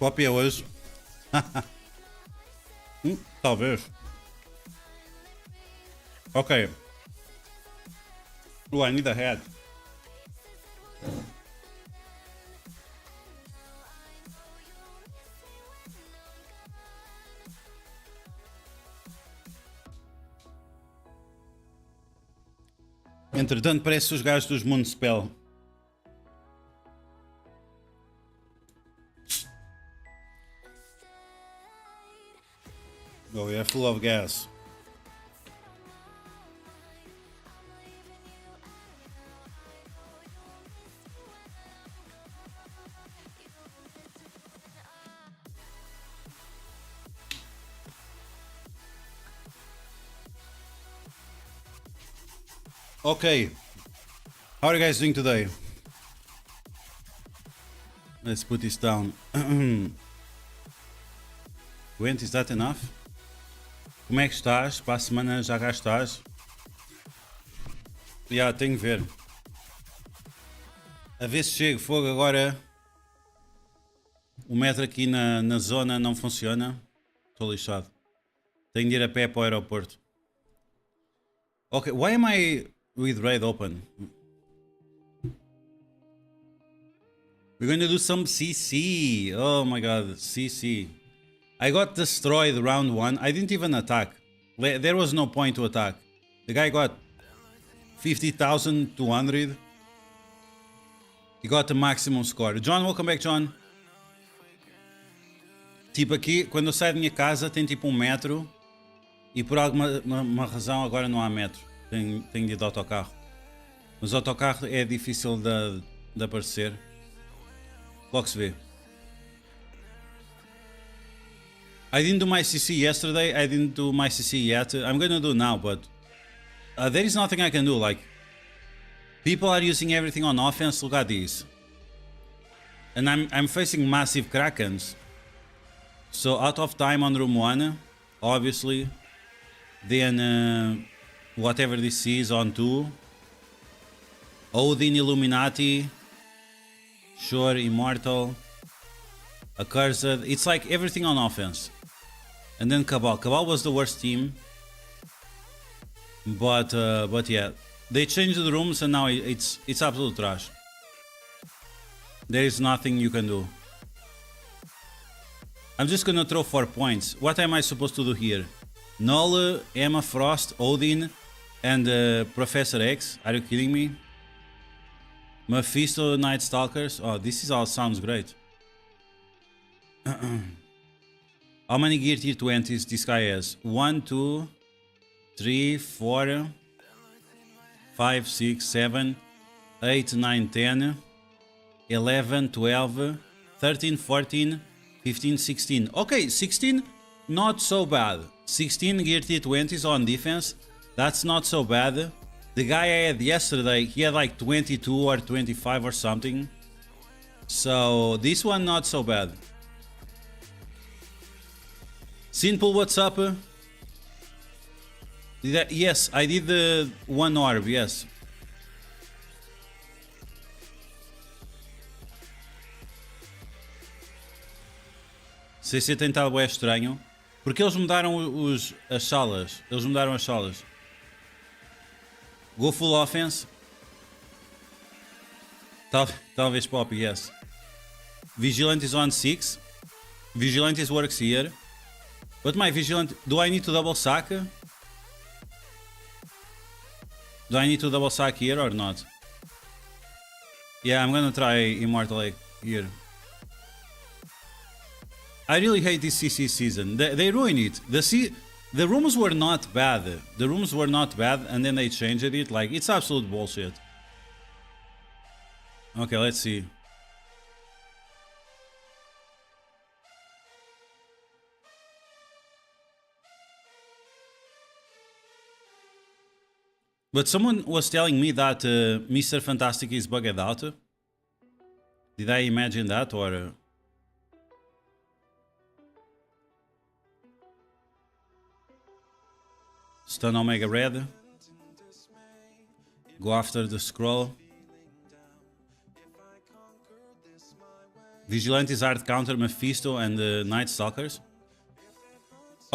Poppy é hoje. Talvez. Ok. Oh, I need a hat. Entretanto, parece os gajos dos Municipal. Oh, yeah, full of gas. Okay. How are you guys doing today? Let's put this down. Gwent, is that enough? Como é que estás? Para a semana já cá estás? Tenho que ver. A ver se chego. Fogo agora. O metro aqui na zona não funciona. Estou lixado. Tenho de ir a pé para o aeroporto. Ok, why am I with raid open? We're going to do some CC. Oh my god, CC. I got destroyed round 1. I didn't even attack. There was no point to attack. The guy got 50,200. He got the maximum score. John, welcome back, John. Tipo aqui, quando eu saio da minha casa tem tipo 1 metro. E por alguma razão agora não há metro. Tenho de ir de autocarro. Mas o autocarro é difícil de aparecer. Logo se vê. I didn't do my CC yesterday. I didn't do my CC yet. I'm gonna do now, but there is nothing I can do. Like, people are using everything on offense. Look at this. And I'm facing massive Krakens. So out of time on room 1, obviously. Then whatever this is on 2. Odin, Illuminati. Sure, Immortal. Accursed. It's like everything on offense. And then Cabal. Cabal was the worst team. But yeah. They changed the rooms and now it's absolute trash. There is nothing you can do. I'm just gonna throw 4 points. What am I supposed to do here? Null, Emma Frost, Odin, and Professor X. Are you kidding me? Mephisto, Night Stalkers. Oh, this all sounds great. How many gear tier 20s this guy has? 1, 2, 3, 4, 5, 6, 7, 8, 9, 10, 11, 12, 13, 14, 15, 16. Okay, 16, not so bad. 16 gear tier 20s on defense. That's not so bad. The guy I had yesterday, he had like 22 or 25 or something. So this one not so bad. Simple, what's up? Yes, I did the 1 orb, yes. CC tem estado bem estranho. Porque eles mudaram as salas. Eles mudaram as salas. Go full offense. Talvez pop, yes. Vigilante is on 6. Vigilante works here. But my Vigilante... Do I need to double sack? Do I need to double sack here or not? Yeah, I'm gonna try Immortal Egg here. I really hate this CC season. They ruin it. The rooms were not bad. The rooms were not bad and then they changed it. Like, it's absolute bullshit. Okay, let's see. But someone was telling me that Mr. Fantastic is bugged out. Did I imagine that or... Stun Omega Red. Go after the scroll. Vigilante's hard counter, Mephisto, and the Night Stalkers.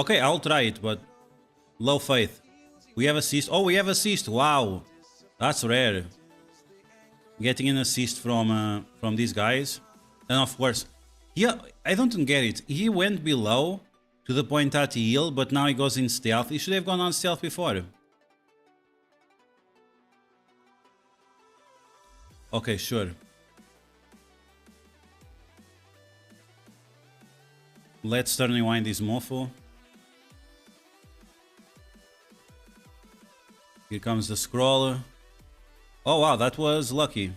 Okay, I'll try it, but low faith. We have assist. Oh, we have assist. Wow, that's rare. Getting an assist from these guys, and of course, yeah, I don't get it. He went below to the point that he healed, but now he goes in stealth. He should have gone on stealth before. Okay, sure. Let's turn rewind this mofo. Here comes the scroll. Oh wow, that was lucky.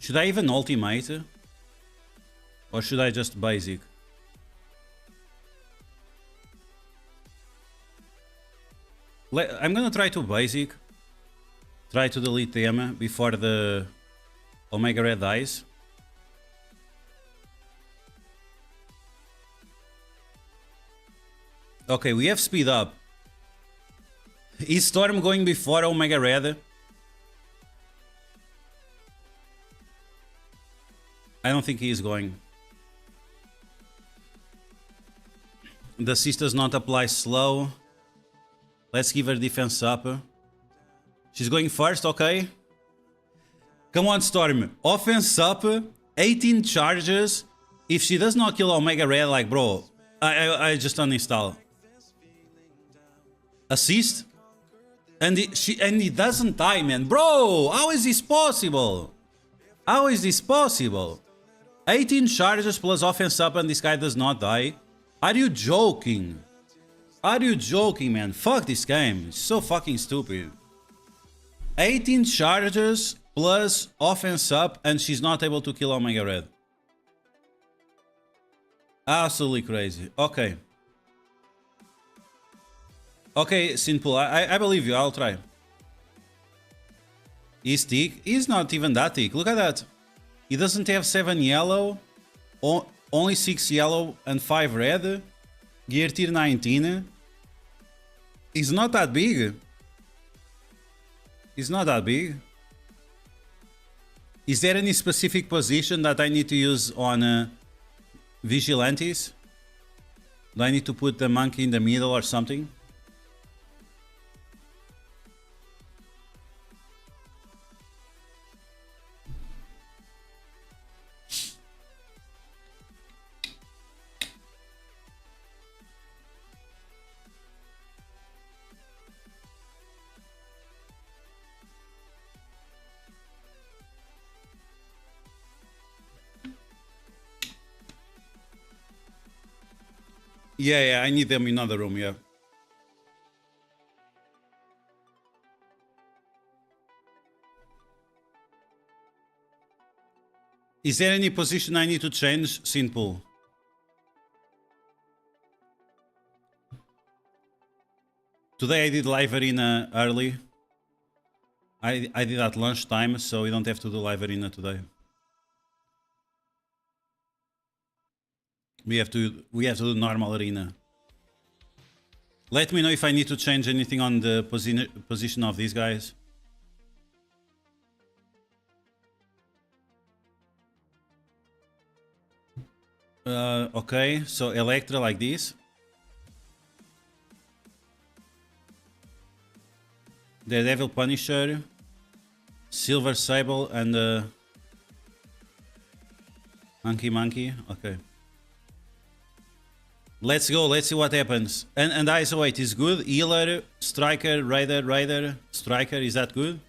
Should I even ultimate? Or should I just basic? I'm gonna try to basic. Try to delete them before the Omega Red dies. Okay, we have speed up. Is Storm going before Omega Red? I don't think he is going. The assist does not apply slow. Let's give her defense up. She's going first, okay. Come on, Storm. Offense up. 18 charges. If she does not kill Omega Red, like, bro, I just uninstall. Assist. And he doesn't die, man. Bro, how is this possible? How is this possible? 18 charges plus offense up and this guy does not die? Are you joking? Are you joking, man? Fuck this game. It's so fucking stupid. 18 charges plus offense up and she's not able to kill Omega Red. Absolutely crazy. Okay. Okay, Simple. I believe you. I'll try. He's thick. He's not even that thick. Look at that. He doesn't have 7 yellow. Only 6 yellow and 5 red. Gear tier 19. He's not that big. He's not that big. Is there any specific position that I need to use on Vigilantes? Do I need to put the monkey in the middle or something? Yeah, I need them in another room, yeah. Is there any position I need to change, Simple? Today I did live arena early. I did at lunchtime, so we don't have to do live arena today. We have to do normal arena. Let me know if I need to change anything on the position of these guys. Okay, so Electra like this. Daredevil, Punisher, Silver Sable, and Monkey. Okay. Let's go, let's see what happens. And ISO8 is good. Healer, Striker, Raider, Striker, is that good?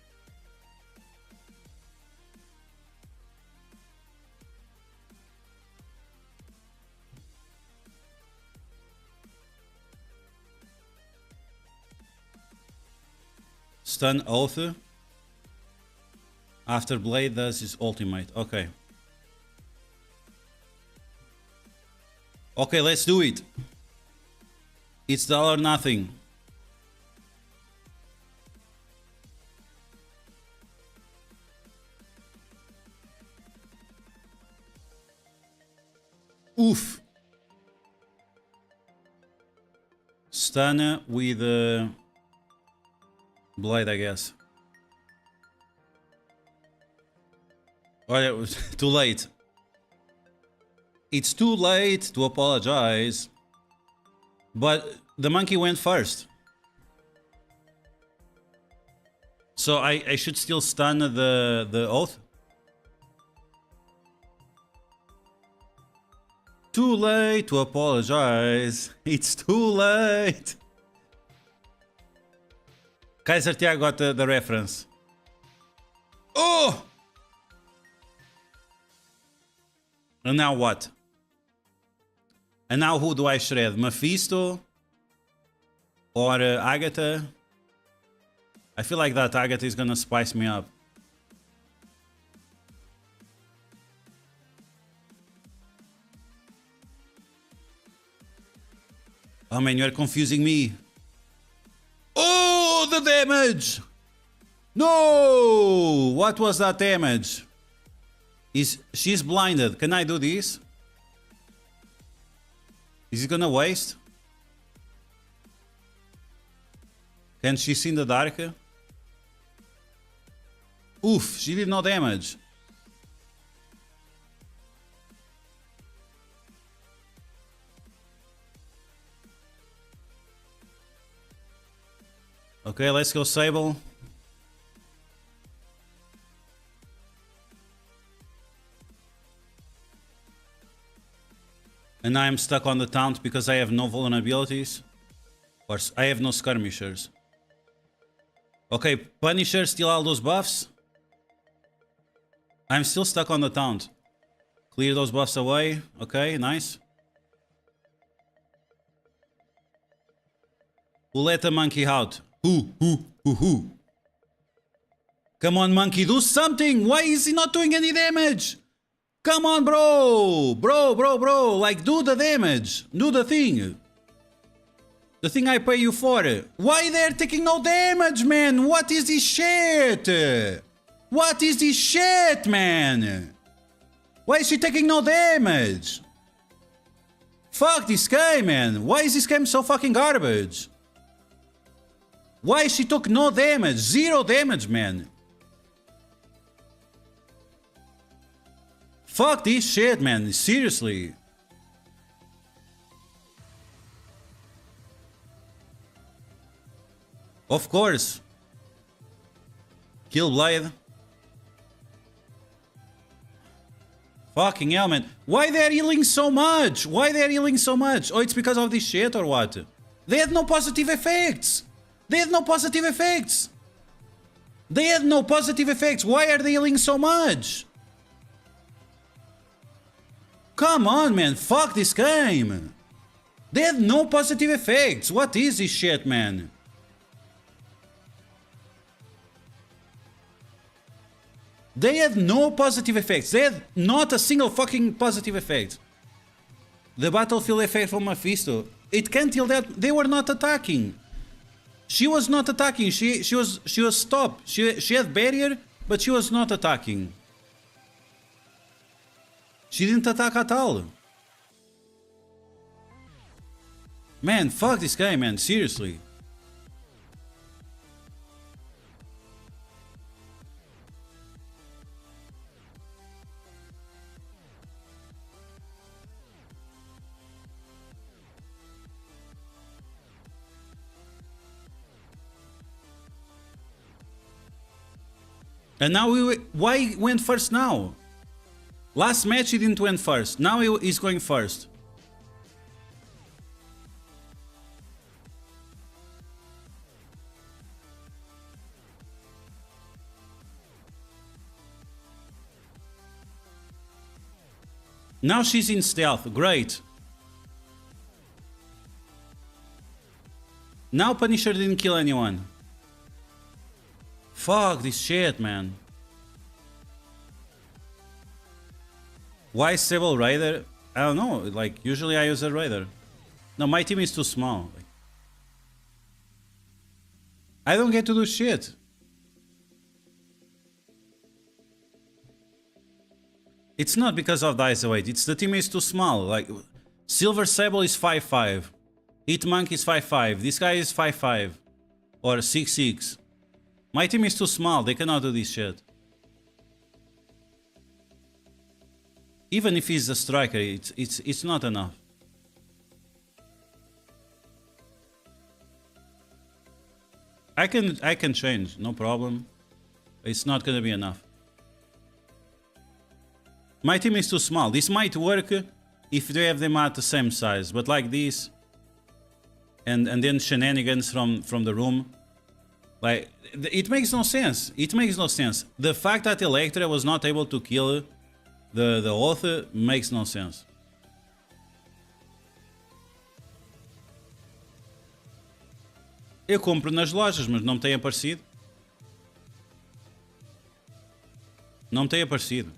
Stun Oath. After Blade does his ultimate. Okay. Okay, let's do it. It's all or nothing. Oof. Stun with Blade, I guess. Or it was too late. It's too late to apologize. But the monkey went first. So I should still stun the oath? Too late to apologize. It's too late. Kaiser Tiago got the reference. Oh! And now what? And now who do I shred? Mephisto? Or Agatha? I feel like that Agatha is gonna spice me up. Oh man, you're confusing me. Oh, the damage! No! What was that damage? She's blinded. Can I do this? Is it gonna waste? Can she see in the dark? Oof, she did no damage. Okay, let's go Sable. And I am stuck on the taunt because I have no vulnerabilities. Or I have no skirmishers. Okay, Punisher, steal all those buffs. I'm still stuck on the taunt. Clear those buffs away. Okay, nice. Who let the monkey out? Who? Come on, monkey, do something! Why is he not doing any damage? Come on, bro! Bro! Like, do the damage! Do the thing! The thing I pay you for. Why they're taking no damage, man? What is this shit? What is this shit, man? Why is she taking no damage? Fuck this game, man. Why is this game so fucking garbage? Why she took no damage? 0 damage, man. Fuck this shit, man. Seriously. Of course. Kill Blade. Fucking hell, man. Why they're healing so much? Why they're healing so much? Oh, it's because of this shit or what? They had no positive effects. They had no positive effects. They had no positive effects. Why are they healing so much? Come on, man. Fuck this game. They had no positive effects. What is this shit, man? They had no positive effects. They had not a single fucking positive effect. The battlefield effect from Mephisto. It can't tell that they were not attacking. She was not attacking. She was stopped. She had barrier, but she was not attacking. She didn't attack at all. Man, fuck this guy, man. Seriously. And now why he went first now? Last match he didn't went first. Now he's going first. Now she's in stealth. Great. Now Punisher didn't kill anyone. Fuck this shit, man. Why Sable Raider? I don't know. Like, usually I use a Raider. No, my team is too small. Like, I don't get to do shit. It's not because of the isolate. It's the team is too small. Like, Silver Sable is 5'5". Hitmonk is 5'5". This guy is 5'5". Or 6'6". My team is too small. They cannot do this shit. Even if he's a striker, it's not enough. I can change, no problem. It's not gonna be enough. My team is too small. This might work if they have them at the same size, but like this, and then shenanigans from the room, like it makes no sense. It makes no sense. The fact that Electra was not able to kill the Oath makes no sense. Eu compro nas lojas, mas não me tem aparecido. Não me tem aparecido.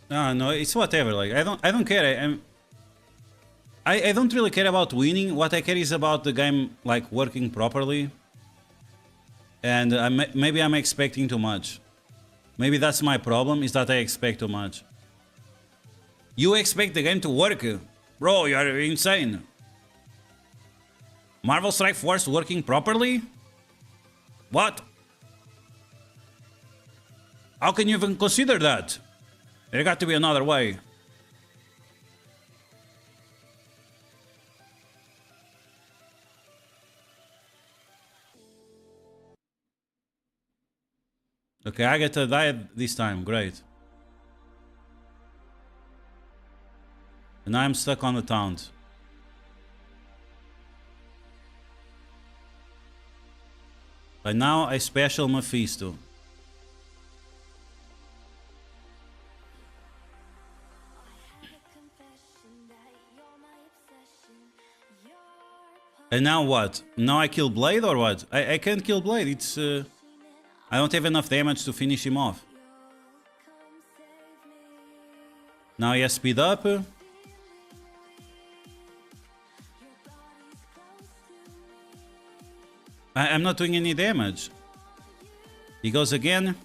No, it's whatever. Like I don't care. I don't really care about winning. What I care is about the game like working properly. And maybe I'm expecting too much. Maybe that's my problem, is that I expect too much. You expect the game to work? Bro, you're insane. Marvel Strike Force working properly? What? How can you even consider that? There got to be another way. Okay, I get to die this time. Great. And I'm stuck on the taunt. But now I special Mephisto. And now what? Now I kill Blade or what? I can't kill Blade. It's I don't have enough damage to finish him off. Now he has speed up. I'm not doing any damage. He goes again.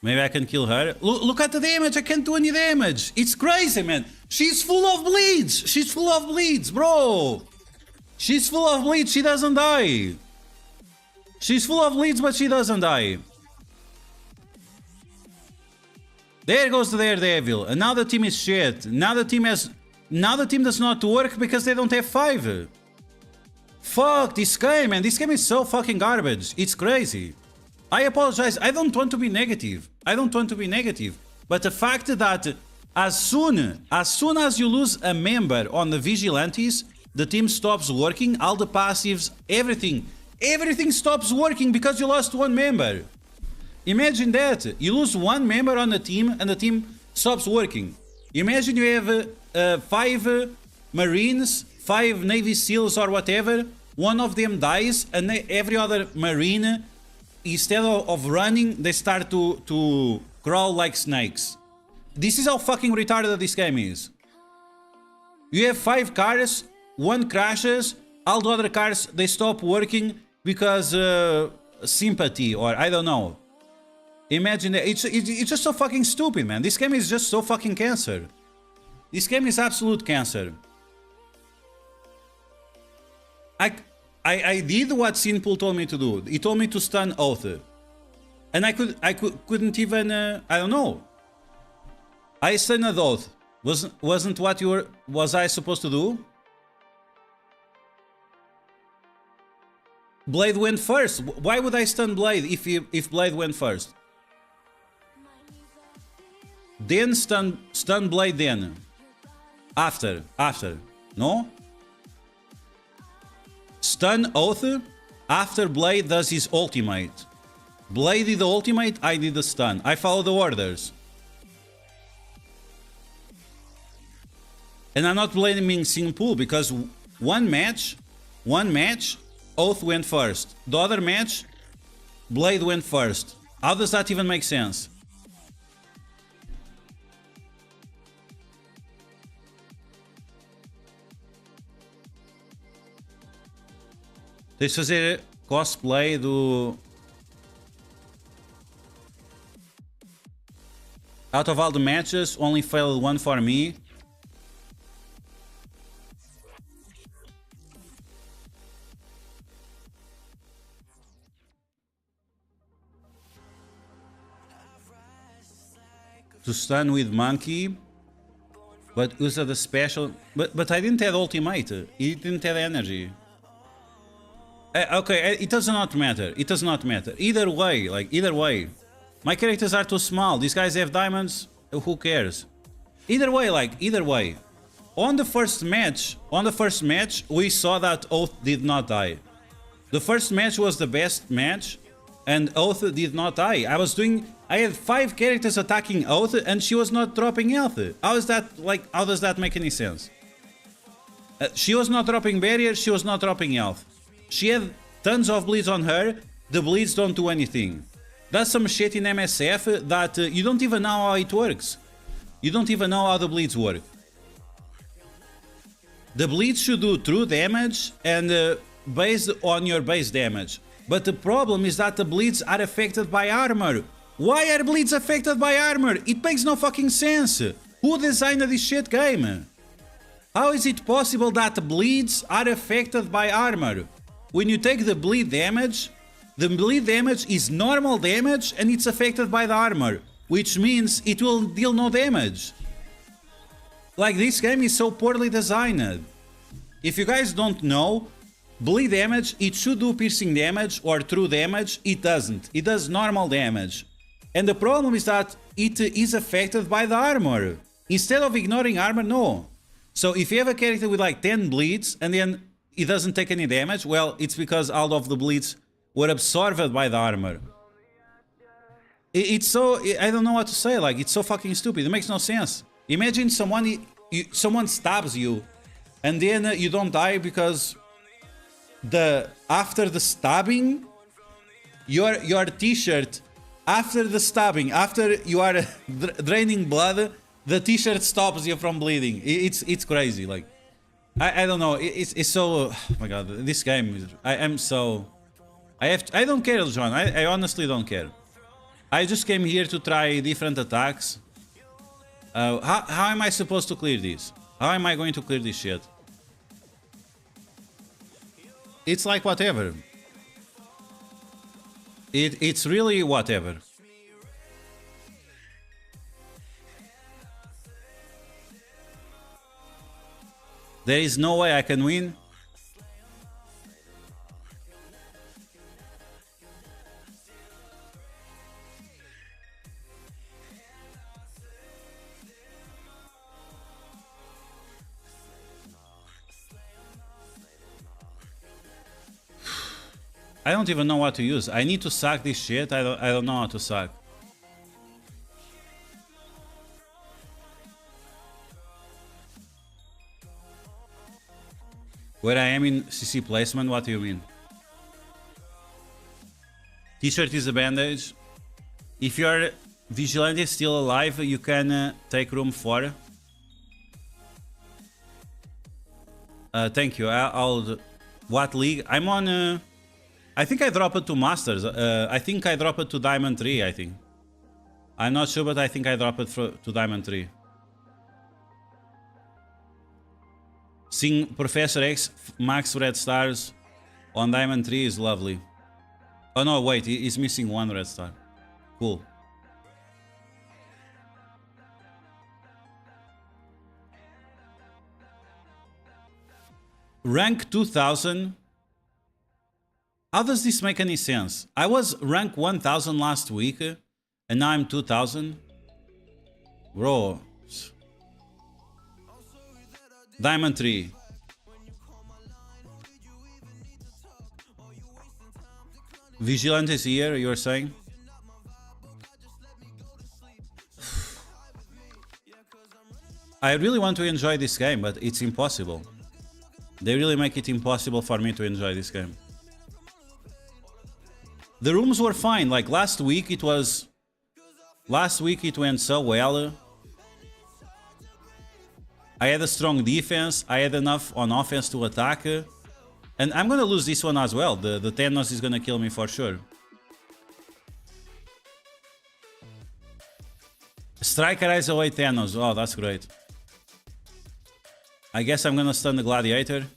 Maybe I can kill her. Look at the damage. I can't do any damage. It's crazy, man. She's full of bleeds. She's full of bleeds, bro. She's full of bleeds. She doesn't die. She's full of bleeds, but she doesn't die. There goes the Daredevil. And now the team is shit. Now the team does not work because they don't have 5. Fuck this game, man. This game is so fucking garbage. It's crazy. I apologize. I don't want to be negative. I don't want to be negative. But the fact that as soon as you lose a member on the Vigilantes, the team stops working, all the passives, everything stops working because you lost one member. Imagine that. You lose one member on the team and the team stops working. Imagine you have 5 Marines, 5 Navy SEALs or whatever. One of them dies and every other Marine, instead of running, they start to crawl like snakes. This is how fucking retarded this game is. You have 5 cars, one crashes, all the other cars, they stop working because sympathy or I don't know. Imagine that. It's just so fucking stupid, man. This game is just so fucking cancer. This game is absolute cancer. I did what Simple told me to do. He told me to stun Oath. And I couldn't even I don't know. I stunned Oath. Wasn't what was I supposed to do? Blade went first. Why would I stun Blade if Blade went first? Then stun Blade then. After. No? Stun Oath after Blade does his ultimate. Blade did the ultimate, I did the stun. I follow the orders. And I'm not blaming Simple because one match, Oath went first. The other match, Blade went first. How does that even make sense? Tens de fazer cosplay do... Out of all the matches, only failed one for me. to stun with monkey, but use the special. But I didn't have ultimate. It didn't have energy. Okay, it does not matter. It does not matter. Either way, like either way, my characters are too small. These guys have diamonds. Who cares? Either way, like either way. On the first match, we saw that Oath did not die. The first match was the best match, and Oath did not die. I had 5 characters attacking Oath, and she was not dropping health. How is that, like, how does that make any sense? She was not dropping barrier, she was not dropping health. She had tons of bleeds on her, the bleeds don't do anything. That's some shit in MSF that you don't even know how it works. You don't even know how the bleeds work. The bleeds should do true damage and based on your base damage. But the problem is that the bleeds are affected by armor. Why are bleeds affected by armor? It makes no fucking sense. Who designed this shit game? How is it possible that bleeds are affected by armor? When you take the bleed damage is normal damage and it's affected by the armor, which means it will deal no damage. Like, this game is so poorly designed. If you guys don't know, bleed damage, it should do piercing damage or true damage. It doesn't. It does normal damage. And the problem is that it is affected by the armor. Instead of ignoring armor, no. So if you have a character with like 10 bleeds and then it doesn't take any damage, well, it's because all of the bleeds were absorbed by the armor. It's so... I don't know what to say, like, it's so fucking stupid. It makes no sense. Imagine someone stabs you and then you don't die because after the stabbing, your t-shirt, after the stabbing, after you are draining blood, the t-shirt stops you from bleeding. It's crazy. Like, I don't know. It's so... Oh my god, this game is... I am so... I don't care, John. I honestly don't care. I just came here to try different attacks. How am I supposed to clear this? How am I going to clear this shit? It's like whatever. It's really whatever. There is no way I can win. I don't even know what to use. I need to suck this shit. I don't know how to suck. Where I am in CC placement, what do you mean? T-shirt is a bandage. If your vigilante is still alive, you can take room 4. Thank you. I'll... What league? I'm on... I think I dropped it to Masters. I think I dropped it to Diamond 3, I think. I'm not sure, but I think I dropped it to Diamond 3. Seeing Professor X max red stars on Diamond 3 is lovely. Oh no, wait, he's missing 1 red star. Cool. Rank 2000. How does this make any sense? I was rank 1000 last week and now I'm 2000. Bro. Diamond 3. Vigilante is here, you're saying? I really want to enjoy this game, but it's impossible. They really make it impossible for me to enjoy this game. The rooms were fine, like last week it was... Last week it went so well. I had a strong defense, I had enough on offense to attack. And I'm gonna lose this one as well, the Thanos is gonna kill me for sure. Striker eyes away Thanos, oh that's great. I guess I'm gonna stun the Gladiator.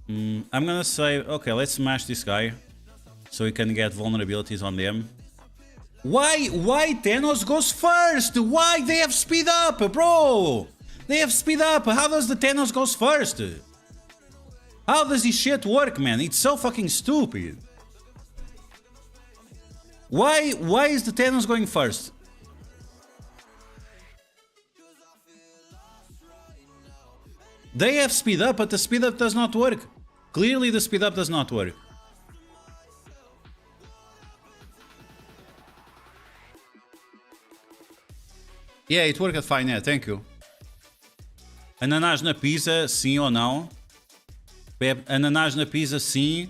I'm gonna say, okay, let's smash this guy so we can get vulnerabilities on them. Why Thanos goes first? Why they have speed up, bro? They have speed up. How does the Thanos goes first? How does this shit work, man? It's so fucking stupid. Why is the Thanos going first? They have speed up, but the speed up does not work. Clearly the speed up does not work. Yeah, it worked fine, yeah, thank you. Ananás na pizza, sim ou não? Ananás na pizza, sim.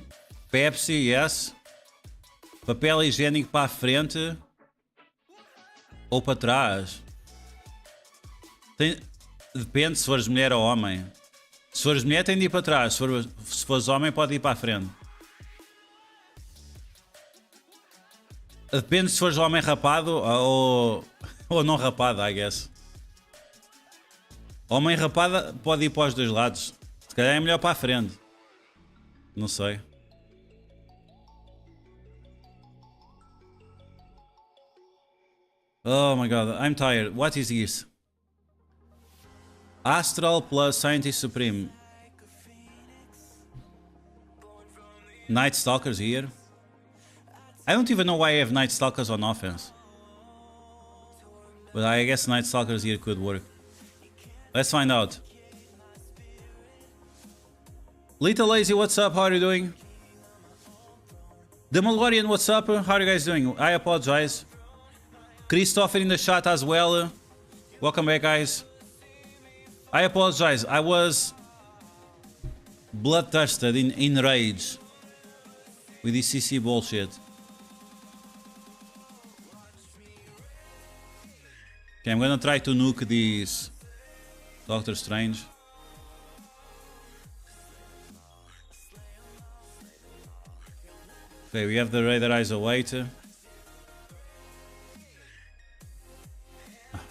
Pepsi, yes. Papel higiênico para a frente ou para trás? Depende se fores mulher ou homem. Se fores mulher tem de ir para trás, se fores homem pode ir para a frente. Depende se fores homem rapado ou não rapado, I guess. Homem rapado pode ir para os dois lados. Se calhar é melhor para a frente. Não sei. Oh my god, I'm tired. What is this? Astral plus Scientist Supreme. Night Stalkers here. I don't even know why I have Night Stalkers on offense. But I guess Night Stalkers here could work. Let's find out. Little Lazy, what's up? How are you doing? The Malorian, what's up? How are you guys doing? I apologize. Christopher in the chat as well. Welcome back, guys. I apologize. I was bloodthirsted in rage with this CC bullshit. Okay, I'm gonna try to nuke this Doctor Strange. Okay, we have the Raider Eyes await.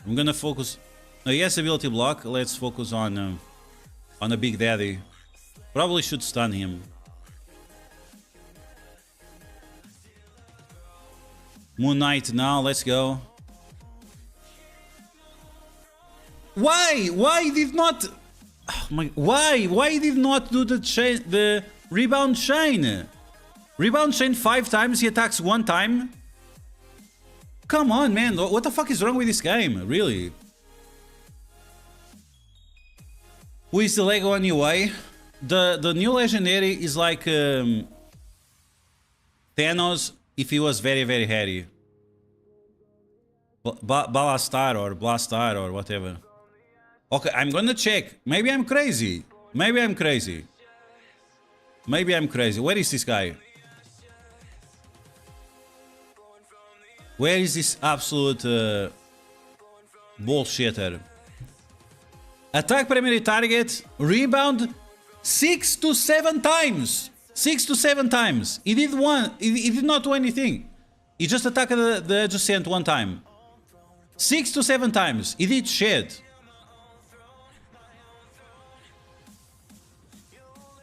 I'm gonna focus. No, he has ability block. Let's focus on a Big Daddy. Probably should stun him. Moon Knight now. Let's go. Why did not? Oh my, why did not do the rebound chain? Rebound chain 5 times. He attacks 1 time. Come on, man. What the fuck is wrong with this game? Really? Who is the Lego anyway? The new legendary is like Thanos if he was very hairy. Balastar or Blastar or whatever. Okay, I'm gonna check. Maybe I'm crazy. Maybe I'm crazy. Maybe I'm crazy. Where is this guy? Where is this absolute bullshitter? Attack primary target, rebound 6 to 7 times. 6 to 7 times. He did he did not do anything. He just attacked the adjacent 1 time. 6 to 7 times. He did shit.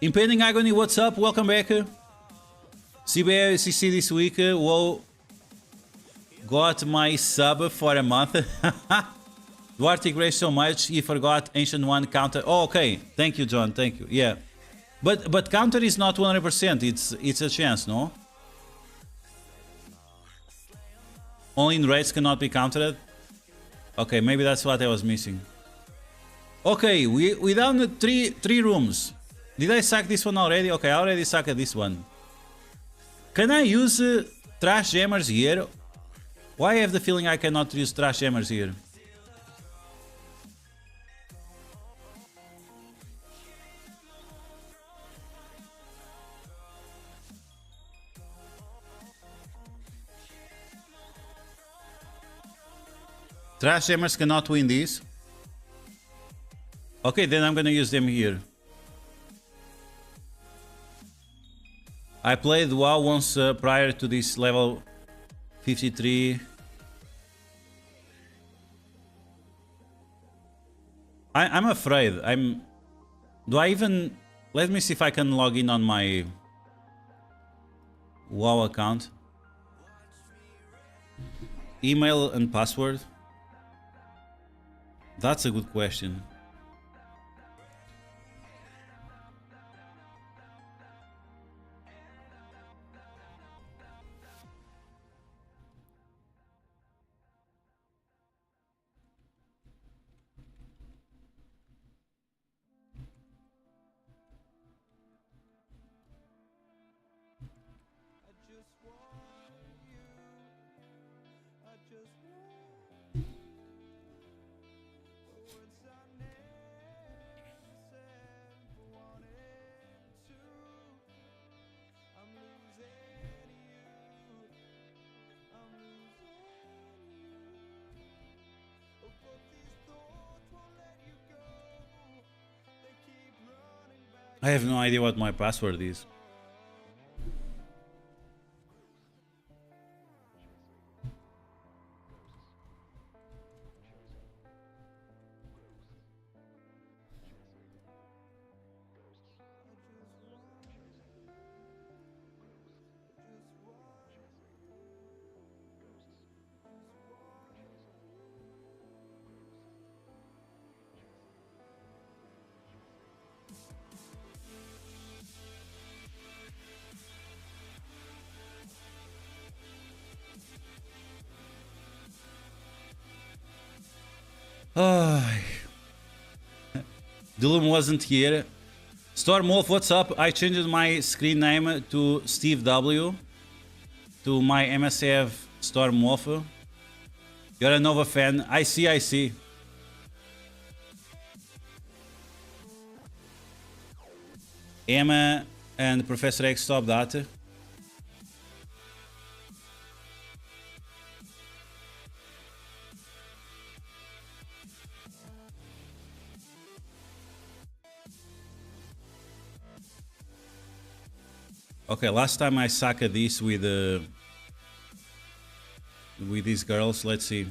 Impending Agony, what's up? Welcome back. CBACC this week. Whoa. Got my sub for a month. Duarte Grace so much. He forgot Ancient One counter. Oh, okay. Thank you, John. Thank you. Yeah. But counter is not 100%. It's a chance, no? Only in raids cannot be countered. Okay, maybe that's what I was missing. Okay, we down 3 rooms. Did I sack this one already? Okay, I already sacked this one. Can I use trash jammers here? Why I have the feeling I cannot use trash jammers here? Trash jammers cannot win this. Okay, then I'm gonna use them here. I played WoW once prior to this level 53. I'm afraid. Do I even Let me see if I can log in on my WoW account. Email and password. That's a good question. I have no idea what my password is. Dylan wasn't here. Storm Wolf, what's up? I changed my screen name to Steve W. To my MSF Storm Wolf. You're a Nova fan. I see, I see. Emma and Professor X, stop that. Okay, last time I sucked at this with these girls. Let's see.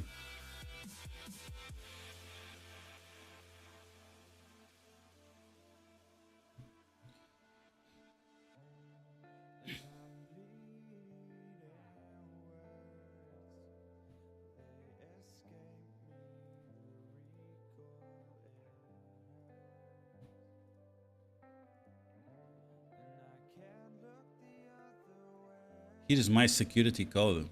Here is my security code.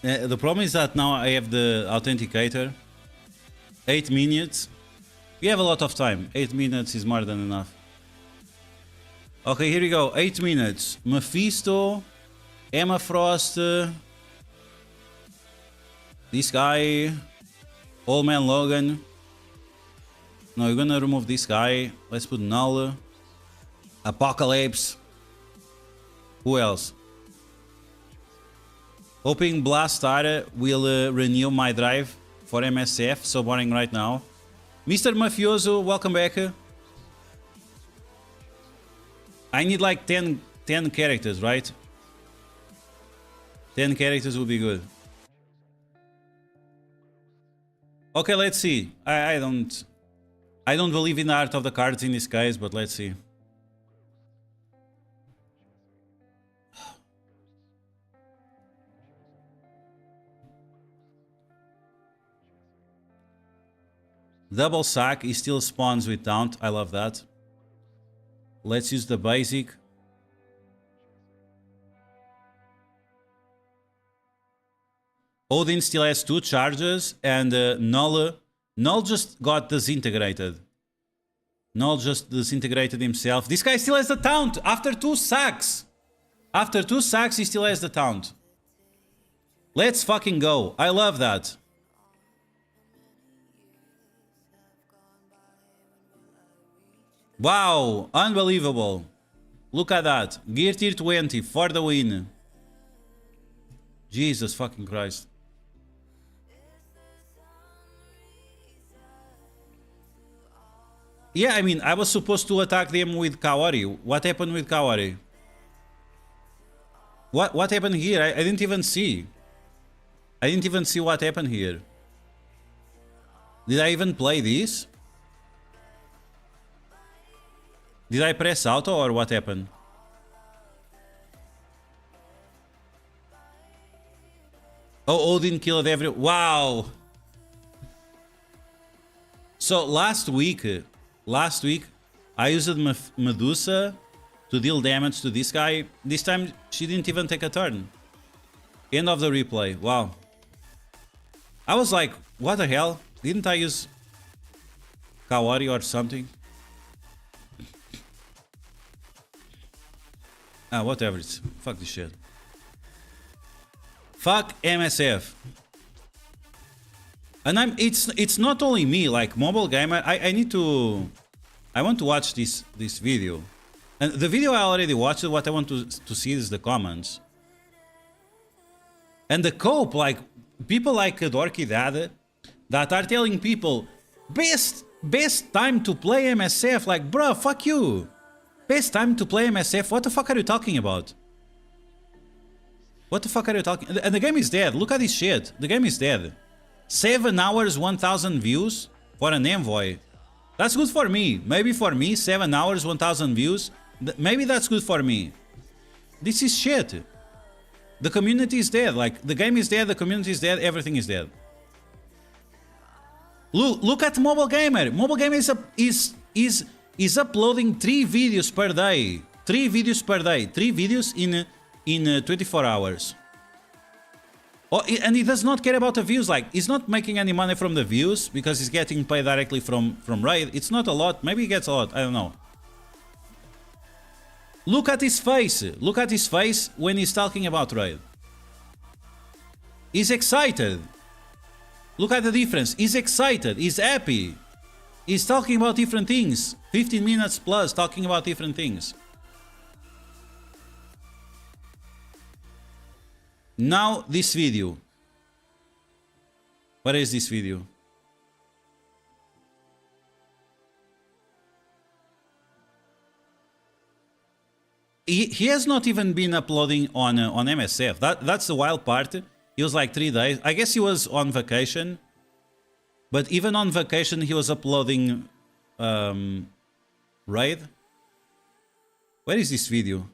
The problem is that now I have the authenticator. 8 minutes. We have a lot of time. 8 minutes is more than enough. Okay, here we go. 8 minutes. Mephisto, Emma Frost, this guy, Old Man Logan. No, we're gonna remove this guy. Let's put Null, Apocalypse. Who else? Hoping Blastar will renew my drive for MSF. So boring right now. Mr. Mafioso, welcome back. I need like 10 characters, right? 10 characters would be good. Okay, let's see. I don't believe in the art of the cards in this case, but let's see. Double sack, he still spawns with taunt. I love that. Let's use the basic. Odin still has 2 charges and Null just got disintegrated. Null just disintegrated himself. This guy still has the taunt after 2 sacks. After 2 sacks, he still has the taunt. Let's fucking go. I love that. Wow, unbelievable. Look at that. Gear tier 20 for the win. Jesus fucking Christ. Yeah, I mean, I was supposed to attack them with Kawari. What happened with Kawari? What happened here? I didn't even see. I didn't even see what happened here. Did I even play this? Did I press auto or what happened? Oh, Odin killed everyone. Wow. So last week I used Medusa to deal damage to this guy. This time she didn't even take a turn. End of the replay. Wow. I was like, what the hell? Didn't I use Kawari or something? Ah, whatever. It's fuck this shit. Fuck MSF. And it's not only me, like mobile gamer. I want to watch this video. And the video I already watched. What I want to see is the comments. And the cope, like people like Dorky Dad that are telling people best time to play MSF. Like, bruh, fuck you. Best time to play MSF. What the fuck are you talking about? What the fuck are you talking? And the game is dead. Look at this shit. The game is dead. 7 hours, 1,000 views for an envoy. That's good for me. Maybe for me, 7 hours, 1,000 views. Maybe that's good for me. This is shit. The community is dead. Like, the game is dead, the community is dead, everything is dead. Look at Mobile Gamer. Mobile Gamer is uploading 3 videos per day. 3 videos per day. 3 videos in 24 hours. Oh, and he does not care about the views. Like, he's not making any money from the views because he's getting paid directly from Raid. It's not a lot. Maybe he gets a lot. I don't know. Look at his face. Look at his face when he's talking about Raid. He's excited. Look at the difference. He's excited. He's happy. He's talking about different things. 15 minutes plus talking about different things. Now this video. What is this video? He has not even been uploading on MSF. That's the wild part. He was like 3 days. I guess he was on vacation. But even on vacation, he was uploading Raid. Where is this video?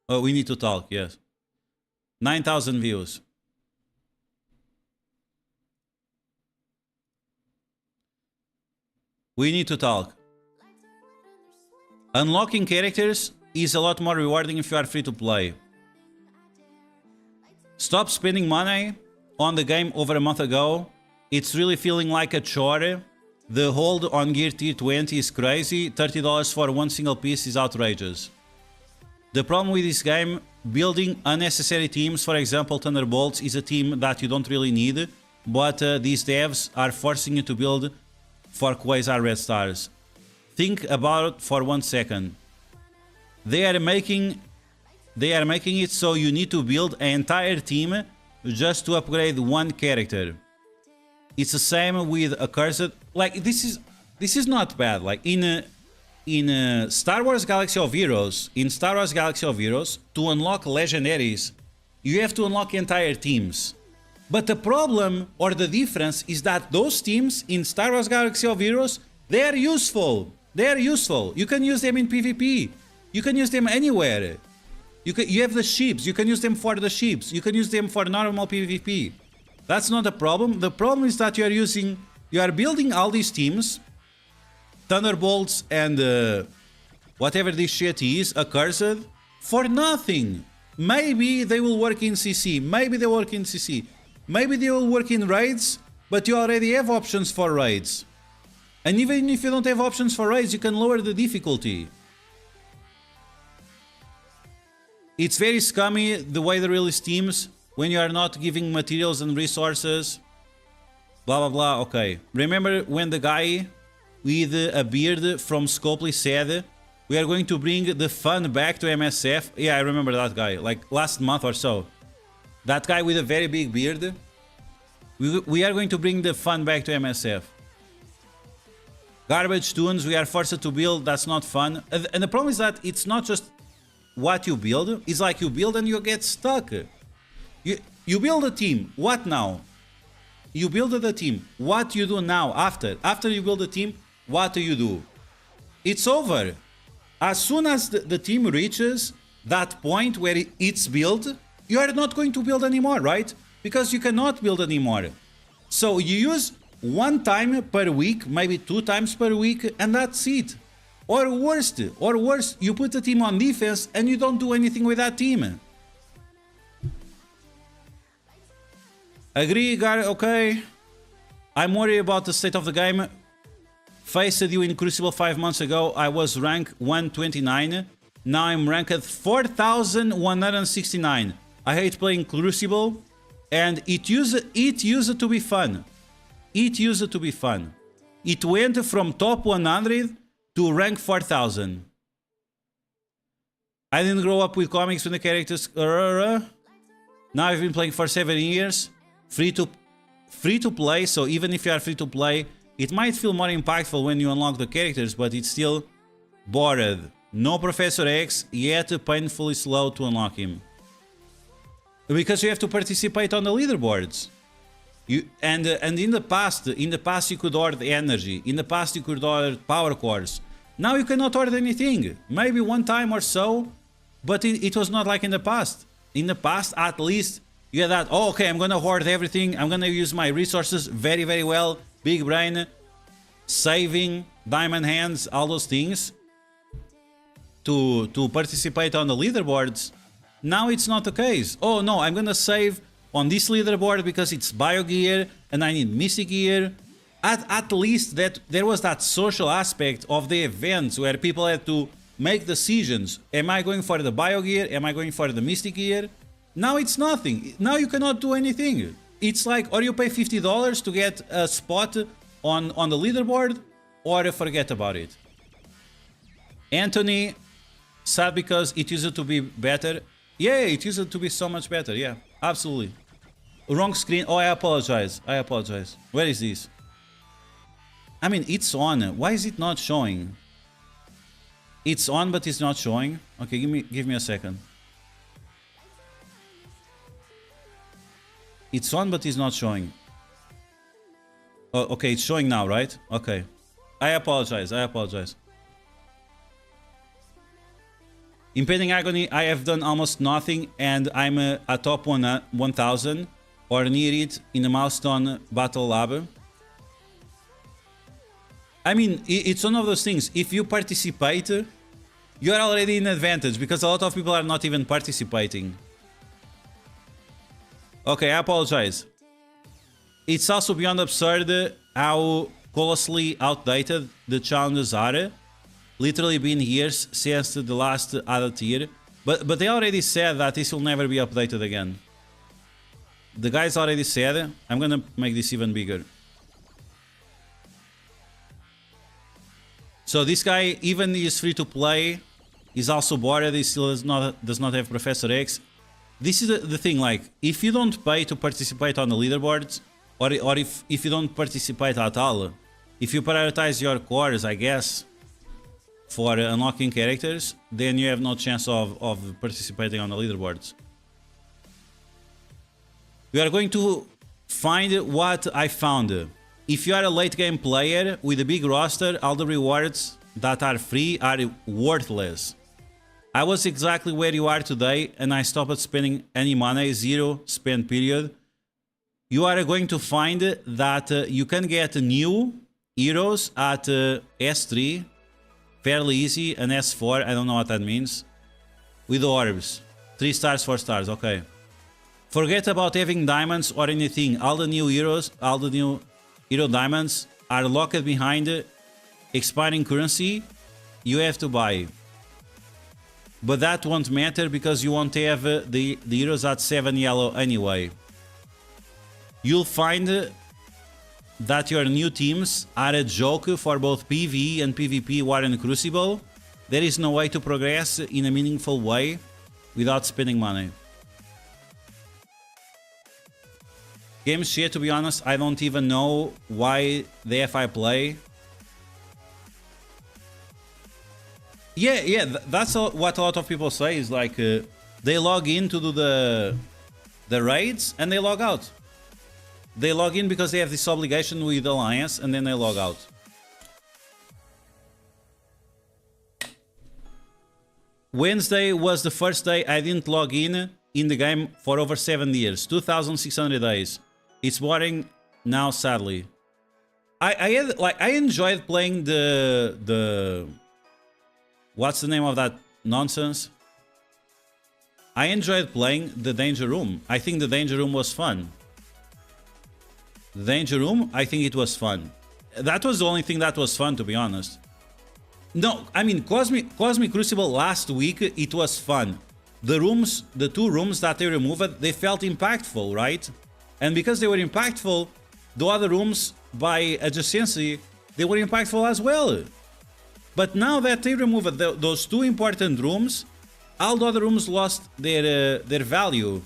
Oh, we need to talk, yes. 9,000 views. We need to talk. Unlocking characters is a lot more rewarding if you are free to play. Stop spending money on the game over a month ago. It's really feeling like a chore. The hold on Gear Tier 20 is crazy. $30 for one single piece is outrageous. The problem with this game, building unnecessary teams, for example Thunderbolts is a team that you don't really need, but these devs are forcing you to build for Quasar Red Stars. Think about it for 1 second. They are making it so you need to build an entire team just to upgrade one character. It's the same with Accursed. Like, this is not bad. Like in Star Wars Galaxy of Heroes, to unlock legendaries, you have to unlock entire teams. But the problem or the difference is that those teams in Star Wars Galaxy of Heroes, they are useful. They are useful. You can use them in PvP. You can use them anywhere. You have the ships. You can use them for the ships. You can use them for normal PvP. That's not a problem. The problem is that you are building all these teams, Thunderbolts and whatever this shit is, Accursed, for nothing. Maybe they will work in CC. Maybe they work in CC. Maybe they will work in raids, but you already have options for raids. And even if you don't have options for raids, you can lower the difficulty. It's very scummy the way they release teams when you are not giving materials and resources. Blah blah blah. Okay. Remember when the guy with a beard from Scopely said, we are going to bring the fun back to MSF? Yeah, I remember that guy, like last month or so. That guy with a very big beard. We are going to bring the fun back to MSF. Garbage tunes, we are forced to build, that's not fun. And the problem is that it's not just what you build, it's like you build and you get stuck. You build a team, what now? You build the team, what you do now after? After you build the team, what do you do? It's over. As soon as the team reaches that point where it's built, you are not going to build anymore, right? Because you cannot build anymore. So you use one time per week, maybe 2 times per week, and that's it. Or worse, you put the team on defense and you don't do anything with that team. Agree, okay. I'm worried about the state of the game. Faced you in Crucible 5 months ago, I was rank 129. Now I'm ranked 4169. I hate playing Crucible, and it used to be fun. It used to be fun. It went from top 100 to rank 4000. I didn't grow up with comics when the characters... Now I've been playing for 7 years. Free to play, so even if you are free to play, it might feel more impactful when you unlock the characters, but it's still bored. No Professor X, yet painfully slow to unlock him. Because you have to participate on the leaderboards. And in the past you could order energy. In the past you could order power cores. Now you cannot order anything. Maybe one time or so, but it was not like in the past. In the past, at least, you had that, oh, okay, I'm gonna hoard everything. I'm gonna use my resources very, very well. Big brain, saving, diamond hands, all those things to participate on the leaderboards. Now it's not the case. Oh no, I'm gonna save on this leaderboard because it's bio gear and I need mystic gear. At least that there was that social aspect of the events where people had to make decisions. Am I going for the bio gear? Am I going for the mystic gear? Now it's nothing. Now you cannot do anything. It's like, or you pay $50 to get a spot on the leaderboard, or forget about it. Anthony, sad because it used to be better. Yeah, it used to be so much better. Yeah, absolutely. Wrong screen. Oh, I apologize. I apologize. Where is this? I mean, it's on. Why is it not showing? It's on, but it's not showing. Okay, give me a second. It's on, but it's not showing. Oh, okay, it's showing now, right? Okay. I apologize. I apologize. Impending Agony, I have done almost nothing, and I'm a top 1000 or near it in the Milestone Battle Lab. I mean, it's one of those things. If you participate, you are already in advantage because a lot of people are not even participating. Okay, I apologize. It's also beyond absurd how colossally outdated the challenges are. Literally been years since the last added tier. But they already said that this will never be updated again. The guys already said. I'm gonna make this even bigger. So this guy, even he is free to play, is also bored. He still does not have Professor X. This is the thing, like, if you don't pay to participate on the leaderboards, or if you don't participate at all, if you prioritize your cores, I guess, for unlocking characters, then you have no chance of participating on the leaderboards. We are going to find what I found. If you are a late game player with a big roster, all the rewards that are free are worthless. I was exactly where you are today and I stopped spending any money, zero spend period. You are going to find that you can get new heroes at S3 fairly easy, and S4, I don't know what that means, with orbs. 3 stars, 4 stars, okay. Forget about having diamonds or anything. All the new heroes, all the new hero diamonds are locked behind expiring currency, you have to buy. But that won't matter because you won't have the heroes at 7 yellow anyway. You'll find that your new teams are a joke for both PvE and PvP War and Crucible. There is no way to progress in a meaningful way without spending money. Game shit, to be honest, I don't even know why the FI play. Yeah, that's what a lot of people say, is like they log in to do the raids and they log out. They log in because they have this obligation with Alliance and then they log out. Wednesday was the first day I didn't log in the game for over 7 years. 2,600 days. It's boring now, sadly. I enjoyed playing the what's the name of that nonsense? I enjoyed playing the Danger Room. I think the Danger Room was fun. The Danger Room, I think it was fun. That was the only thing that was fun, to be honest. No, I mean, Cosmic Crucible last week, it was fun. The rooms, the 2 rooms that they removed, they felt impactful, right? And because they were impactful, the other rooms, by adjacency, they were impactful as well. But now that they removed those 2 important rooms, all the other rooms lost their value.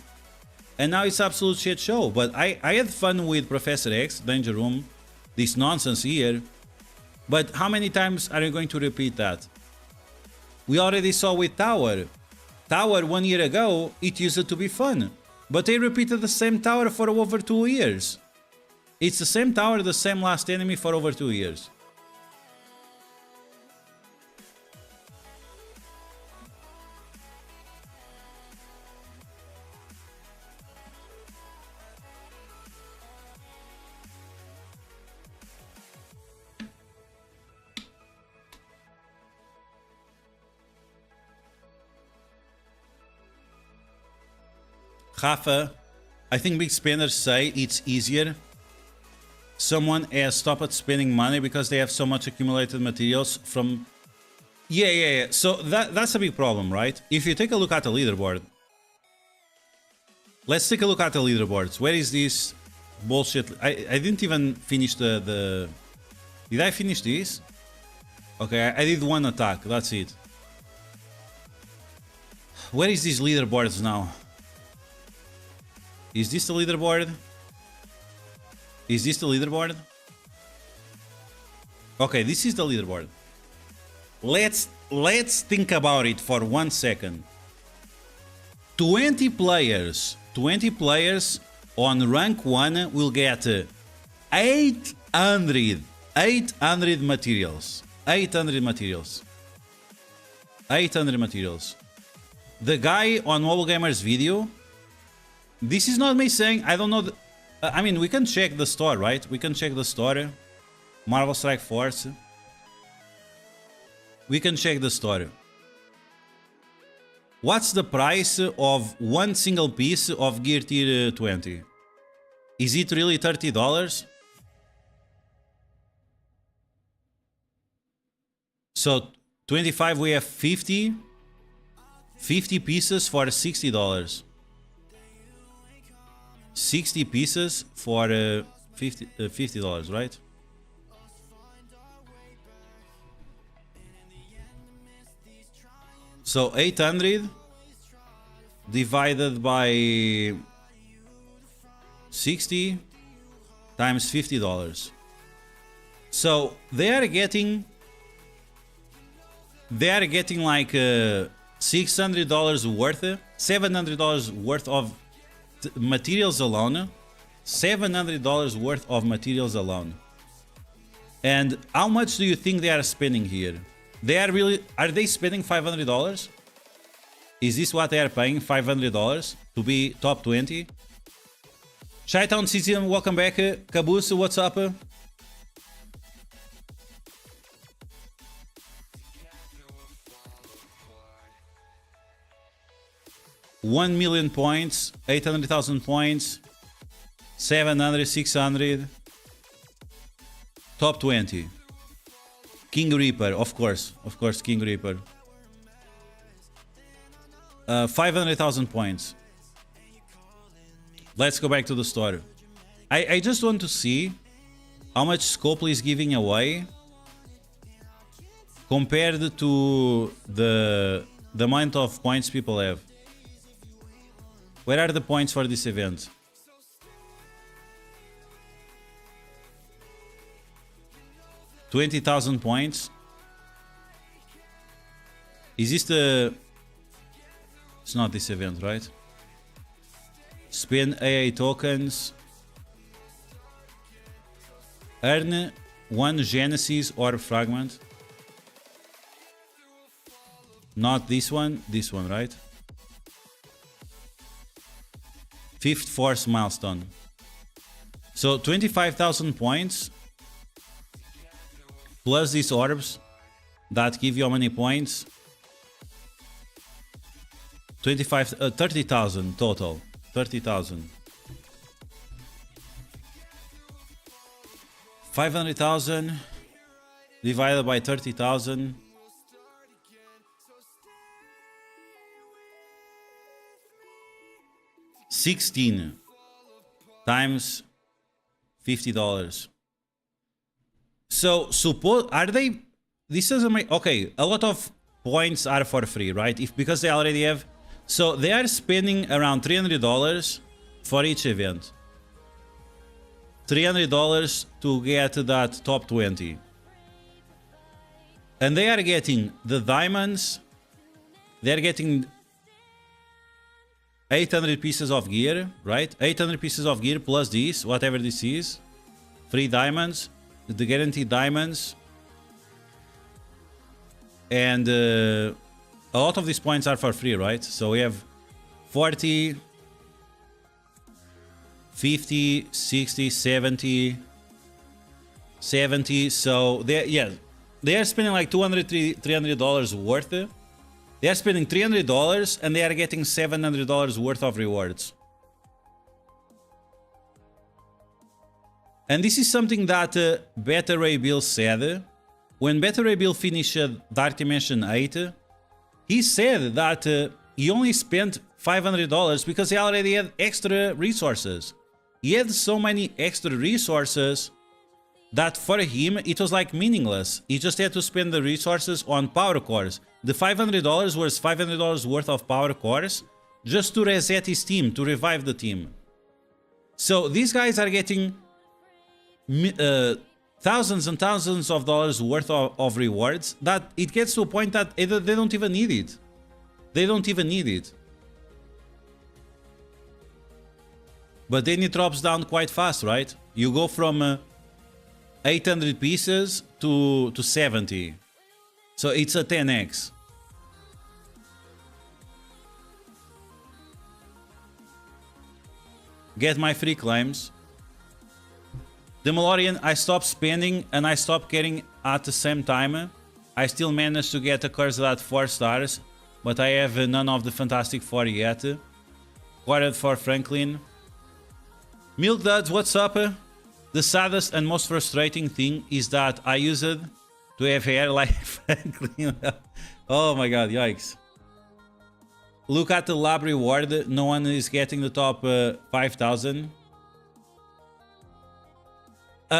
And now it's absolute shit show. But I had fun with Professor X, Danger Room, this nonsense here. But how many times are you going to repeat that? We already saw with Tower. Tower 1 year ago, it used to be fun. But they repeated the same tower for over 2 years. It's the same tower, the same last enemy for over 2 years. Rafa, I think big spenders say it's easier. Someone has stopped spending money because they have so much accumulated materials from... Yeah. So that's a big problem, right? If you take a look at the leaderboard. Let's take a look at the leaderboards. Where is this bullshit? I didn't even finish the... Did I finish this? Okay, I did 1 attack. That's it. Where is these leaderboards now? Is this the leaderboard? Is this the leaderboard? Okay, this is the leaderboard. Let's think about it for 1 second. 20 players on rank 1 will get 800 materials. 800 materials. 800 materials. The guy on Mobile Gamer's video, this is not me saying, I don't know. I mean, we can check the store, right? We can check the store. Marvel Strike Force. We can check the store. What's the price of 1 single piece of Gear Tier 20? Is it really $30? So 25 we have 50 pieces for $60. 60 pieces for $50, right? So 800 divided by 60 times $50. So they are getting like $600 worth, $700 worth of materials alone. $700 worth of materials alone. And how much do you think they are spending here? Are they spending $500? Is this what they are paying, $500 to be top 20? Shytown Citizen, welcome back. Caboose, what's up? 1 million points, 800,000 points, 700, 600. Top 20. King Reaper, of course, King Reaper. 500,000 points. Let's go back to the store. I just want to see how much Scopely is giving away compared to the amount of points people have. Where are the points for this event? $20,000 points. Is this the... It's not this event, right? Spend AA tokens. Earn 1 Genesis or fragment. Not this one, right? 5th Force milestone. So 25,000 points plus these orbs that give you how many points? 30,000 total. 30,000. 500,000 divided by 30,000. $16 times $50. So suppose are they? This is okay. A lot of points are for free, right? Because they already have. So they are spending around $300 for each event. $300 to get that top 20. And they are getting the diamonds. They are getting 800 pieces of gear, right? 800 pieces of gear plus this, whatever this is. 3 diamonds, the guaranteed diamonds. And a lot of these points are for free, right? So we have 40, 50, 60, 70, 70. So they are spending like $300 worth. They are spending $300 and they are getting $700 worth of rewards. And this is something that Beta Ray Bill said. When Beta Ray Bill finished Dark Dimension 8, he said that he only spent $500 because he already had extra resources. He had so many extra resources that for him it was like meaningless. He just had to spend the resources on power cores. The $500 was $500 worth of power cores just to reset his team, to revive the team. So these guys are getting thousands and thousands of dollars worth of rewards that it gets to a point that they don't even need it. They don't even need it. But then it drops down quite fast, right? You go from 800 pieces to 70. So it's a 10x. Get my free claims. The Malorian, I stopped spending and I stopped getting at the same time. I still managed to get a curse at 4 stars, but I have none of the Fantastic 4 yet. Quartered for Franklin. Milk Duds, what's up? The saddest and most frustrating thing is that I use it to have hair like Franklin. Oh my god, yikes. Look at the lab reward. No one is getting the top 5,000.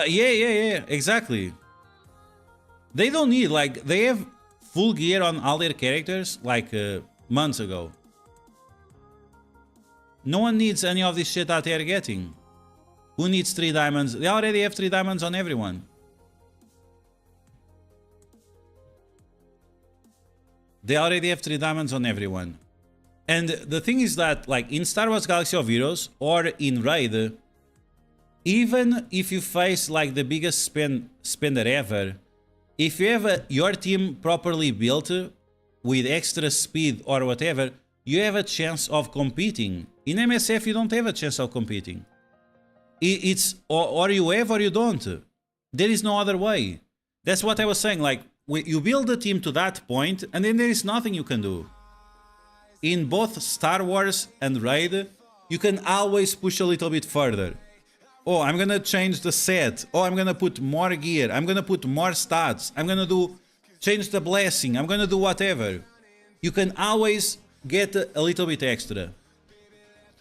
Yeah, exactly. They don't need, like, they have full gear on all their characters like months ago. No one needs any of this shit that they are getting. Who needs 3 diamonds? They already have 3 diamonds on everyone. They already have 3 diamonds on everyone. And the thing is that, like, in Star Wars Galaxy of Heroes or in Raid, even if you face like the biggest spender ever, if you have your team properly built with extra speed or whatever, you have a chance of competing. In MSF, you don't have a chance of competing. It's or you have or you don't. There is no other way. That's what I was saying. Like, you build the team to that point, and then there is nothing you can do. In both Star Wars and Raid, you can always push a little bit further. Oh, I'm gonna change the set. Oh, I'm gonna put more gear. I'm gonna put more stats. I'm gonna change the blessing. I'm gonna do whatever. You can always get a little bit extra.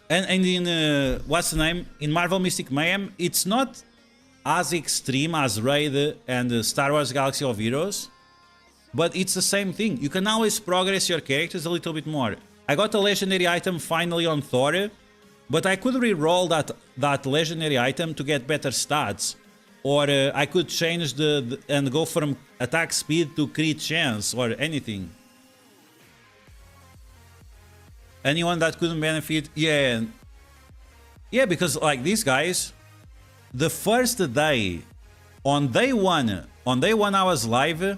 And in what's the name? In Marvel Mystic Mayhem, it's not as extreme as Raid and Star Wars Galaxy of Heroes, but it's the same thing. You can always progress your characters a little bit more. I got a legendary item finally on Thor, but I could re-roll that legendary item to get better stats. Or I could change and go from attack speed to crit chance or anything. Anyone that couldn't benefit? Yeah. Yeah, because like these guys, the first day, on day one I was live,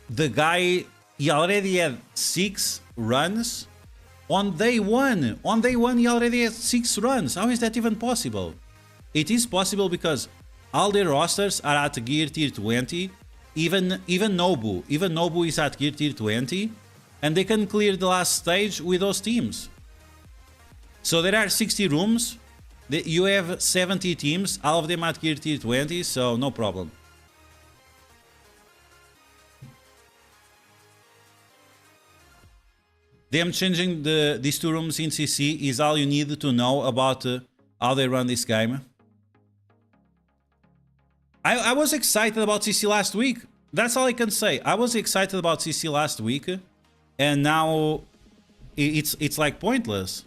the guy, he already had 6 runs. On day one he already had 6 runs. How is that even possible? It is possible because all their rosters are at gear tier 20. Even Nobu is at gear tier 20. And they can clear the last stage with those teams. So there are 60 rooms. You have 70 teams, all of them at gear tier 20, so no problem. Them changing these 2 rooms in CC is all you need to know about how they run this game. I was excited about CC last week. That's all I can say. I was excited about CC last week. And now it's like pointless.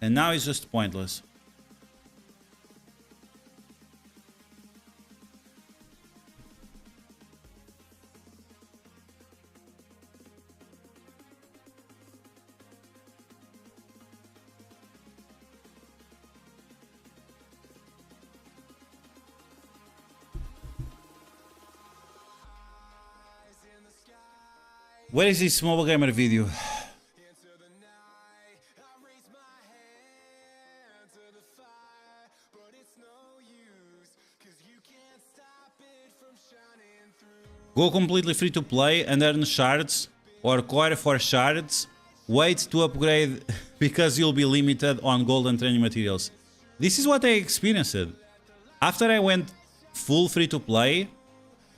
And now it's just pointless. Where is this mobile gamer video? Go completely free to play and earn shards or core for shards. Wait to upgrade because you'll be limited on gold and training materials. This is what I experienced. After I went full free to play,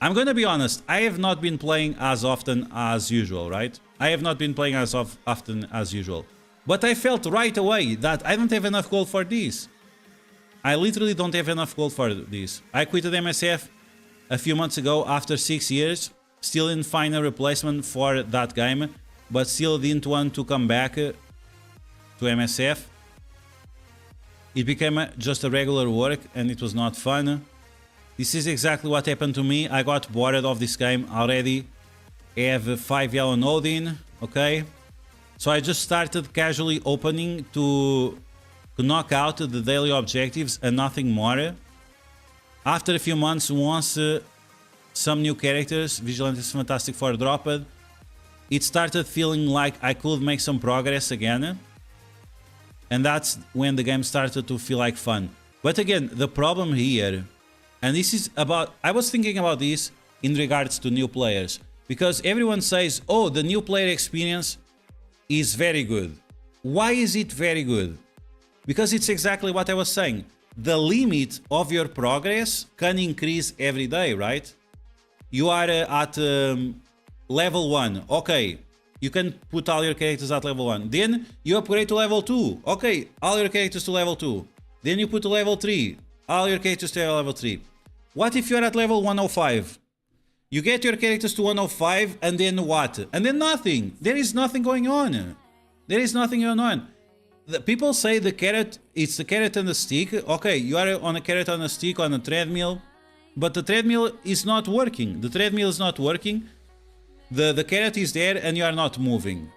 I'm gonna be honest, I have not been playing as often as usual, right? I have not been playing as often as usual. But I felt right away that I don't have enough gold for this. I literally don't have enough gold for this. I quitted MSF a few months ago after 6 years. Still didn't find a replacement for that game, but still didn't want to come back to MSF. It became just a regular work and it was not fun. This is exactly what happened to me. I got bored of this game already. I have 5 yellow Odin, okay? So I just started casually opening to knock out the daily objectives and nothing more. After a few months, once some new characters, Vigilantes Fantastic Four dropped, it started feeling like I could make some progress again. And that's when the game started to feel like fun. But again, the problem here, and this is about, I was thinking about this in regards to new players, because everyone says, oh, the new player experience is very good. Why is it very good? Because it's exactly what I was saying. The limit of your progress can increase every day, right? You are at level 1, okay, you can put all your characters at level 1. Then you upgrade to level 2, okay, all your characters to level 2. Then you put to level 3, all your characters to level 3. What if you're at level 105? You get your characters to 105 and then what? And then nothing. There is nothing going on. There is nothing going on. The people say the carrot, it's the carrot and the stick. Okay, you are on a carrot and a stick on a treadmill, but the treadmill is not working. The treadmill is not working. The carrot is there and you are not moving.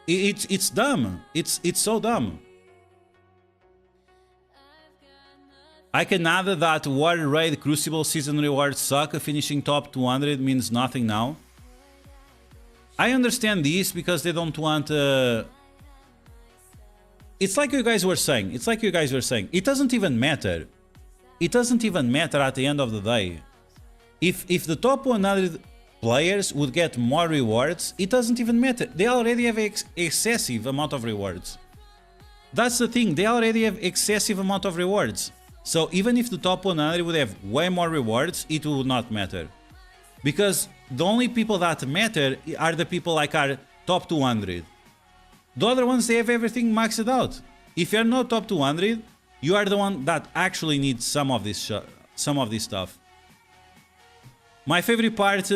It's dumb. It's so dumb. I can add that War Raid Crucible season rewards suck. Finishing top 200 means nothing now. I understand this because they don't want... It's like you guys were saying. It's like you guys were saying. It doesn't even matter. It doesn't even matter at the end of the day. If the top 100 players would get more rewards, it doesn't even matter. They already have excessive amount of rewards. That's the thing, they already have excessive amount of rewards. So even if the top 100 would have way more rewards, it would not matter. Because the only people that matter are the people like our top 200. The other ones, they have everything maxed out. If you're not top 200, you are the one that actually needs some of this stuff. My favorite part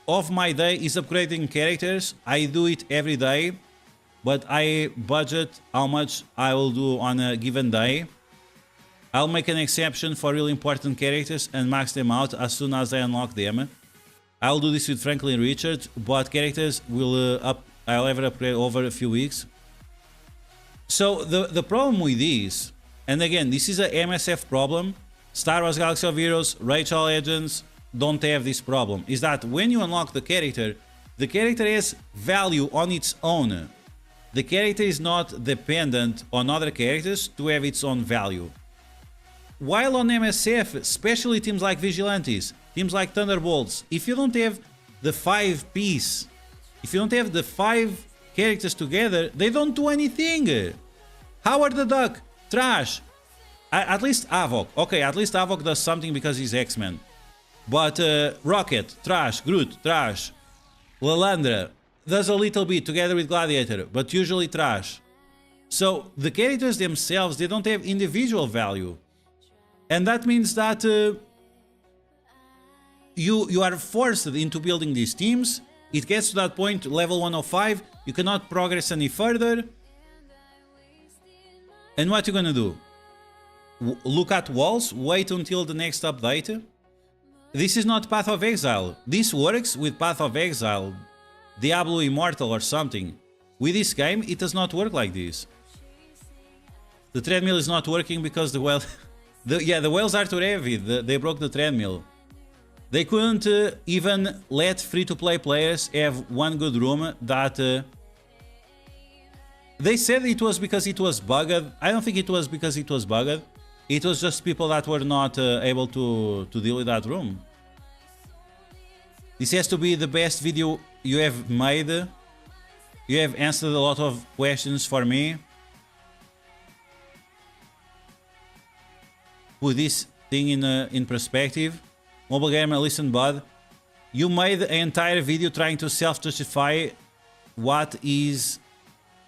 of my day is upgrading characters. I do it every day, but I budget how much I will do on a given day. I'll make an exception for really important characters and max them out as soon as I unlock them. I'll do this with Franklin Richards, but characters will I'll ever upgrade over a few weeks. So the problem with this, and again, this is a MSF problem. Star Wars Galaxy of Heroes, Rachel Legends don't have this problem. Is that when you unlock the character has value on its own. The character is not dependent on other characters to have its own value. While on MSF, especially teams like Vigilantes, teams like Thunderbolts, if you don't have the 5 piece, if you don't have the 5 characters together, they don't do anything. Howard the Duck, trash. At least Havok. Okay, at least Havok does something because he's X-Men. But Rocket, trash. Groot, trash. Lalandra does a little bit together with Gladiator, but usually trash. So the characters themselves, they don't have individual value. And that means that you are forced into building these teams. It gets to that point, level 105, you cannot progress any further. And what you gonna do? Look at walls, wait until the next update? This is not Path of Exile. This works with Path of Exile, Diablo Immortal or something. With this game, it does not work like this. The treadmill is not working because the whale... the whales are too heavy, they broke the treadmill. They couldn't even let free-to-play players have one good room that... They said it was because it was bugged. I don't think it was because it was bugged. It was just people that were not able to deal with that room. This has to be the best video you have made. You have answered a lot of questions for me. Put this thing in perspective. Mobile Gamer, listen bud. You made an entire video trying to self-justify what is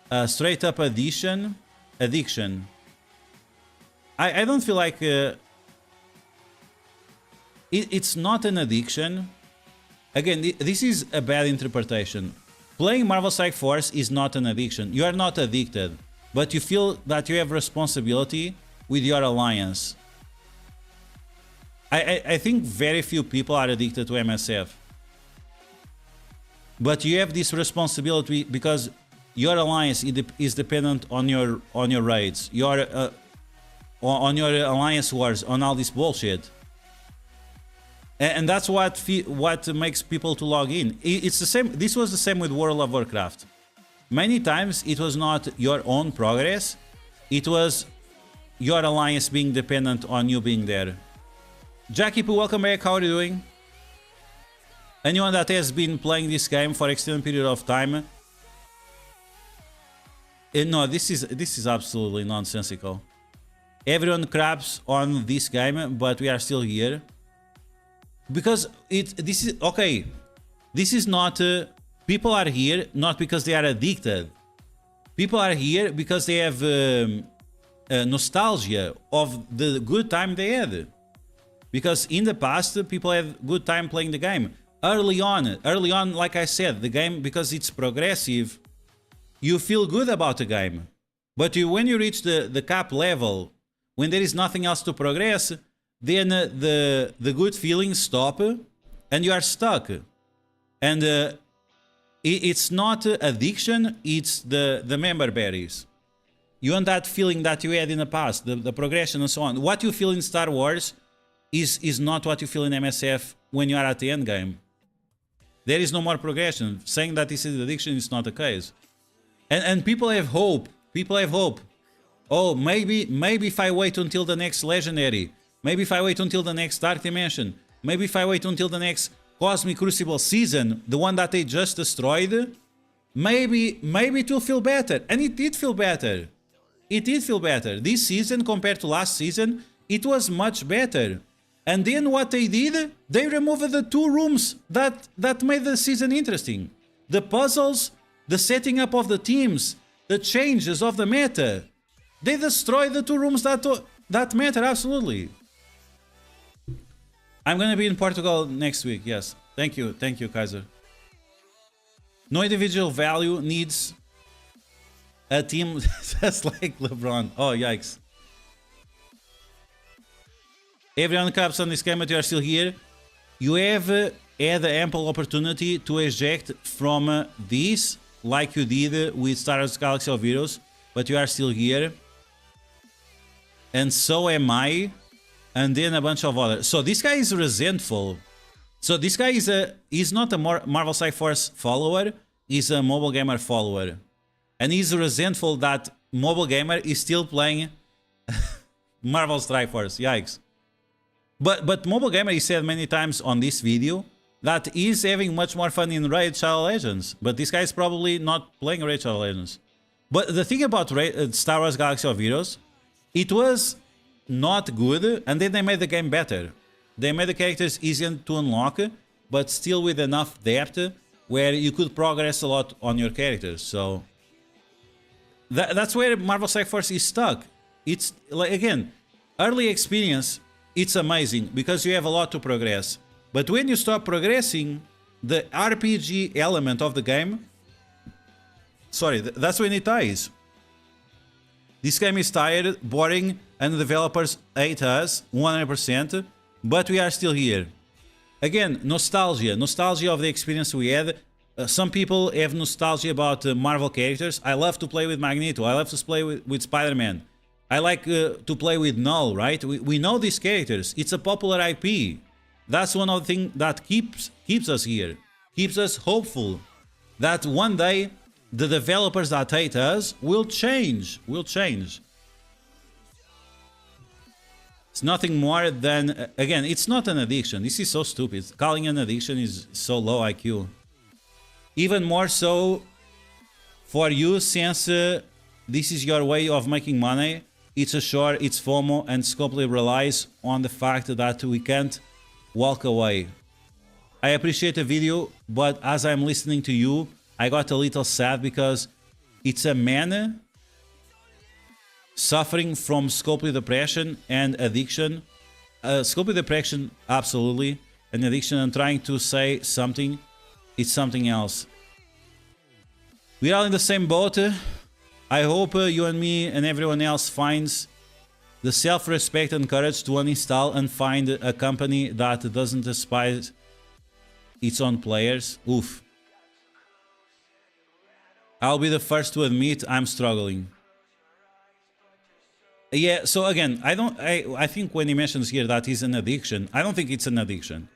a straight-up addiction. I don't feel like it's not an addiction. Again, this is a bad interpretation. Playing Marvel Strike Force is not an addiction. You are not addicted, but you feel that you have responsibility with your alliance. I think very few people are addicted to MSF. But you have this responsibility because your alliance is dependent on your raids, on your alliance wars, on all this bullshit. And that's what makes people to log in. It's the same. This was the same with World of Warcraft. Many times it was not your own progress, it was your alliance being dependent on you being there. Jackie Poo, welcome back. How are you doing? Anyone that has been playing this game for extended period of time? No, this is absolutely nonsensical. Everyone craps on this game, but we are still here. Because this is okay. This is not people are here not because they are addicted. People are here because they have nostalgia of the good time they had. Because in the past, people had good time playing the game. Early on, like I said, the game, because it's progressive, you feel good about the game. But when you reach the cap level, when there is nothing else to progress, then the good feelings stop and you are stuck. And it's not addiction, it's the member berries. You want that feeling that you had in the past, the progression and so on. What you feel in Star Wars is not what you feel in MSF when you are at the end game. There is no more progression. Saying that this is addiction is not the case. And people have hope. People have hope. Oh, maybe if I wait until the next legendary, maybe if I wait until the next Dark Dimension, maybe if I wait until the next Cosmic Crucible season, the one that they just destroyed, maybe it will feel better. And it did feel better. It did feel better. This season compared to last season, it was much better. And then what they did, they removed the 2 rooms that made the season interesting. The puzzles, the setting up of the teams, the changes of the meta. They destroyed the 2 rooms that matter, absolutely. I'm gonna be in Portugal next week, yes. Thank you, Kaiser. No individual value needs a team just like LeBron. Oh, yikes. Everyone caps on this game, but you are still here. You have had the ample opportunity to eject from this, like you did with Star Wars Galaxy of Heroes, but you are still here. And so am I. And then a bunch of others. So this guy is resentful. So this guy is not a Marvel Strike Force follower. He's a Mobile Gamer follower. And he's resentful that Mobile Gamer is still playing Marvel Strike Force. Yikes. But Mobile Gamer, he said many times on this video that he's having much more fun in Raid Shadow Legends. But this guy is probably not playing Raid Shadow Legends. But the thing about Star Wars Galaxy of Heroes, it was not good, and then they made the game better. They made the characters easier to unlock, but still with enough depth where you could progress a lot on your characters. So that's where Marvel Strike Force is stuck. It's like, again, early experience, it's amazing because you have a lot to progress. But when you stop progressing, the RPG element of the game, sorry, that's when it dies. This game is tired, boring, and the developers hate us 100%, but we are still here. Again, nostalgia of the experience we had. Some people have nostalgia about Marvel characters. I love to play with Magneto. I love to play with Spider-Man. I like to play with Null, right? We know these characters. It's a popular IP. That's one of the things that keeps us here. Keeps us hopeful that one day the developers that hate us will change. It's nothing more than, again, it's not an addiction. This is so stupid. Calling an addiction is so low IQ. Even more so for you, since this is your way of making money. It's a short, it's FOMO, and Scopely relies on the fact that we can't walk away. I appreciate the video, but as I'm listening to you, I got a little sad because it's a man suffering from Scopely depression and addiction. Scopely depression, absolutely, and addiction, and trying to say something, it's something else. We're all in the same boat. I hope you and me and everyone else finds the self-respect and courage to uninstall and find a company that doesn't despise its own players. Oof. I'll be the first to admit I'm struggling. Yeah, so again, I think when he mentions here that it's an addiction, I don't think it's an addiction.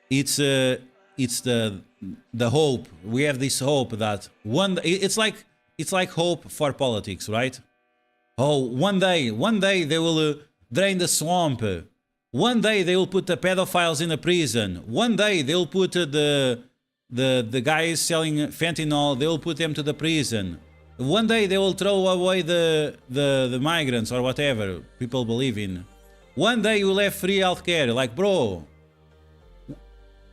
It's the hope. We have this hope that it's like hope for politics, right? Oh, one day they will drain the swamp. One day they will put the pedophiles in a prison. One day they will put the guys selling fentanyl, they will put them to the prison. One day they will throw away the migrants or whatever people believe in. One day you will have free healthcare. Like, bro,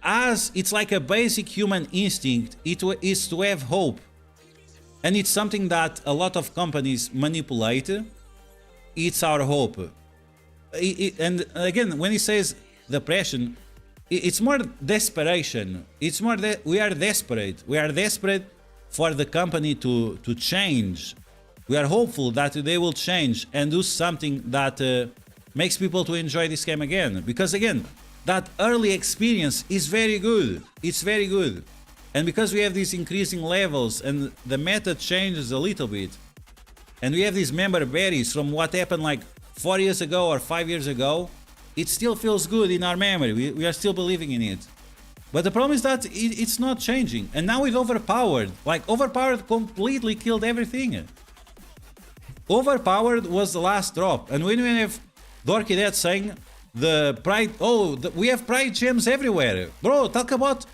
as it's like a basic human instinct, it is to have hope. And it's something that a lot of companies manipulate. It's our hope. And again, when he says depression, it's more desperation. It's more that we are desperate. We are desperate for the company to change. We are hopeful that they will change and do something that makes people to enjoy this game again. Because again, that early experience is very good. It's very good. And because we have these increasing levels and the meta changes a little bit, and we have these member berries from what happened like 4 years ago or 5 years ago, it still feels good in our memory. We are still believing in it. But the problem is that it's not changing. And now with Overpowered, like Overpowered completely killed everything. Overpowered was the last drop. And when we have Dorky Dad saying the Pride, we have Pride gems everywhere. Bro, talk about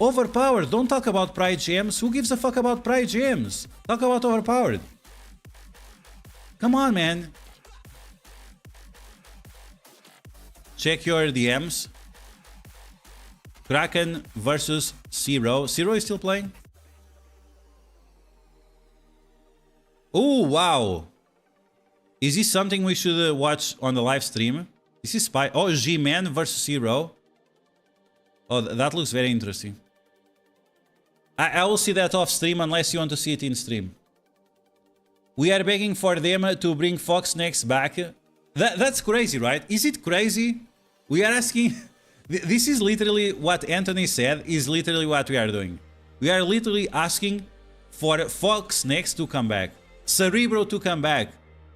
Overpowered, don't talk about Pride gems. Who gives a fuck about Pride gems? Talk about Overpowered. Come on, man. Check your DMs. Kraken versus Zero. Zero is still playing? Oh, wow. Is this something we should watch on the live stream? This is Spy. Oh, G-Man versus Zero. Oh, that looks very interesting. I will see that off stream unless you want to see it in stream. We are begging for them to bring Fox Next back. That's crazy, right? Is it crazy? We are asking... This is literally what Anthony said, is literally what we are doing. We are literally asking for Fox Next to come back. Cerebro to come back.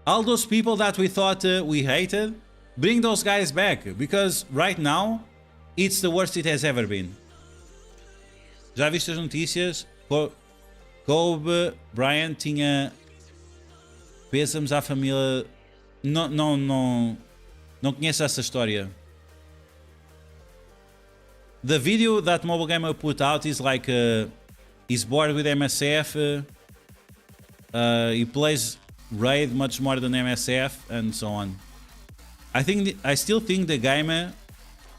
All those people that we thought we hated, bring those guys back. Because right now, it's the worst it has ever been. Já viste as notícias? Kobe Bryant tinha pêsames à família. Não conheço essa história. The video that Mobile Gamer put out is like he's bored with MSF. He plays Raid much more than MSF and so on. I still think the game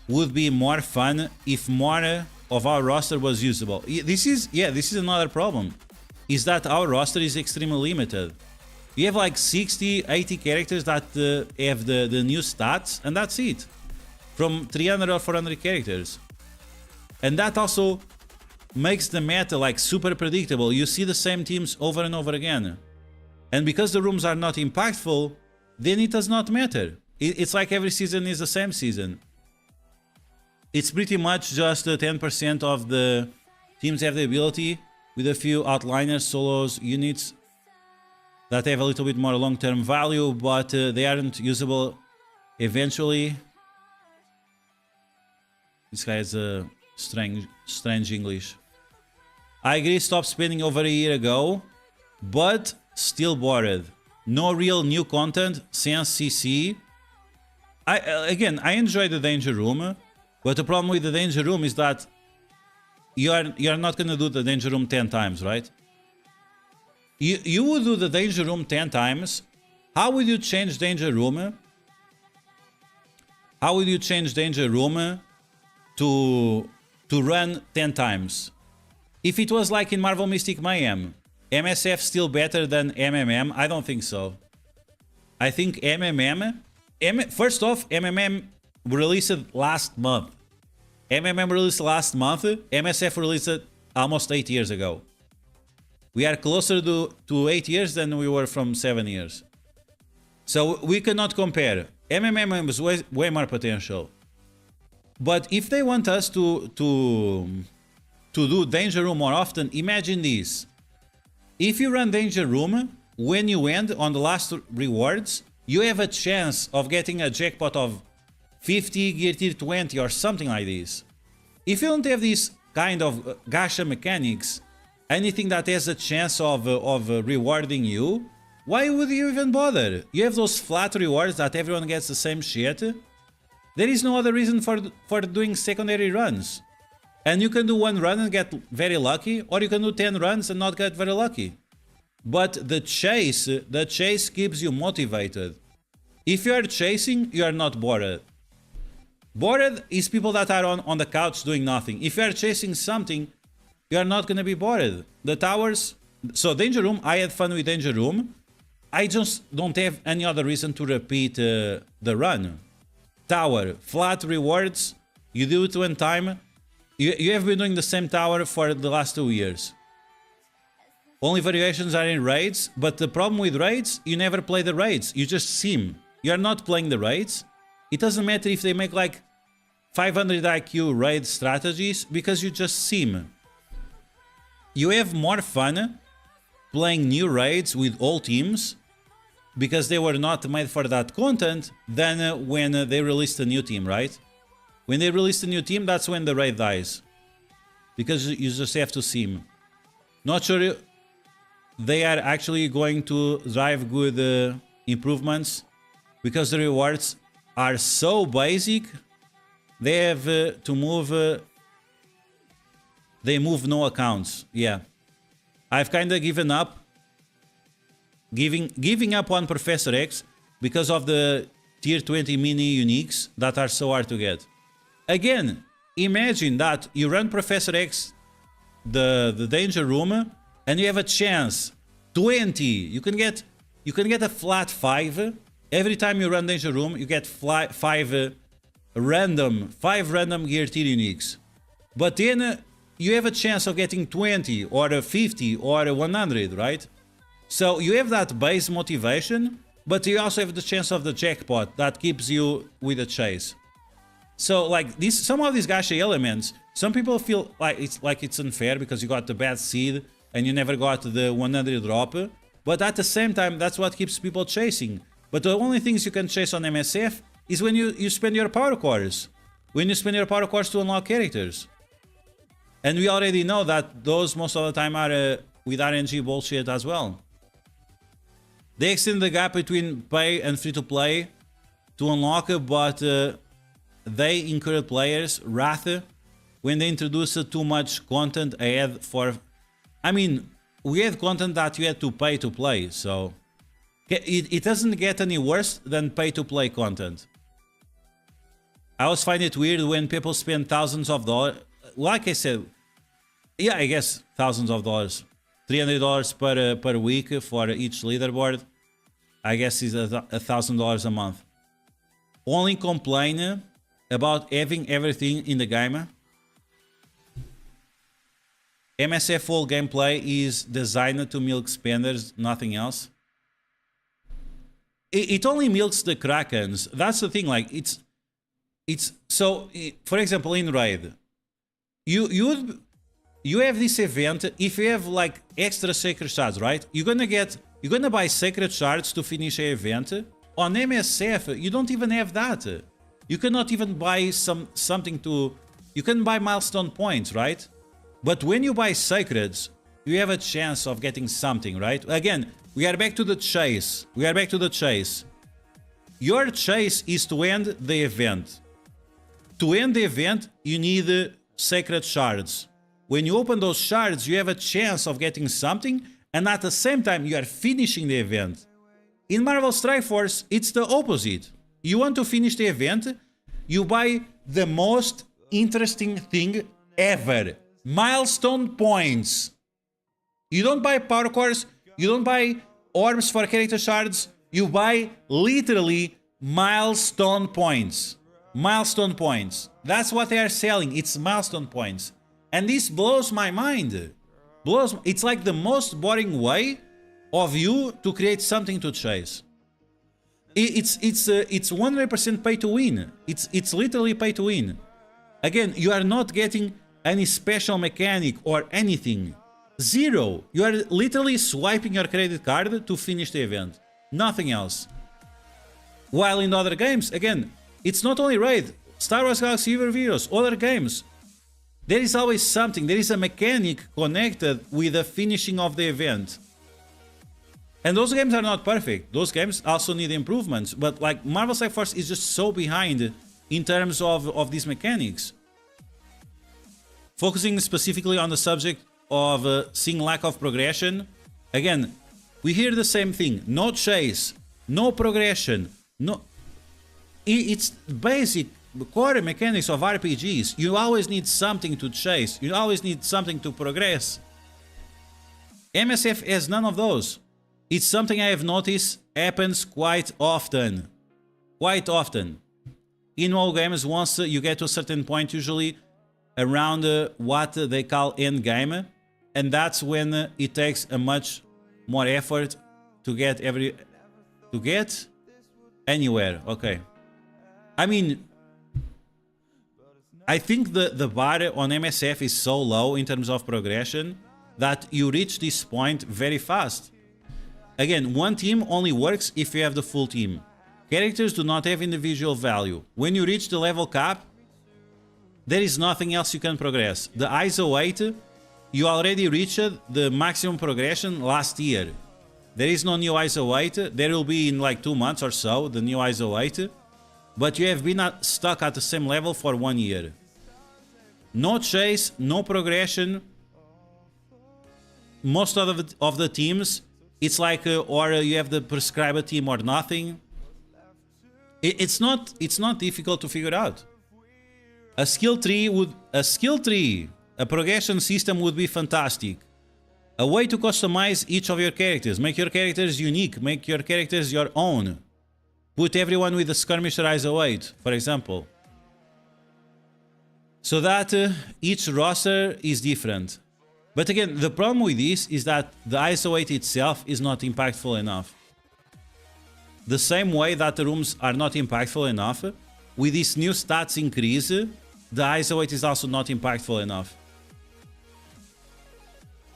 would be more fun if more of our roster was usable. This is another problem. Is that our roster is extremely limited. You have like 60, 80 characters that have the new stats, and that's it. From 300 or 400 characters. And that also makes the meta like super predictable. You see the same teams over and over again. And because the rooms are not impactful, then it does not matter. It's like every season is the same season. It's pretty much just 10% of the teams have the ability, with a few outliners, solos, units that have a little bit more long-term value, but they aren't usable eventually. This guy has a strange English. I agree, stop spending over a year ago, but still bored. No real new content since CC. I enjoy the Danger Room, but the problem with the Danger Room is that you are not gonna do the Danger Room 10 times, right? You would do the Danger Room 10 times. How would you change Danger Room? How would you change Danger Room to run 10 times? If it was like in Marvel Mystic Mayhem, MSF still better than MMM? I don't think so. I think first off, MMM released last month. MMM released last month, MSF released it almost 8 years ago. We are closer to 8 years than we were from 7 years. So we cannot compare. MMM has way more potential. But if they want us to do Danger Room more often, imagine this. If you run Danger Room, when you end on the last rewards, you have a chance of getting a jackpot of 50, gear tier 20 or something like this. If you don't have this kind of gacha mechanics, anything that has a chance of rewarding you, why would you even bother? You have those flat rewards that everyone gets the same shit. There is no other reason for doing secondary runs. And you can do one run and get very lucky, or you can do 10 runs and not get very lucky. But the chase keeps you motivated. If you are chasing, you are not bored. Bored is people that are on the couch doing nothing. If you are chasing something, you are not going to be bored. The towers... So Danger Room, I had fun with Danger Room. I just don't have any other reason to repeat the run. Tower, flat rewards, you do it one time. You have been doing the same tower for the last 2 years. Only variations are in raids, but the problem with raids, you never play the raids, you just sim. You are not playing the raids. It doesn't matter if they make like 500 IQ raid strategies, because you just sim. You have more fun playing new raids with all teams, because they were not made for that content, than when they released a new team, right? When they released a new team, that's when the raid dies. Because you just have to sim. Not sure they are actually going to drive good improvements, because the rewards are so basic. They have to move... they move no accounts. Yeah. I've kind of given up giving up on Professor X because of the tier 20 mini uniques that are so hard to get. Again, imagine that you run Professor X the danger room and you have a chance 20. You can get a flat 5 every time you run danger room. You get 5 random gear tier uniques, but then you have a chance of getting 20 or 50 or 100, right? So you have that base motivation, but you also have the chance of the jackpot that keeps you with a chase. So like some of these gacha elements, some people feel like it's unfair because you got the bad seed and you never got the 100 drop, but at the same time that's what keeps people chasing. But the only things you can chase on MSF is when you spend your power cores, when you spend your power cores to unlock characters. And we already know that those most of the time are with RNG bullshit as well. They extend the gap between pay and free-to-play to unlock, but they incur players' wrath when they introduce too much content ahead for... I mean, we had content that you had to pay to play, so... It doesn't get any worse than pay-to-play content. I always find it weird when people spend thousands of dollars. Like I said, yeah, I guess thousands of dollars. $300 per week for each leaderboard. I guess is $1,000 a month. Only complain about having everything in the game. MSF full gameplay is designed to milk spenders, nothing else. It only milks the Krakens. That's the thing. Like it's so. For example, in raid, you have this event. If you have like extra sacred shards, right? You're gonna buy sacred shards to finish a event. On MSF, you don't even have that. You cannot even buy something to. You can buy milestone points, right? But when you buy sacreds, you have a chance of getting something, right? Again, we are back to the chase. We are back to the chase. Your chase is to end the event. To end the event, you need sacred shards. When you open those shards, you have a chance of getting something, and at the same time, you are finishing the event. In Marvel Strike Force, it's the opposite. You want to finish the event, you buy the most interesting thing ever. Milestone points. You don't buy power cores, you don't buy orbs for character shards, you buy literally milestone points. Milestone points. That's what they are selling, it's milestone points. And this blows my mind. It's like the most boring way of you to create something to chase. It's 100% pay to win. It's literally pay to win. Again, you are not getting any special mechanic or anything. Zero. You are literally swiping your credit card to finish the event. Nothing else. While in other games, again, it's not only Raid, Star Wars Galaxy Heroes, other games. There is always something, there is a mechanic connected with the finishing of the event. And those games are not perfect. Those games also need improvements. But like Marvel Strike Force is just so behind in terms of these mechanics. Focusing specifically on the subject of seeing lack of progression. Again, we hear the same thing. No chase, no progression, no... It's basic core mechanics of RPGs. You always need something to chase. You always need something to progress. MSF has none of those. It's something I have noticed happens quite often. Quite often. In all games, once you get to a certain point, usually around what they call end game, and that's when it takes a much more effort to get anywhere. Okay. I mean, I think the bar on MSF is so low in terms of progression that you reach this point very fast. Again, one team only works if you have the full team. Characters do not have individual value. When you reach the level cap, there is nothing else you can progress. The ISO 8, you already reached the maximum progression last year. There is no new ISO 8. There will be in like 2 months or so, the new ISO 8. But you have been stuck at the same level for 1 year. No chase, no progression. Most of the teams it's like or you have the prescriber team or nothing. It's not difficult to figure out. A skill tree, a progression system would be fantastic. A way to customize each of your characters, make your characters unique, make your characters your own. Put everyone with the skirmisher ISO 8, for example. So that each roster is different. But again, the problem with this is that the ISO 8 itself is not impactful enough. The same way that the rooms are not impactful enough, with this new stats increase, the ISO 8 is also not impactful enough.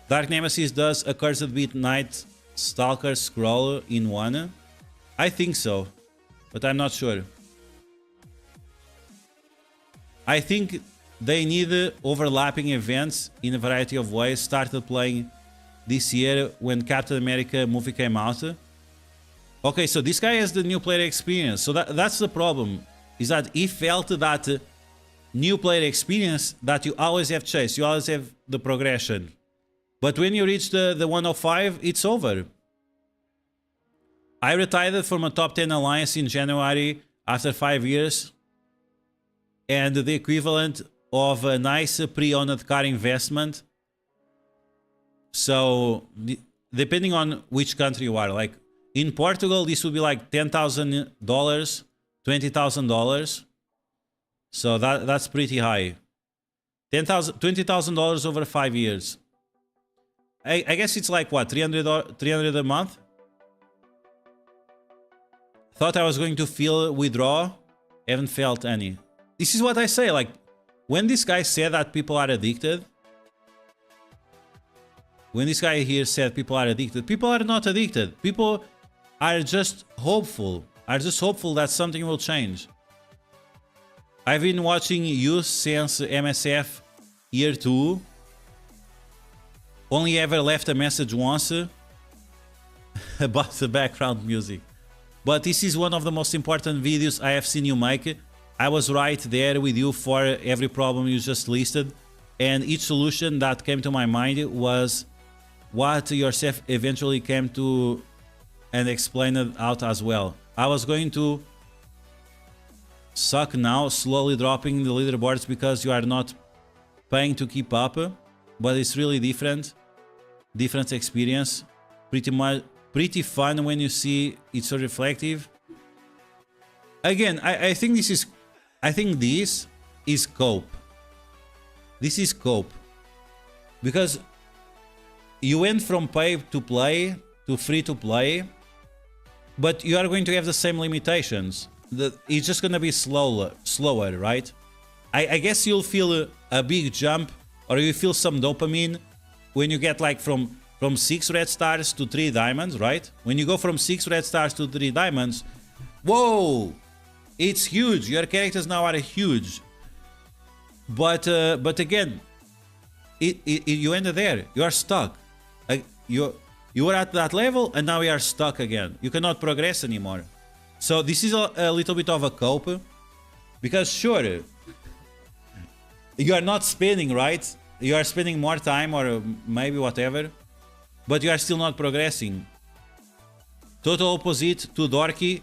Dark Nemesis does a Cursed Beat Night Stalker scroll in one? I think so, but I'm not sure. I think they need overlapping events in a variety of ways. Started playing this year when Captain America movie came out. Okay, so this guy has the new player experience. So that's the problem, is that he felt that new player experience that you always have chase, you always have the progression. But when you reach the 105, it's over. I retired from a top 10 alliance in January after 5 years. And the equivalent of a nice pre-owned car investment. So, depending on which country you are, like in Portugal, this would be like $10,000, $20,000. So that's pretty high. $20,000 over 5 years. I guess it's like what, 300 a month? Thought I was going to feel withdrawal, haven't felt any. This is what I say, like, when this guy said that people are addicted, when this guy here said people are not addicted. People are just hopeful, that something will change. I've been watching you since MSF year 2. Only ever left a message once about the background music. But this is one of the most important videos I have seen you make. I was right there with you for every problem you just listed. And each solution that came to my mind was what yourself eventually came to and explained it out as well. I was going to suck now, slowly dropping the leaderboards because you are not paying to keep up. But it's really different experience, pretty fun when you see it's so reflective. Again, I think this is cope. This is cope because you went from pay to play to free to play, but you are going to have the same limitations. It's just going to be slower, right? I guess you'll feel a big jump, or you feel some dopamine when you get like from 6 red stars to 3 diamonds, right? When you go from 6 red stars to 3 diamonds, whoa, it's huge. Your characters now are huge. But again, you ended there. You are stuck. You were at that level and now you are stuck again. You cannot progress anymore. So this is a little bit of a cope, because sure, you are not spending, right? You are spending more time or maybe whatever, but you are still not progressing. Total opposite to Dorky,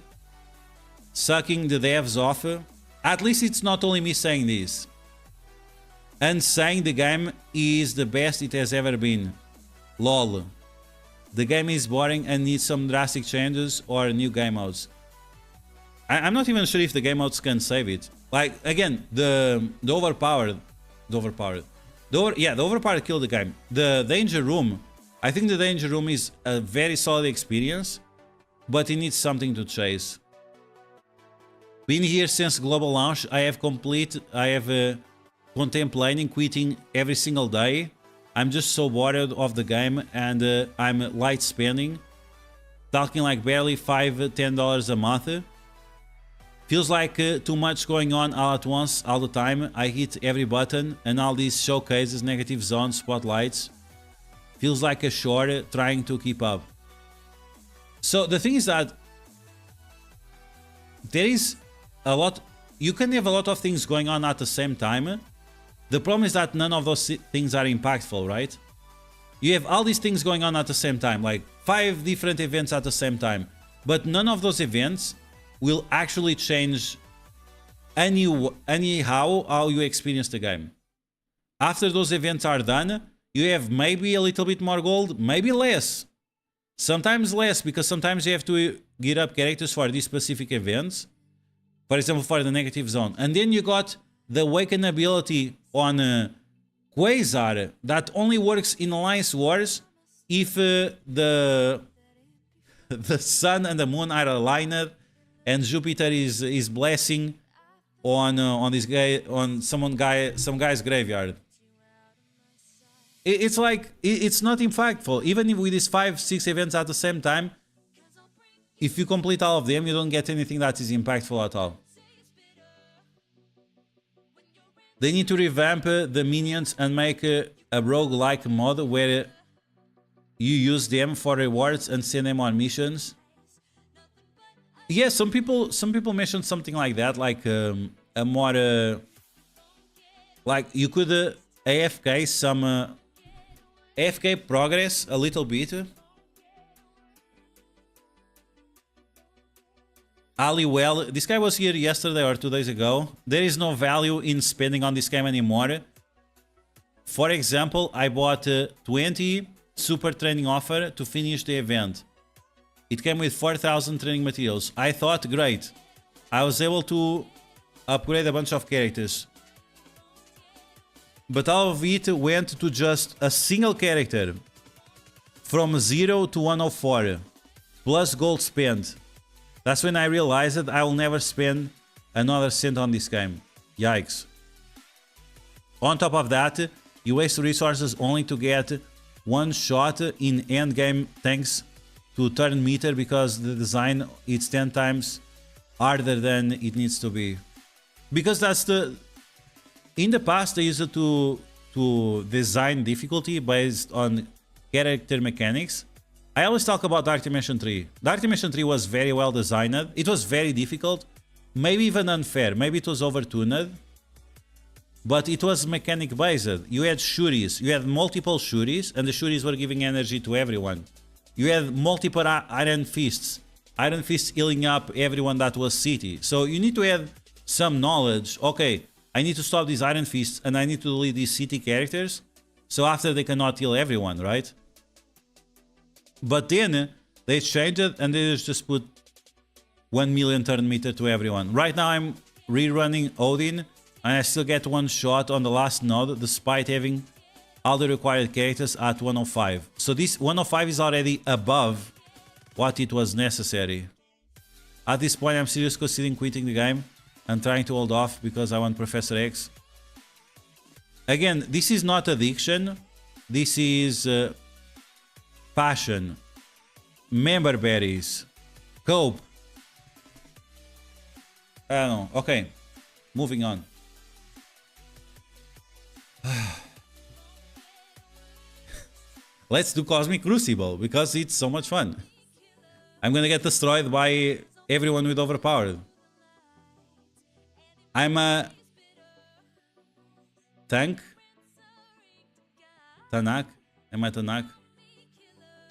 sucking the devs off. At least it's not only me saying this. And saying the game is the best it has ever been. LOL. The game is boring and needs some drastic changes or new game modes. I'm not even sure if the game modes can save it. Like, again, the overpowered killed the game. The danger room, I think the danger room is a very solid experience, but it needs something to chase. Been here since global launch. I have contemplating quitting every single day. I'm just so bored of the game, and I'm light spending, talking like barely $5-10 a month. Feels like too much going on all at once, all the time. I hit every button and all these showcases, negative zones, spotlights. Feels like a chore trying to keep up. So the thing is that there is a lot, you can have a lot of things going on at the same time. The problem is that none of those things are impactful, right? You have all these things going on at the same time, like 5 different events at the same time. But none of those events will actually change anyhow how you experience the game. After those events are done, you have maybe a little bit more gold, maybe less. Sometimes less, because sometimes you have to gear up characters for these specific events. For example, for the negative zone. And then you got the Awaken ability on Quasar that only works in Alliance Wars if the sun and the moon are aligned and Jupiter is blessing on this guy, on some guy's graveyard. It's like, it's not impactful. Even with these 5-6 events at the same time, if you complete all of them, you don't get anything that is impactful at all. They need to revamp the minions and make a roguelike mod where you use them for rewards and send them on missions. Yeah, some people mentioned something like that, like a more like you could AFK some AFK progress a little bit. Aliwell, this guy was here yesterday or 2 days ago. There is no value in spending on this game anymore. For example, I bought 20 super training offer to finish the event. It came with 4,000 training materials. I thought, great. I was able to upgrade a bunch of characters. But all of it went to just a single character. From 0 to 104. Plus gold spent. That's when I realized that I will never spend another cent on this game. Yikes. On top of that, you waste resources only to get one shot in endgame thanks to turn meter, because the design is 10 times harder than it needs to be. Because that's the... In the past, they used to design difficulty based on character mechanics. I always talk about Dark Dimension 3. Dark Dimension 3 was very well designed. It was very difficult. Maybe even unfair. Maybe it was overtuned. But it was mechanic based. You had Shuris. You had multiple Shuris, and the Shuris were giving energy to everyone. You had multiple Iron Fists. Iron Fists healing up everyone that was city. So you need to have some knowledge. Okay, I need to stop these Iron Fists, and I need to delete these city characters. So after they cannot heal everyone, right? But then they changed it and they just put 1 million turn meter to everyone. Right now I'm rerunning Odin and I still get one shot on the last node despite having all the required characters at 105. So this 105 is already above what it was necessary. At this point I'm seriously considering quitting the game and trying to hold off because I want Professor X. Again, this is not addiction. This is... passion, member berries, cope. I don't know. Okay, moving on. Let's do Cosmic Crucible because it's so much fun. I'm gonna get destroyed by everyone with overpowered. I'm a tank. Tanak. Am I Tanak?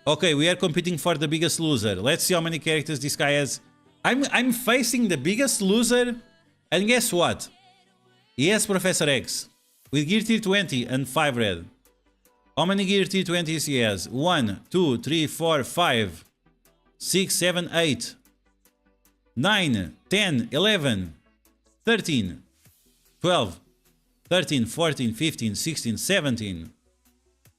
Okay, we are competing for the biggest loser. Let's see how many characters this guy has. I'm facing the biggest loser, and guess what? He has Professor X with gear tier 20 and 5 red. How many gear tier 20s he has? 1, 2, 3, 4, 5, 6, 7, 8, 9, 10, 11, 13, 12, 13, 14, 15, 16, 17,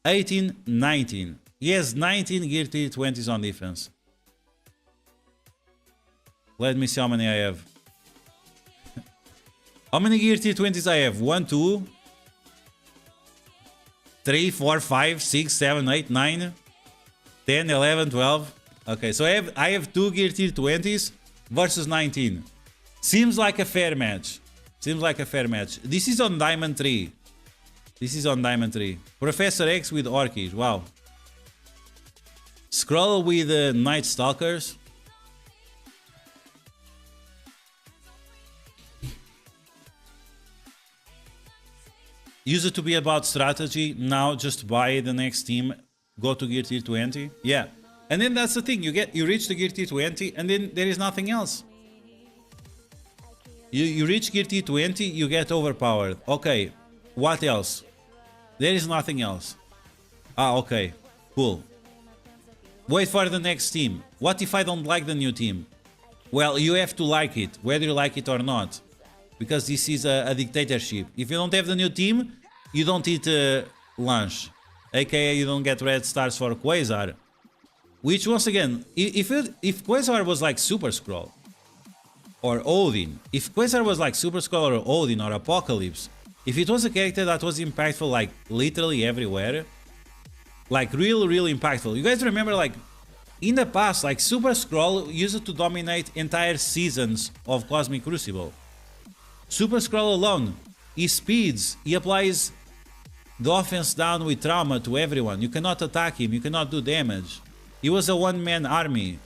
18, 19. He has 19 gear tier 20s on defense. Let me see how many I have. How many gear tier 20s I have? 1, 2, 3, 4, 5, 6, 7, 8, 9, 10, 11, 12. Okay, so I have 2 gear tier 20s versus 19. Seems like a fair match. Seems like a fair match. This is on Diamond 3. This is on Diamond 3. Professor X with Orchid. Wow. Scroll with Night Stalkers. Used to be about strategy. Now just buy the next team go to gear tier 20. Yeah. And then that's the thing, you reach the gear tier 20 and then there is nothing else. You reach gear tier 20, you get overpowered. Okay, what else? There is nothing else. Ah, okay, cool. Wait for the next team. What if I don't like the new team? Well, you have to like it, whether you like it or not. Because this is a dictatorship. If you don't have the new team, you don't eat lunch. AKA you don't get red stars for Quasar. Which, once again, if Quasar was like Super Scroll or Odin, if Quasar was like Super Scroll or Odin or Apocalypse, if it was a character that was impactful like literally everywhere, like really impactful. You guys remember, like, in the past, like, Super Scroll used to dominate entire seasons of Cosmic Crucible. Super Scroll alone, he speeds, he applies the offense down with trauma to everyone. You cannot attack him, you cannot do damage. He was a one-man army.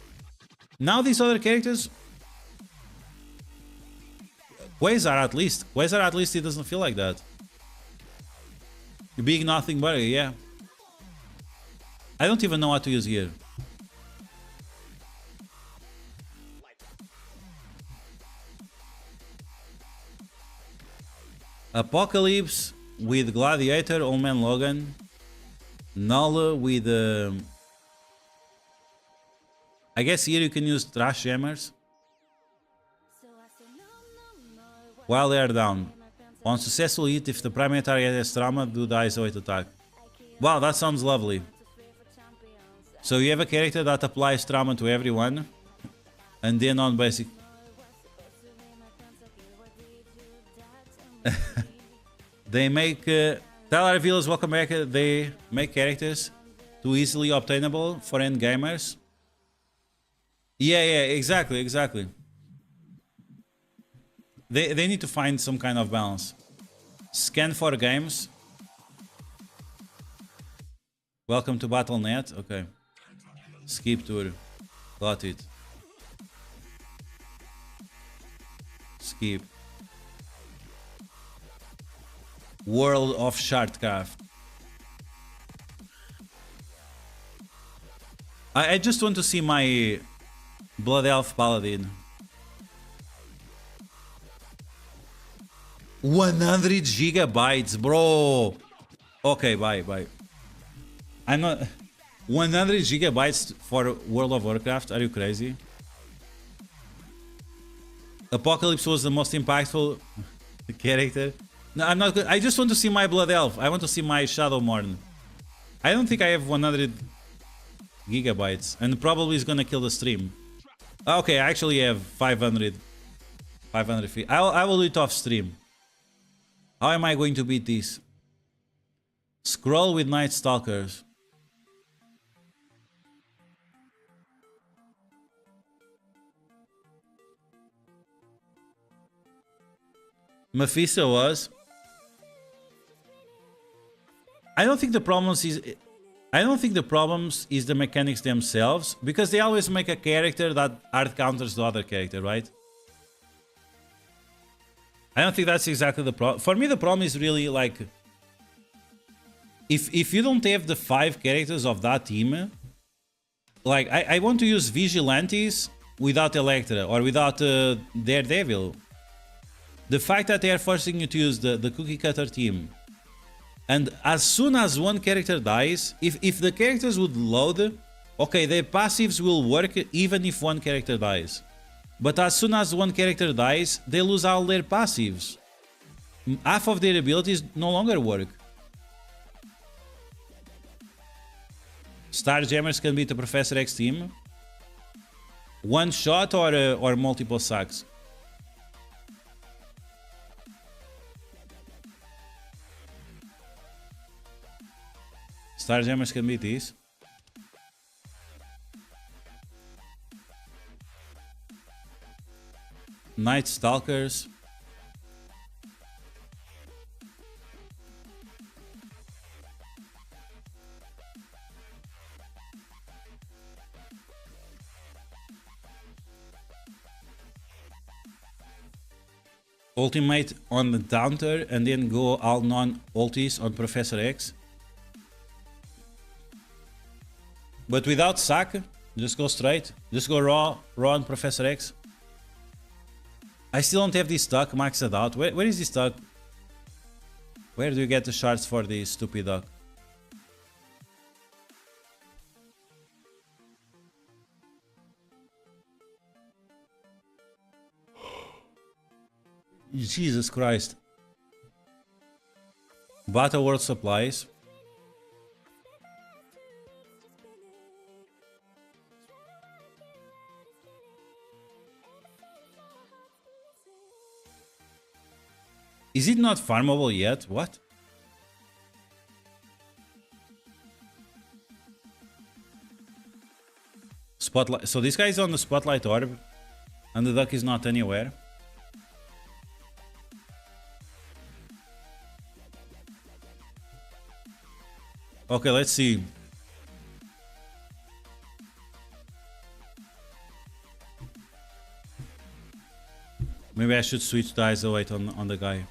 Now these other characters... Quasar at least, he doesn't feel like that. Big nothing but, yeah. I don't even know what to use here. Apocalypse with Gladiator, Old Man Logan. Null with... I guess here you can use Trash Jammers. While they are down. On successful hit, if the primary target has trauma, do the ISO 8 attack. Wow, that sounds lovely. So you have a character that applies trauma to everyone. And then on basic... they make... Tyler Villas, welcome back. They make characters too easily obtainable for end gamers. Yeah, exactly. They need to find some kind of balance. Scan for games. Welcome to Battle.net. Okay. Skip tour. Got it. Skip. World of Shardcraft. I just want to see my Blood Elf Paladin. 100 gigabytes, bro. Okay, bye. I'm not... 100 gigabytes for World of Warcraft? Are you crazy? Apocalypse was the most impactful character. No, I'm not good. I just want to see my Blood Elf. I want to see my Shadowmourne. I don't think I have 100 gigabytes. And probably is gonna kill the stream. Okay, I actually have 500 feet. I will do it off stream. How am I going to beat this? Scroll with Night Stalkers. Mephisto was. I don't think the problems is the mechanics themselves, because they always make a character that hard counters the other character, right? I don't think that's exactly the problem. For me, the problem is really like, if you don't have the 5 characters of that team, like I want to use Vigilantes without Elektra or without Daredevil. The fact that they are forcing you to use the cookie cutter team, and as soon as one character dies, if the characters would load, okay, their passives will work even if one character dies. But as soon as one character dies, they lose all their passives. Half of their abilities no longer work. Starjammers can beat the Professor X team. One shot or multiple sacks. Starjammers can beat this. Night Stalkers. Ultimate on the Daunter and then go all non-ultis on Professor X. But without sack, just go straight. Just go raw on Professor X. I still don't have this duck maxed out. Where is this duck? Where do you get the shards for this stupid duck? Jesus Christ. Battle World supplies. Is it not farmable yet? What? Spotlight. So this guy is on the spotlight orb and the duck is not anywhere. Okay, let's see. Maybe I should switch the eyes away on the guy.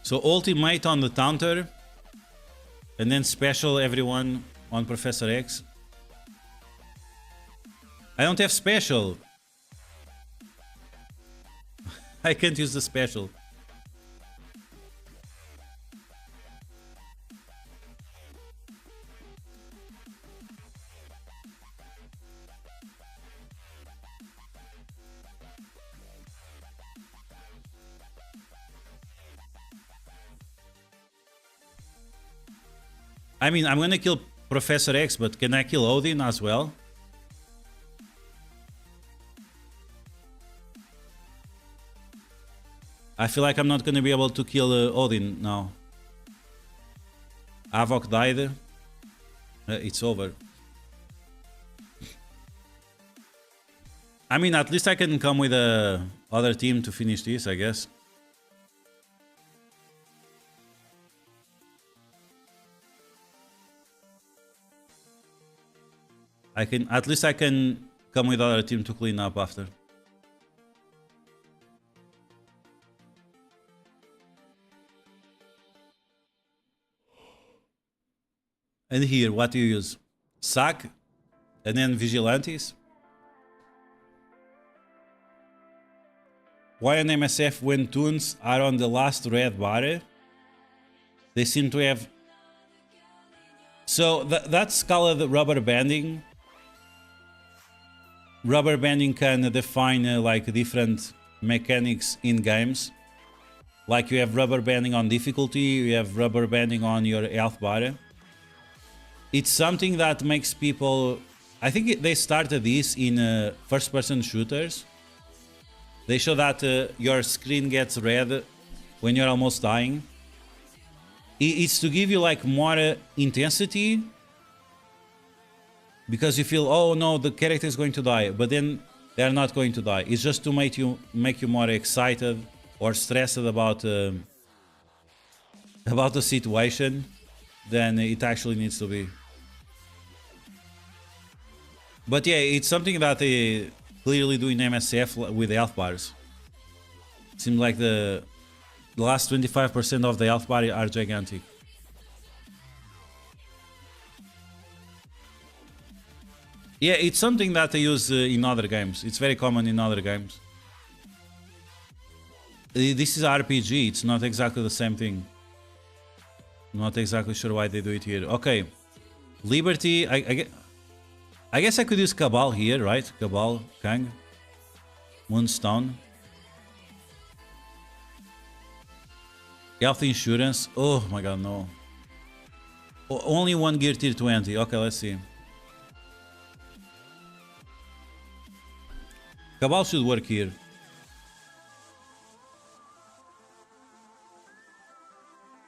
So ultimate on the counter and then special everyone on Professor X. I don't have special. I can't use the special. I mean, I'm gonna kill Professor X, but can I kill Odin as well? I feel like I'm not gonna be able to kill Odin now. Avok died. It's over. I mean, at least I can come with a other team to finish this, I guess. At least I can come with other team to clean up after. And here, what do you use? Sack and then Vigilantes. Why on MSF when tunes are on the last red bar? They seem to have... So that's called rubber banding. Rubber banding can define like different mechanics in games. Like you have rubber banding on difficulty, you have rubber banding on your health bar. It's something that makes people... I think they started this in first-person shooters. They show that your screen gets red when you're almost dying. It's to give you like more intensity. Because you feel, oh no, the character is going to die, but then they're not going to die. It's just to make you more excited or stressed about the situation than it actually needs to be. But yeah, it's something that they clearly do in MSF with health bars. It seems like the last 25% of the health bar are gigantic. Yeah, it's something that they use in other games. It's very common in other games. This is RPG, it's not exactly the same thing. Not exactly sure why they do it here. Okay. Liberty, I guess I could use Cabal here, right? Cabal, Kang. Moonstone. Health insurance. Oh my god, no. Only one gear tier 20. Okay, let's see. Cabal should work here.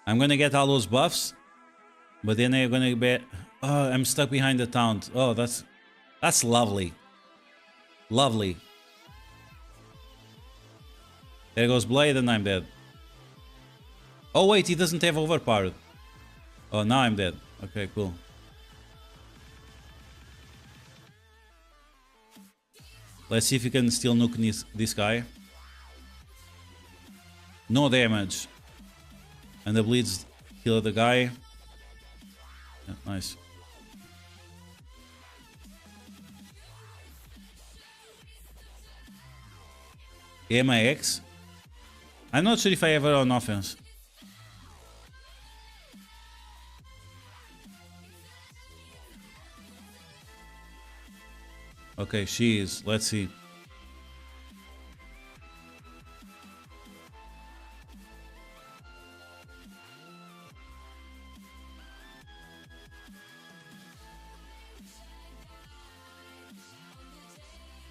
I'm gonna get all those buffs, but then I'm gonna be... Oh, I'm stuck behind the taunt. Oh, that's lovely. Lovely. There goes Blade and I'm dead. Oh wait, he doesn't have overpowered. Oh, now I'm dead. Okay, cool. Let's see if we can still nuke this guy. No damage. And the bleeds kill the guy. Yeah, nice. MIX? I'm not sure if I ever on offense. Okay, she is. Let's see.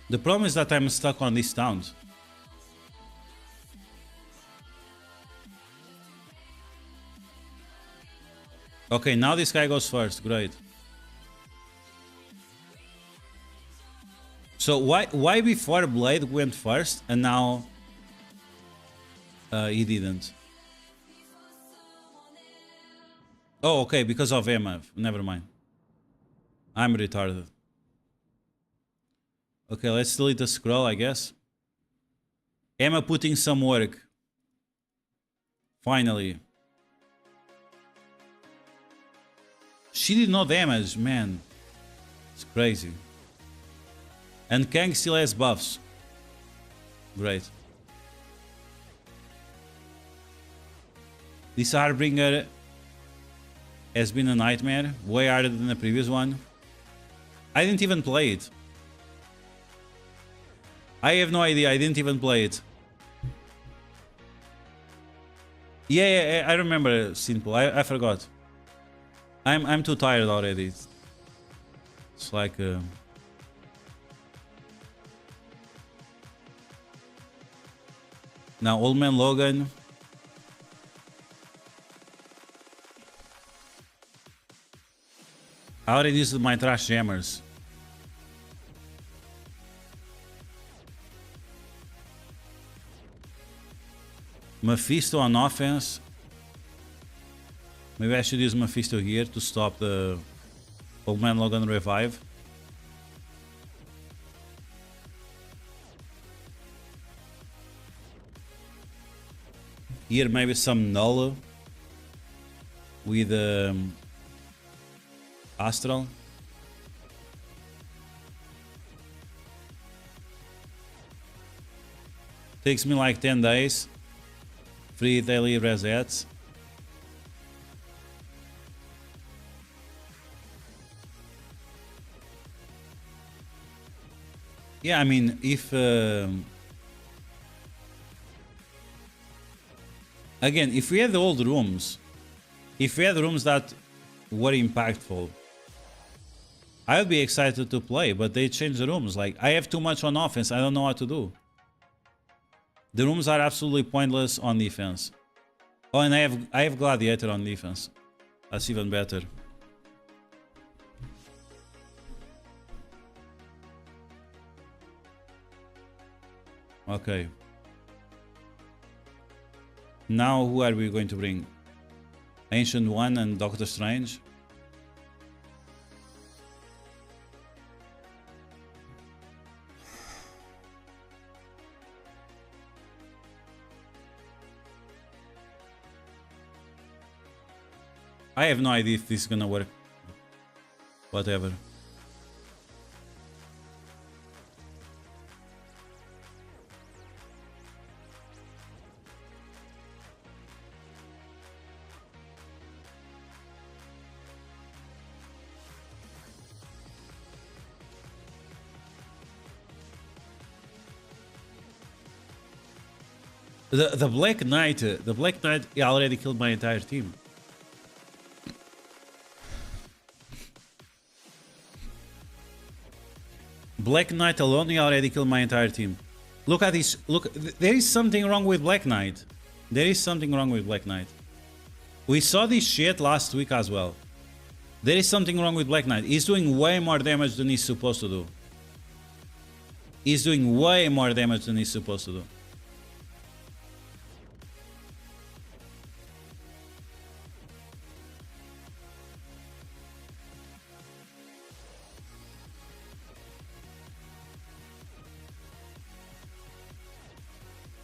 The problem is that I'm stuck on this taunt. Okay, now this guy goes first. Great. So why before Blade went first and now he didn't? Oh, okay, because of MF. Never mind. I'm retarded. Okay, let's delete the scroll, I guess. Emma putting some work. Finally. She did no damage, man. It's crazy. And Kang still has buffs. Great. This Harbinger has been a nightmare. Way harder than the previous one. I didn't even play it. I have no idea. I didn't even play it. Yeah, I remember Simple. I forgot. I'm too tired already. It's like now Old Man Logan. I already used my trash jammers. Mephisto on offense. Maybe I should use Mephisto here to stop the Old Man Logan revive. Here maybe some Null with Astral. Takes me like 10 days. Free daily resets. Yeah, I mean, if again, if we had the old rooms, if we had rooms that were impactful, I would be excited to play, but they changed the rooms. Like, I have too much on offense, I don't know what to do. The rooms are absolutely pointless on defense. Oh, and I have Gladiator on defense. That's even better. Okay. Now who are we going to bring? Ancient One and Doctor Strange. I have no idea if this is gonna work. Whatever. The Black Knight, he already killed my entire team. Black Knight alone, he already killed my entire team. Look at this. Look, there is something wrong with Black Knight. There is something wrong with Black Knight. We saw this shit last week as well. There is something wrong with Black Knight. He's doing way more damage than he's supposed to do. He's doing way more damage than he's supposed to do.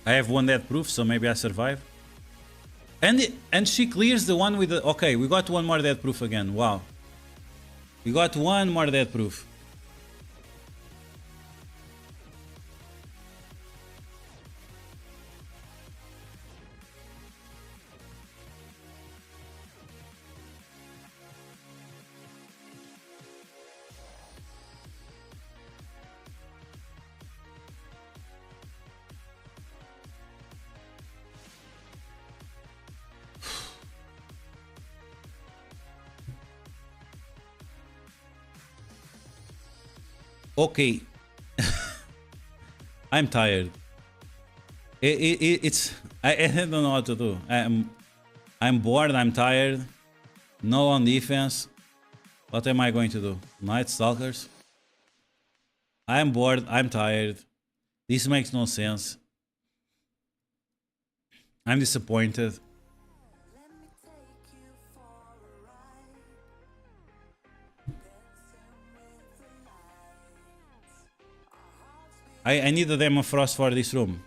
I have one death proof, so maybe I survive. And she clears the one with the... Okay, we got one more death proof again. Wow. We got one more death proof. Okay. I'm tired. I don't know what to do. I'm bored, I'm tired. No on defense. What am I going to do? Night Stalkers? I'm bored, I'm tired. This makes no sense. I'm disappointed. I need a Demon Frost for this room.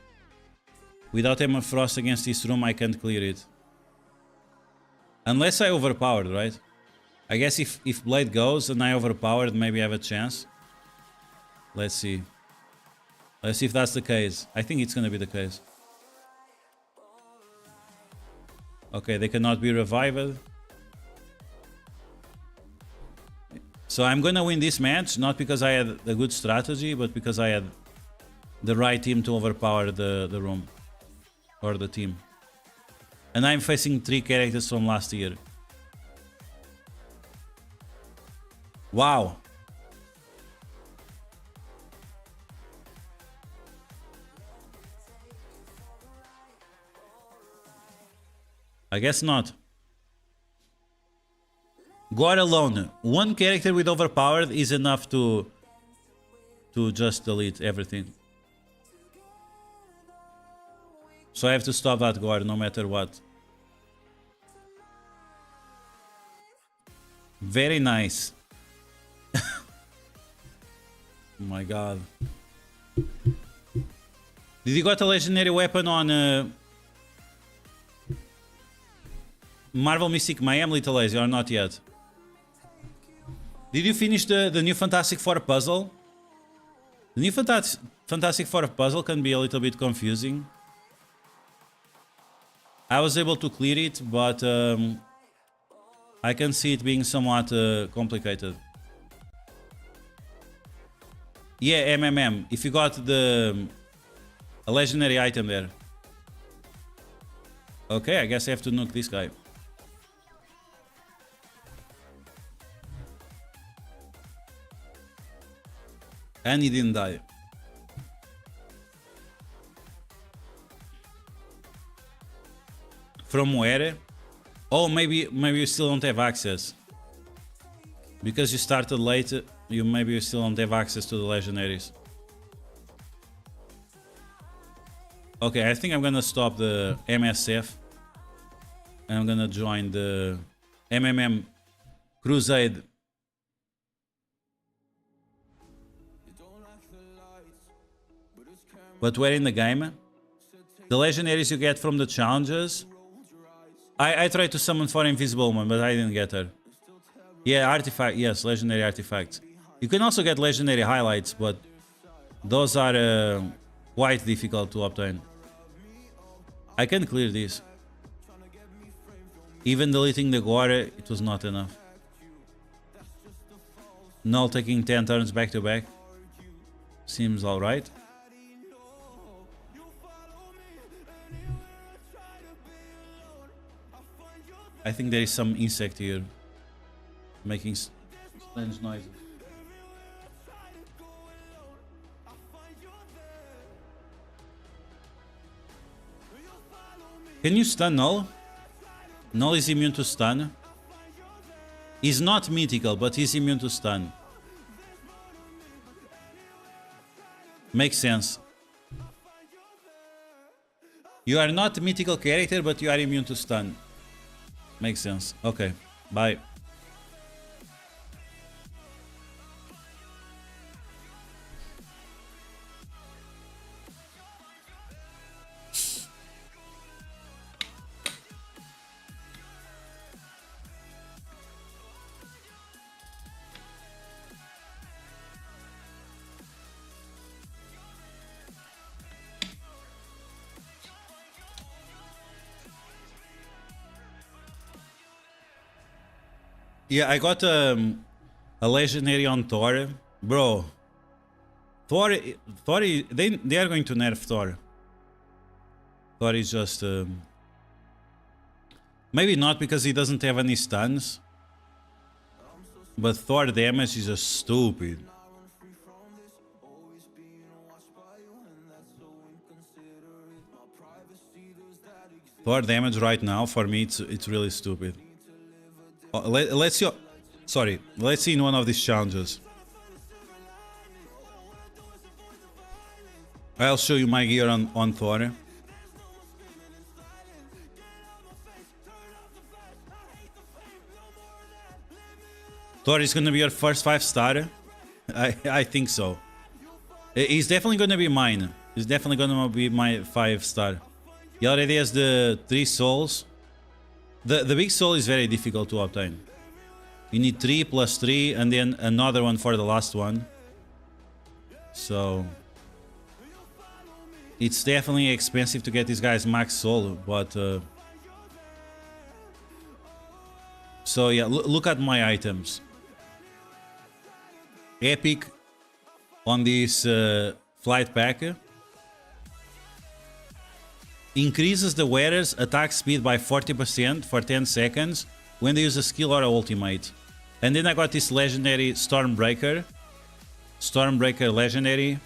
Without Demon Frost against this room, I can't clear it. Unless I overpowered, right? I guess if Blade goes and I overpowered, maybe I have a chance. Let's see. Let's see if that's the case. I think it's gonna be the case. Okay, they cannot be revived. So I'm gonna win this match, not because I had a good strategy, but because I had the right team to overpower the room. Or the team. And I'm facing 3 characters from last year. Wow. I guess not. God alone. One character with overpowered is enough to just delete everything. So I have to stop that guard no matter what. Very nice. Oh my god. Did you got a legendary weapon on Marvel Mystic Mayhem, Little Lazy, or not yet? Did you finish the new Fantastic Four puzzle? The new Fantastic Four puzzle can be a little bit confusing. I was able to clear it, but I can see it being somewhat complicated. Yeah, MMM. If you got a legendary item there. Okay, I guess I have to nuke this guy. And he didn't die. From where? Oh, maybe you still don't have access. Because you started late, maybe you still don't have access to the legendaries. Okay, I think I'm gonna stop the MSF. And I'm gonna join the MMM Crusade. But where in the game? The legendaries you get from the challenges. I tried to summon for Invisible Woman, but I didn't get her. Yeah, artifact. Yes, legendary artifacts. You can also get legendary highlights, but those are quite difficult to obtain. I can clear this. Even deleting the Gore, it was not enough. Null taking 10 turns back to back. Seems alright. I think there is some insect here making strange noises. Can you stun Null? Null is immune to stun. He's not mythical, but he's immune to stun. Makes sense. You are not a mythical character, but you are immune to stun. Makes sense. Okay, bye. Yeah, I got a legendary on Thor. Bro, Thor, they are going to nerf Thor. Thor is just... maybe not because he doesn't have any stuns. But Thor damage is just stupid. Thor damage right now, for me, it's really stupid. Let's see... Sorry, let's see in one of these challenges. I'll show you my gear on Thor. Thor is gonna be your first 5-star. I think so. He's definitely gonna be mine. He's definitely gonna be my 5-star. He already has the 3 souls. The big soul is very difficult to obtain. You need 3 plus 3 and then another one for the last one. So it's definitely expensive to get this guy's max soul, but so yeah, look at my items. Epic on this flight pack increases the wearer's attack speed by 40% for 10 seconds when they use a skill or an ultimate. And then I got this legendary Stormbreaker legendary.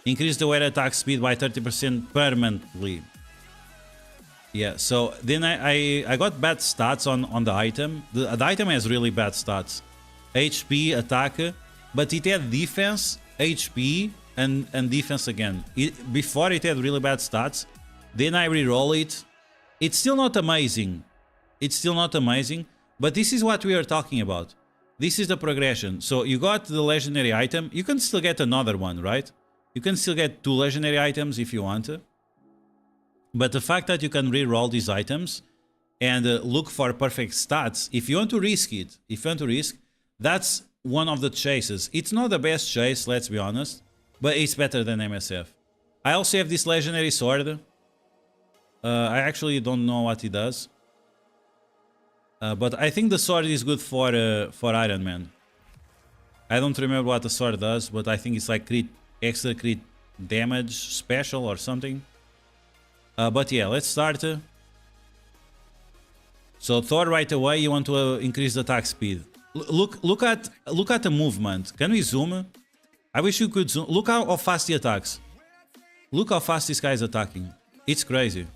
Increase the wearer attack speed by 30% permanently. Yeah, so then I got bad stats on the item. The item has really bad stats. HP, attack, but it had defense, HP, and defense again. Before it had really bad stats. Then I reroll it. It's still not amazing. It's still not amazing, but this is what we are talking about. This is the progression. So you got the legendary item. You can still get another one, right? You can still get 2 legendary items if you want to. But the fact that you can reroll these items and look for perfect stats, if you want to risk it, that's one of the chases. It's not the best chase, let's be honest, but it's better than MSF. I also have this legendary sword. I actually don't know what it does. But I think the sword is good for Iron Man. I don't remember what the sword does, but I think it's like extra crit damage special or something. But yeah, let's start. So Thor right away, you want to increase the attack speed. Look at the movement. Can we zoom? I wish you could zoom. Look how fast he attacks. Look how fast this guy is attacking. It's crazy.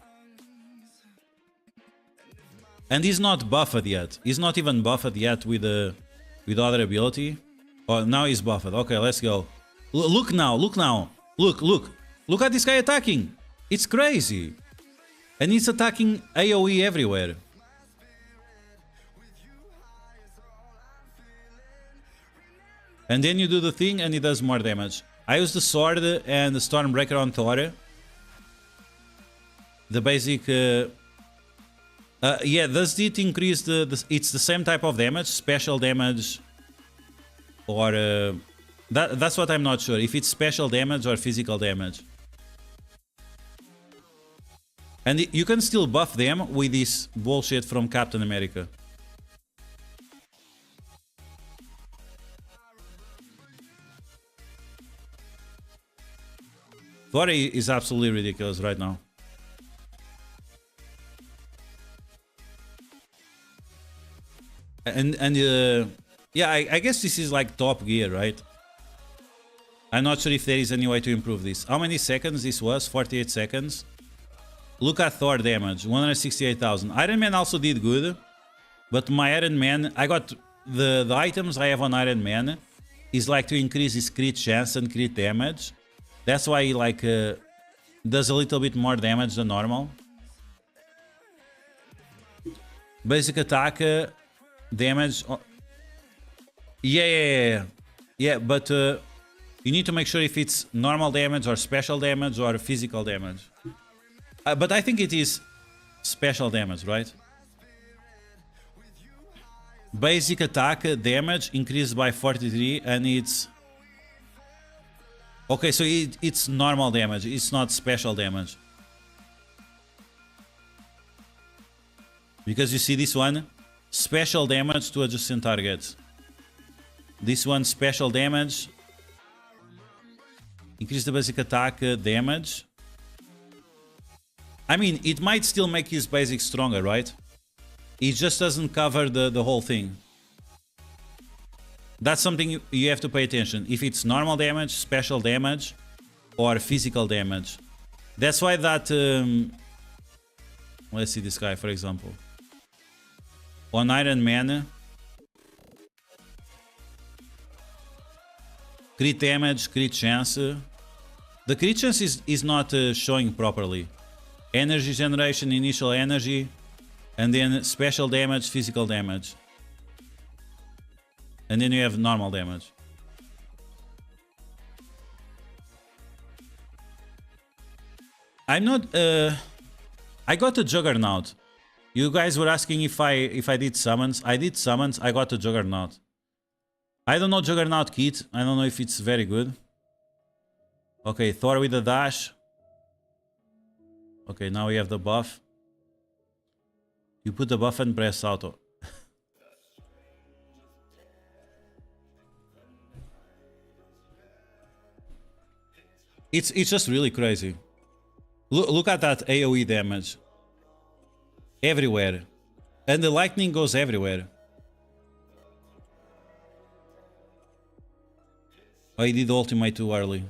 And he's not buffed yet. He's not even buffed yet with other ability. Oh, now he's buffed. Okay, let's go. Look now. Look at this guy attacking. It's crazy. And he's attacking AoE everywhere. And then you do the thing and he does more damage. I use the sword and the Stormbreaker on Thor. The basic... yeah, does it increase it's the same type of damage, special damage, or that's what I'm not sure, if it's special damage or physical damage. And you can still buff them with this bullshit from Captain America. Thor is absolutely ridiculous right now. And yeah, I guess this is like top gear, right? I'm not sure if there is any way to improve this. How many seconds this was? 48 seconds. Look at Thor damage, 168,000. Iron Man also did good, but my Iron Man, I got the items I have on Iron Man is like to increase his crit chance and crit damage. That's why he like does a little bit more damage than normal. Basic attack damage. Yeah, but you need to make sure if it's normal damage or special damage or physical damage. But I think it is special damage, right? Basic attack damage increased by 43 and it's... Okay, so it's normal damage, it's not special damage. Because you see this one, special damage to adjacent targets. This one, special damage. Increase the basic attack damage. I mean, it might still make his basic stronger, right? It just doesn't cover the whole thing. That's something you have to pay attention. If it's normal damage, special damage, or physical damage. That's why that... let's see this guy, for example. On Iron Man... crit damage, crit chance. The crit chance is not showing properly. Energy generation, initial energy, and then special damage, physical damage. And then you have normal damage. I'm not... I got a Juggernaut. You guys were asking if I did summons. I did summons, I got a Juggernaut. I don't know Juggernaut kit. I don't know if it's very good. Okay, Thor with a dash. Okay, now we have the buff. You put the buff and press auto. It's just really crazy. Look at that AoE damage. Everywhere. And the lightning goes everywhere. Oh, he did ultimate too early.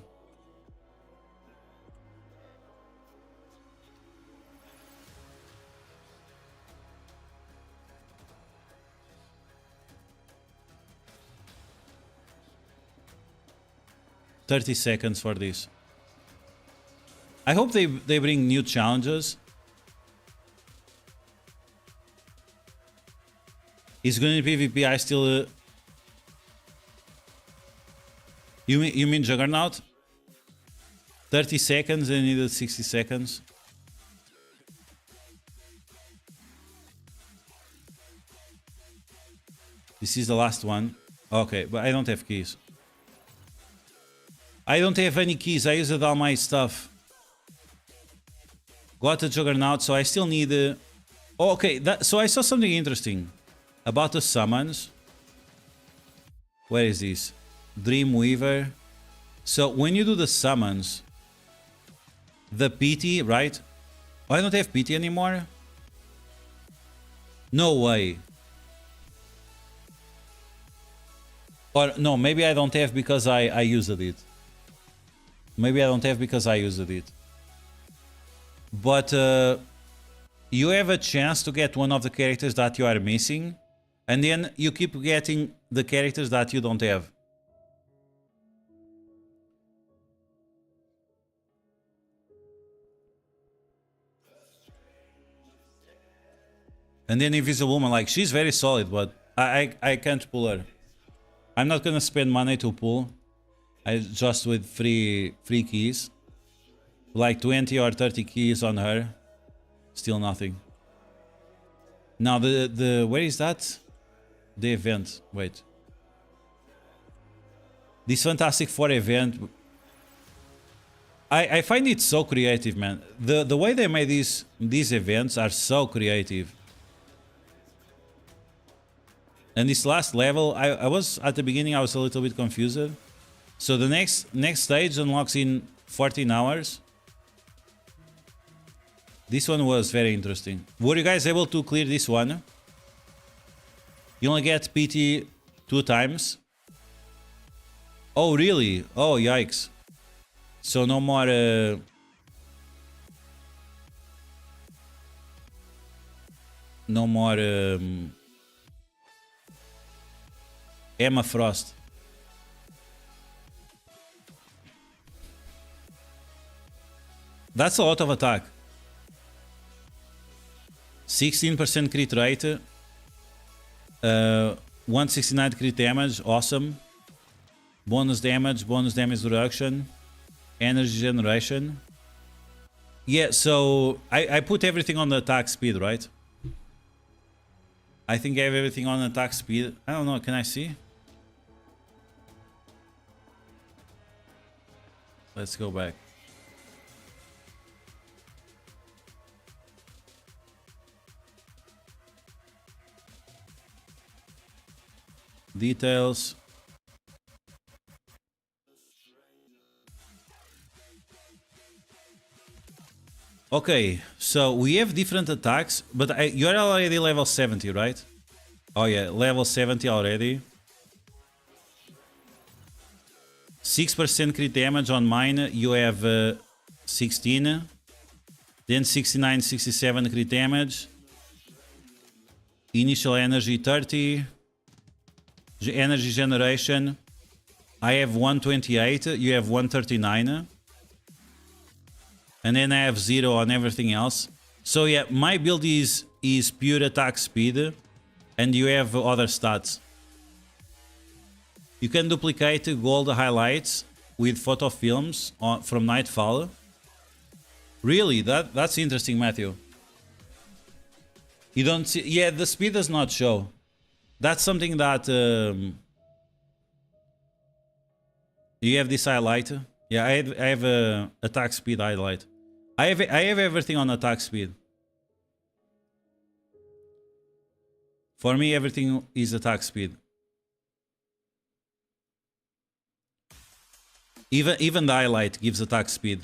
$30 seconds for this. I hope they bring new challenges. Is going to be PvP. I still... You mean Juggernaut? 30 seconds and needed 60 seconds. This is the last one. Okay, but I don't have keys. I don't have any keys. I used all my stuff. Got a Juggernaut, so I still need... Oh, okay, so I saw something interesting about the summons. Where is this? Dreamweaver. So when you do the summons, the PT, right? Oh, I don't have PT anymore? No way. Or no, maybe I don't have because I used it. Maybe I don't have because I used it. But you have a chance to get one of the characters that you are missing, and then you keep getting the characters that you don't have. And then Invisible Woman, like, she's very solid, but I can't pull her. I'm not gonna spend money to pull. I just with free keys. Like 20 or 30 keys on her. Still nothing. Now the where is that? The event. Wait. This Fantastic Four event. I find it so creative, man. The way they made these events are so creative. And this last level, I was at the beginning I was a little bit confused. So the next stage unlocks in 14 hours. This one was very interesting. Were you guys able to clear this one? You only get PT 2 times. Oh really? Oh yikes. So no more no more Emma Frost. That's a lot of attack. 16% crit rate. 169 crit damage. Awesome. Bonus damage reduction. Energy generation. Yeah, so I put everything on the attack speed, right? I think I have everything on attack speed. I don't know, can I see? Let's go back. Details. Okay, so we have different attacks, but you're already level 70, right? Oh yeah, level 70 already. 6% crit damage on mine, you have 16. Then 69, 67 crit damage. Initial energy 30. Energy generation. I have 128, you have 139. And then I have 0 on everything else. So yeah, my build is pure attack speed. And you have other stats. You can duplicate gold highlights with photo films from Nightfall. Really? That's interesting, Matthew. You don't see... Yeah, the speed does not show. That's something that... you have this highlight. Yeah, I have a attack speed highlight. I have everything on attack speed. For me, everything is attack speed. Even the highlight gives attack speed.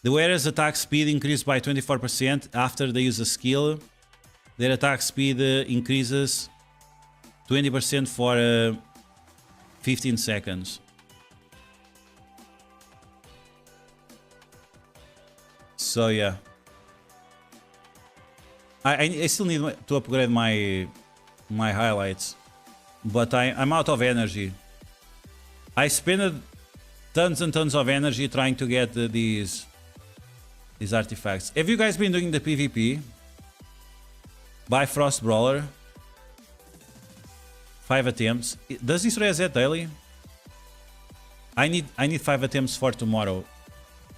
The wearer's attack speed increased by 24% after they use a skill. Their attack speed increases 20% for 15 seconds. So yeah. I still need to upgrade my highlights. But I'm out of energy. I spent tons and tons of energy trying to get these artifacts. Have you guys been doing the PvP? Bifrost Brawler. 5 attempts. Does this reset daily? I need 5 attempts for tomorrow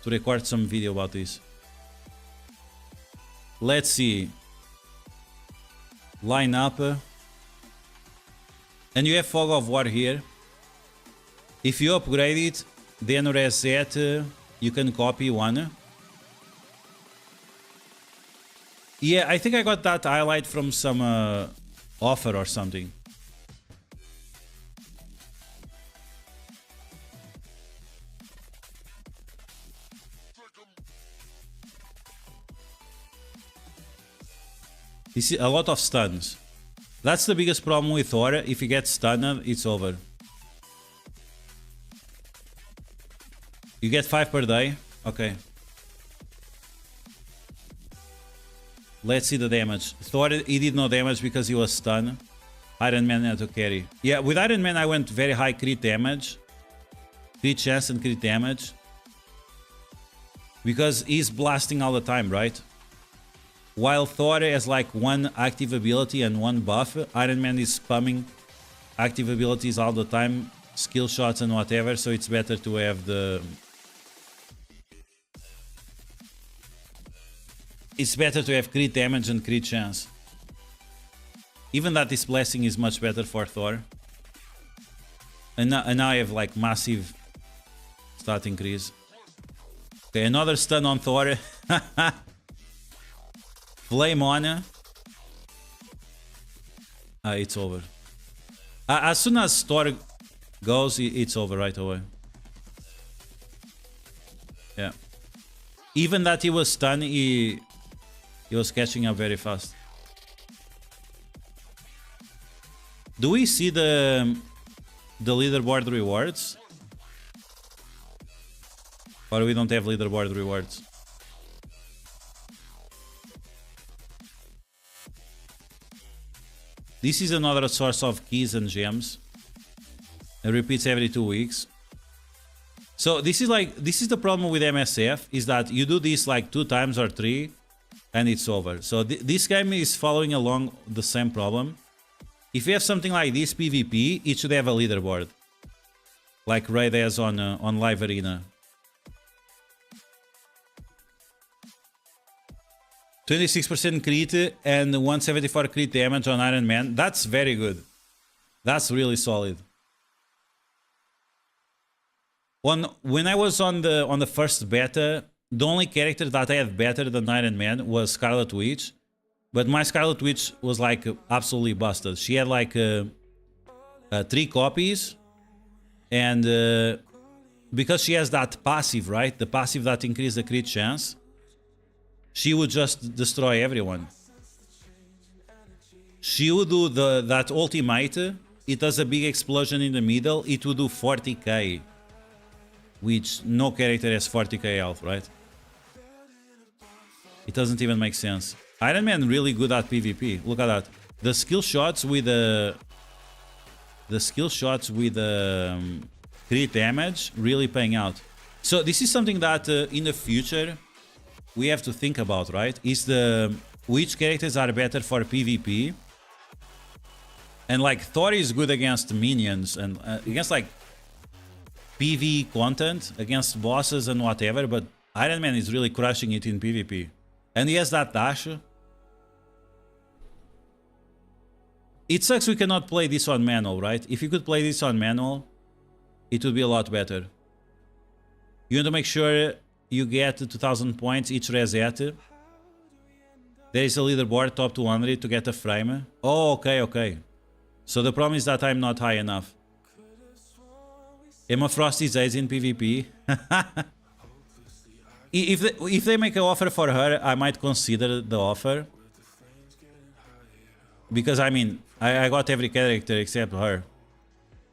to record some video about this. Let's see. Line up. And you have Fog of War here. If you upgrade it, then reset, you can copy one. Yeah, I think I got that highlight from some offer or something. You see a lot of stuns. That's the biggest problem with Thor. If you get stunned, it's over. You get 5 per day? Okay. Let's see the damage. Thor, he did no damage because he was stunned. Iron Man had to carry. Yeah, with Iron Man I went very high crit damage. Crit chance and crit damage. Because he's blasting all the time, right? While Thor has like one active ability and one buff, Iron Man is spamming active abilities all the time, skill shots and whatever, so it's better to have the... It's better to have crit damage and crit chance. Even that this blessing is much better for Thor. And now I have like massive stat increase. Okay, another stun on Thor. Flame on. It's over. As soon as Thor goes, it's over right away. Yeah. Even that he was stunned, he was catching up very fast. Do we see the leaderboard rewards? Or we don't have leaderboard rewards? This is another source of keys and gems. It repeats every 2 weeks. So this is the problem with MSF, is that you do this like 2 times or 3 and it's over. So this game is following along the same problem. If you have something like this PvP, it should have a leaderboard. Like Raid has on Live Arena. 26% crit and 174 crit damage on Iron Man. That's very good. That's really solid. When I was on the first beta, the only character that I had better than Iron Man was Scarlet Witch. But my Scarlet Witch was like absolutely busted. She had like a 3 copies, and because she has that passive, right? The passive that increases the crit chance, she would just destroy everyone. She would do that ultimate, it does a big explosion in the middle, it would do 40k. Which no character has 40k health, right? It doesn't even make sense. Iron Man really good at PvP. Look at that. The skill shots with crit damage really paying out. So this is something that in the future we have to think about, right? Is which characters are better for PvP? And like Thor is good against minions and against like PV content, against bosses and whatever, but Iron Man is really crushing it in PvP. And he has that dash. It sucks we cannot play this on manual, right? If you could play this on manual, it would be a lot better. You want to make sure you get 2000 points each reset. There is a leaderboard top 200 to get a frame. Oh, okay. So the problem is that I'm not high enough. Emma Frost is ace in PvP. If they make an offer for her, I might consider the offer. Because I mean, I got every character except her.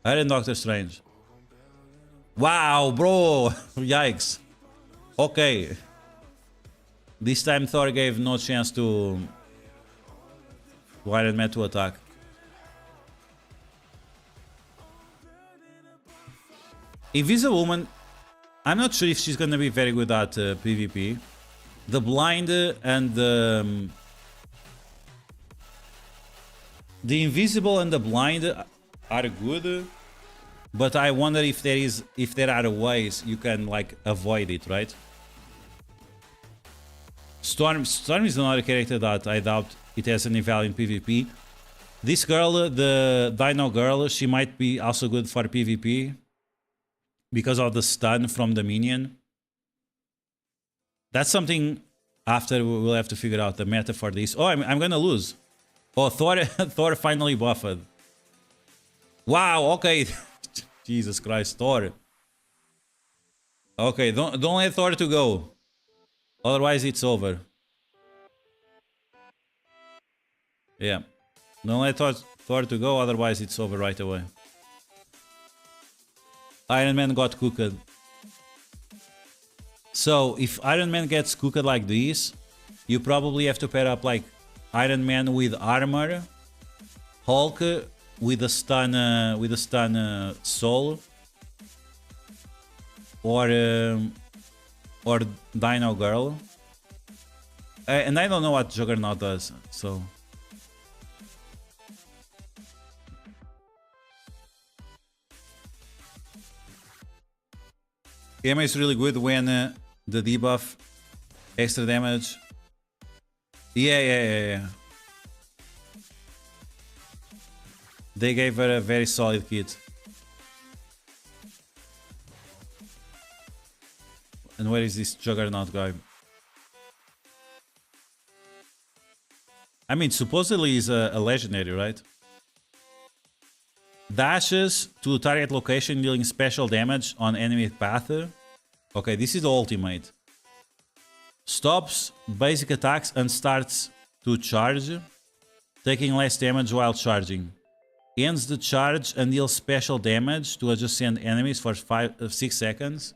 Her and Doctor Strange. Wow, bro! Yikes. Okay. This time Thor gave no chance to Iron Man to attack. Invisible Woman, I'm not sure if she's gonna be very good at PvP. The blind and the invisible and the blind are good, but I wonder if there are ways you can like avoid it, right? Storm is another character that I doubt it has any value in PvP. This girl, the Dino girl, she might be also good for PvP. Because of the stun from the minion. That's something after we'll have to figure out the meta for this. Oh, I'm gonna lose. Oh, Thor finally buffed. Wow, okay. Jesus Christ, Thor. Okay, don't let Thor to go. Otherwise it's over. Yeah. Don't let Thor to go, otherwise it's over right away. Iron Man got cooked. So if Iron Man gets cooked like this, you probably have to pair up like Iron Man with armor, Hulk with a stun soul, or Dino Girl. And I don't know what Juggernaut does, so. Emma is really good when the debuff, extra damage. Yeah. They gave her a very solid kit. And where is this Juggernaut guy? I mean, supposedly he's a legendary, right? Dashes to target location dealing special damage on enemy path. Okay, this is the ultimate. Stops basic attacks and starts to charge, taking less damage while charging. Ends the charge and deals special damage to adjacent enemies for 6 seconds.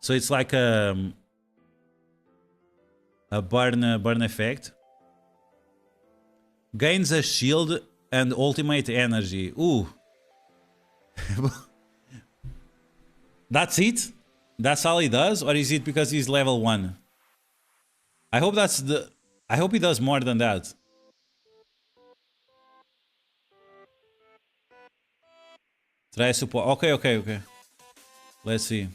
So it's like a burn effect. Gains a shield and ultimate energy. Ooh. That's it? That's all he does? Or is it because he's level 1? I hope I hope he does more than that. Try support. Okay. Let's see.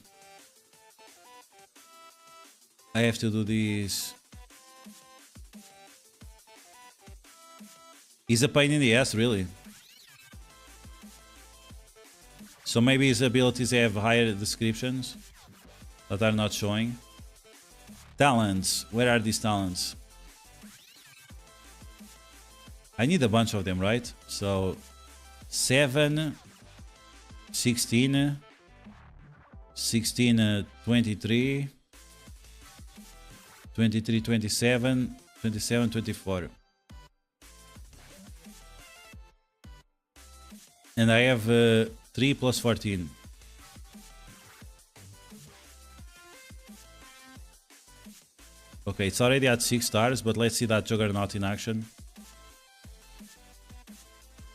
I have to do this. He's a pain in the ass, really. So maybe his abilities have higher descriptions that are not showing. Talents. Where are these talents? I need a bunch of them, right? So 7, 16, 16, 23, 23, 27, 27, 24. And I have 3 plus 14. Okay, it's already at 6 stars, but let's see that Juggernaut in action.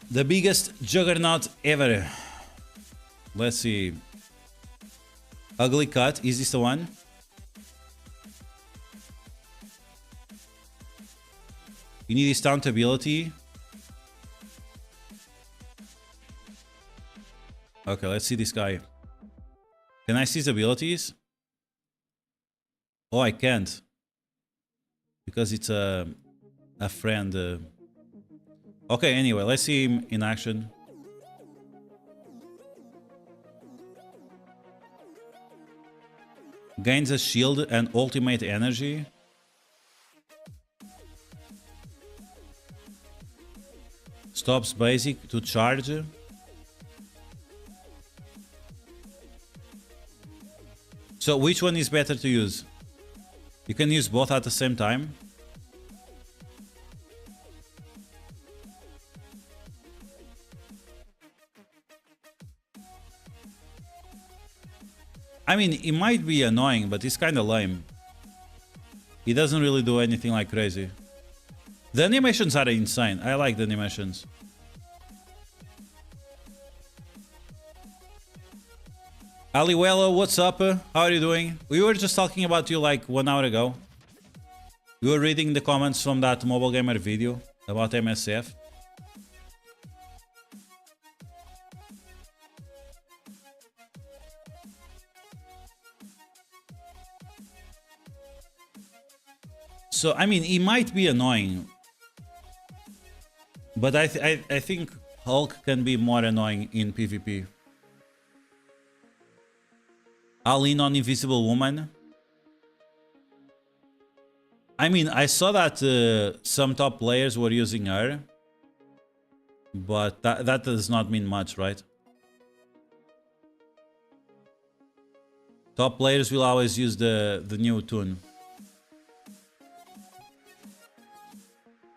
The biggest Juggernaut ever. Let's see. Ugly Cut, is this the one? You need his taunt ability. Okay, let's see this guy. Can I see his abilities? Oh, I can't. Because it's a friend. Okay, anyway, let's see him in action. Gains a shield and ultimate energy. Stops basic to charge. So which one is better to use? You can use both at the same time. I mean, it might be annoying, but it's kind of lame. He doesn't really do anything like crazy. The animations are insane. I like the animations. Aliwello, what's up? How are you doing? We were just talking about you like 1 hour ago. We were reading the comments from that Mobile Gamer video about MSF. So, I mean, it might be annoying. But I think Hulk can be more annoying in PvP. I'll lean on Invisible Woman. I mean, I saw that some top players were using her. But that does not mean much, right? Top players will always use the new tune.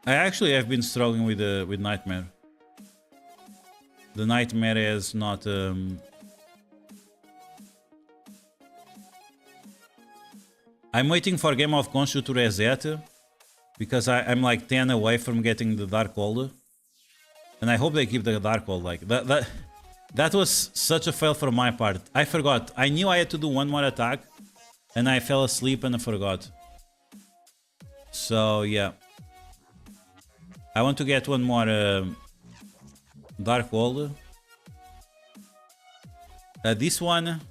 I actually have been struggling with Nightmare. The Nightmare is not... I'm waiting for Game of Khonshu to reset because I'm like 10 away from getting the Darkhold. And I hope they keep the Darkhold. Like that was such a fail for my part. I forgot. I knew I had to do one more attack and I fell asleep and I forgot. So yeah. I want to get one more Darkhold. This one,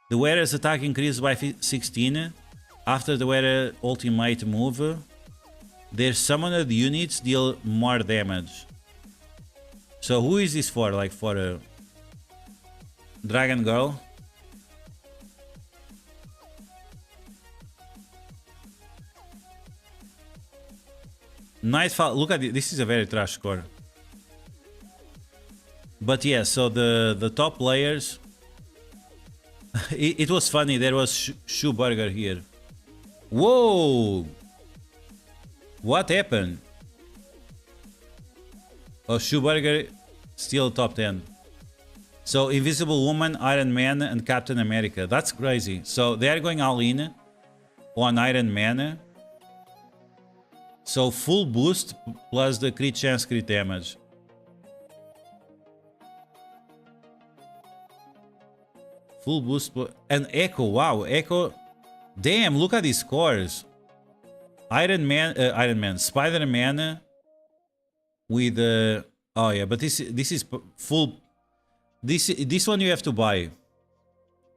the wearer's attack increased by 16 after the wearer ultimate move. Their summoned units deal more damage. So who is this for? Like for Dragon Girl? Nightfall, look at it. This is a very trash score. But yeah, so the top players. It was funny. There was Shoeburger here. Whoa! What happened? Oh, Shoeburger still top 10. So Invisible Woman, Iron Man, and Captain America. That's crazy. So they are going all in on Iron Man. So full boost plus the crit chance, crit damage. Full boost and Echo. Wow, Echo. Damn, look at these scores. Iron Man, Spider-Man with oh yeah, but this is full. This one you have to buy.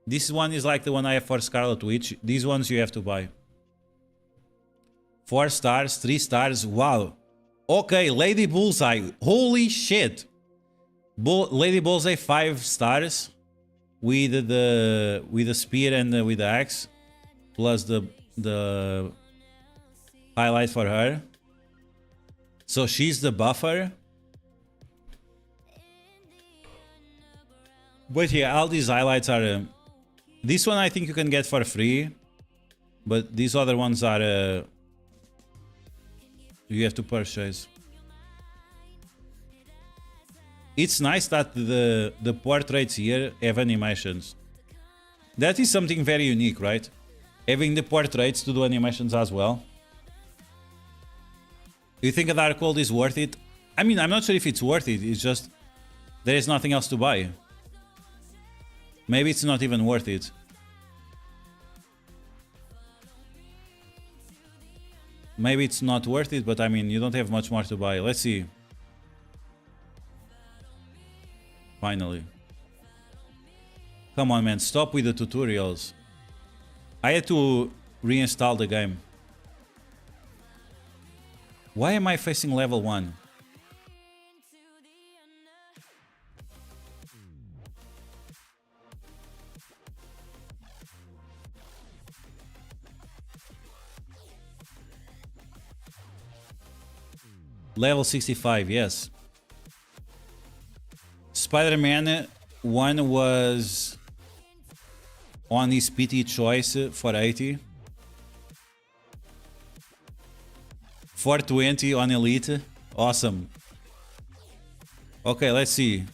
This one is like the one I have for Scarlet Witch. These ones you have to buy. 4 stars, 3 stars. Wow. Okay, Lady Bullseye. Holy shit. Lady Bullseye 5 stars with the spear and with the axe, plus the highlight for her. So she's the buffer. But yeah, all these highlights are... this one I think you can get for free. But these other ones are... you have to purchase. It's nice that the portraits here have animations. That is something very unique, right? Having the portraits to do animations as well. You think a Dark Gold is worth it? I mean, I'm not sure if it's worth it. It's just there is nothing else to buy. Maybe it's not even worth it. Maybe it's not worth it, but I mean, you don't have much more to buy. Let's see. Finally. Come on, man. Stop with the tutorials. I had to reinstall the game. Why am I facing level 1? Level 65, yes. Spider-Man 1 was on his PT choice for 80. 420 on Elite. Awesome. Okay, let's see.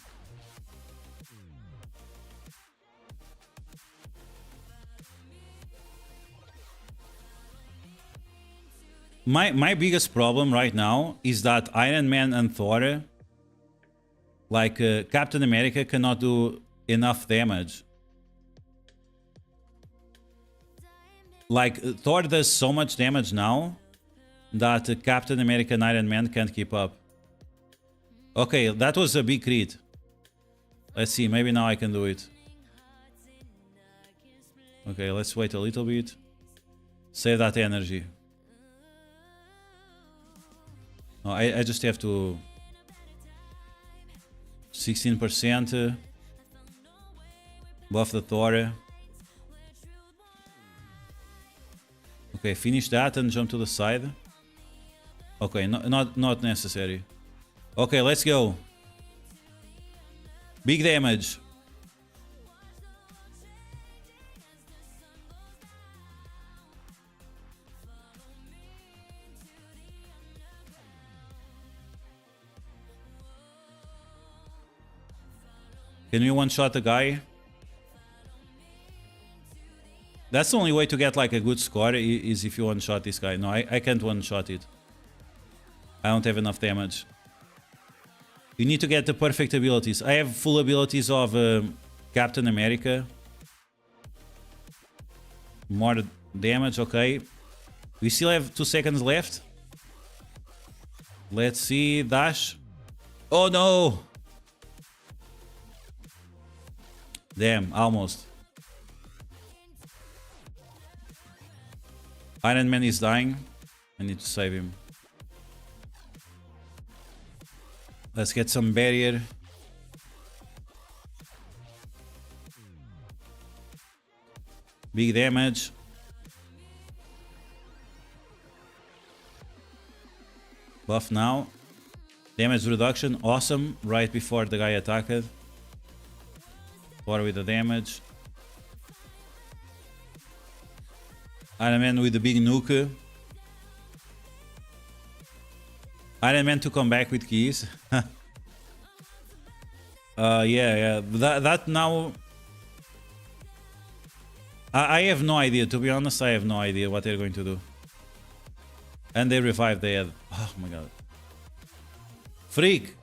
My biggest problem right now is that Iron Man and Thor, like Captain America, cannot do enough damage. Like Thor does so much damage now that Captain America and Iron Man can't keep up. Okay, that was a big crit. Let's see, maybe now I can do it. Okay, let's wait a little bit. Save that energy. Oh, I just have to... 16% buff the Thor. Okay, finish that and jump to the side. Okay, not necessary. Okay, let's go. Big damage. Can you one-shot the guy? That's the only way to get like a good score is if you one-shot this guy. No, I can't one-shot it. I don't have enough damage. You need to get the perfect abilities. I have full abilities of Captain America. More damage, okay. We still have 2 seconds left. Let's see, dash. Oh no! Damn, almost. Iron Man is dying. I need to save him. Let's get some barrier. Big damage. Buff now. Damage reduction, awesome. Right before the guy attacked. Thor with the damage. Iron Man with the big nuke. Iron Man to come back with keys. Yeah. That now... I have no idea, to be honest. I have no idea what they're going to do. And they revived the head. Oh my god. Freak!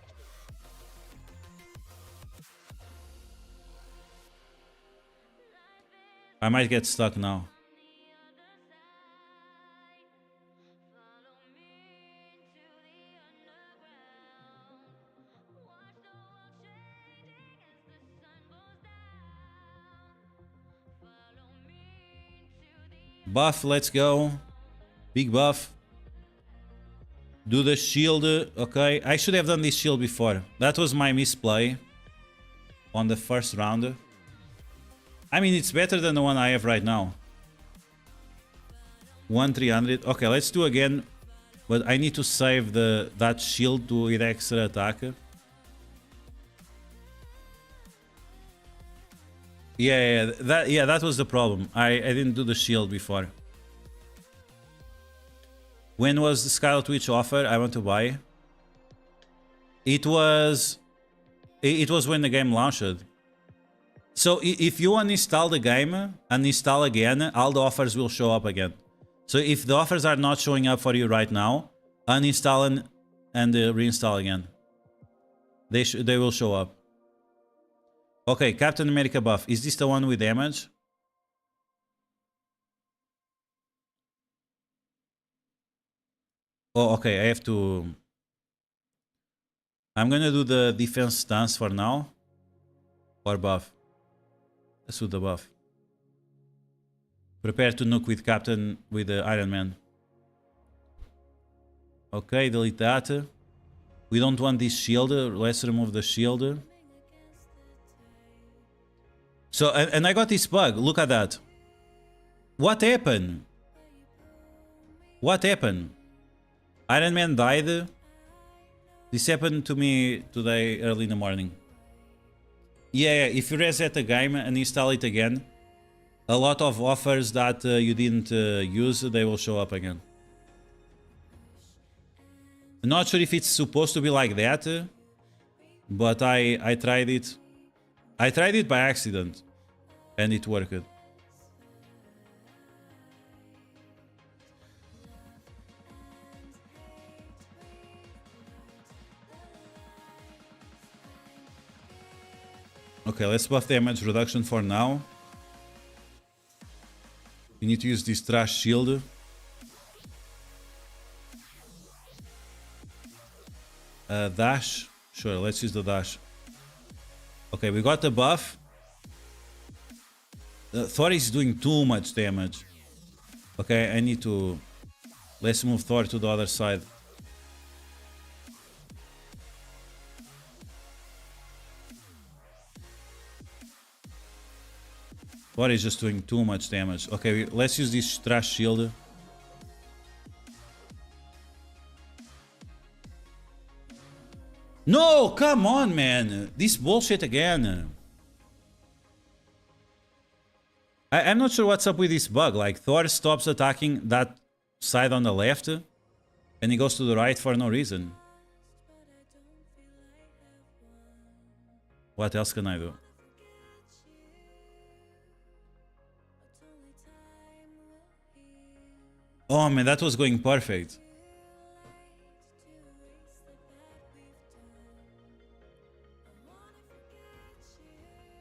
I might get stuck now. Buff, let's go. Big buff. Do the shield. Okay, I should have done this shield before. That was my misplay on the first round. I mean, it's better than the one I have right now. 1,300. Okay, let's do again. But I need to save that shield to with extra attack. That was the problem. I didn't do the shield before. When was the Scarlet Witch offer? I want to buy. It was when the game launched. So if you uninstall the game and install again, all the offers will show up again. So if the offers are not showing up for you right now, uninstall and reinstall again. They will show up. Okay, Captain America buff. Is this the one with damage? Oh, okay, I have to... I'm gonna do the defense stance for now. Or buff. Let's do the buff. Prepare to nuke with Captain, with the Iron Man. Okay, delete that. We don't want this shield. Let's remove the shield. So, and I got this bug. Look at that. What happened? What happened? Iron Man died. This happened to me today early in the morning. Yeah, if you reset the game and install it again, a lot of offers that you didn't use, they will show up again. I'm not sure if it's supposed to be like that, but I tried it. I tried it by accident, and it worked. Okay, let's buff damage reduction for now. We need to use this trash shield. Dash. Sure, let's use the dash. Okay, we got the buff. Thor is doing too much damage. Okay, I need to... Let's move Thor to the other side. Thor is just doing too much damage. Okay, let's use this trash shield. No, come on, man. This bullshit again. I'm not sure what's up with this bug. Like, Thor stops attacking that side on the left, and he goes to the right for no reason. What else can I do? Oh man, that was going perfect.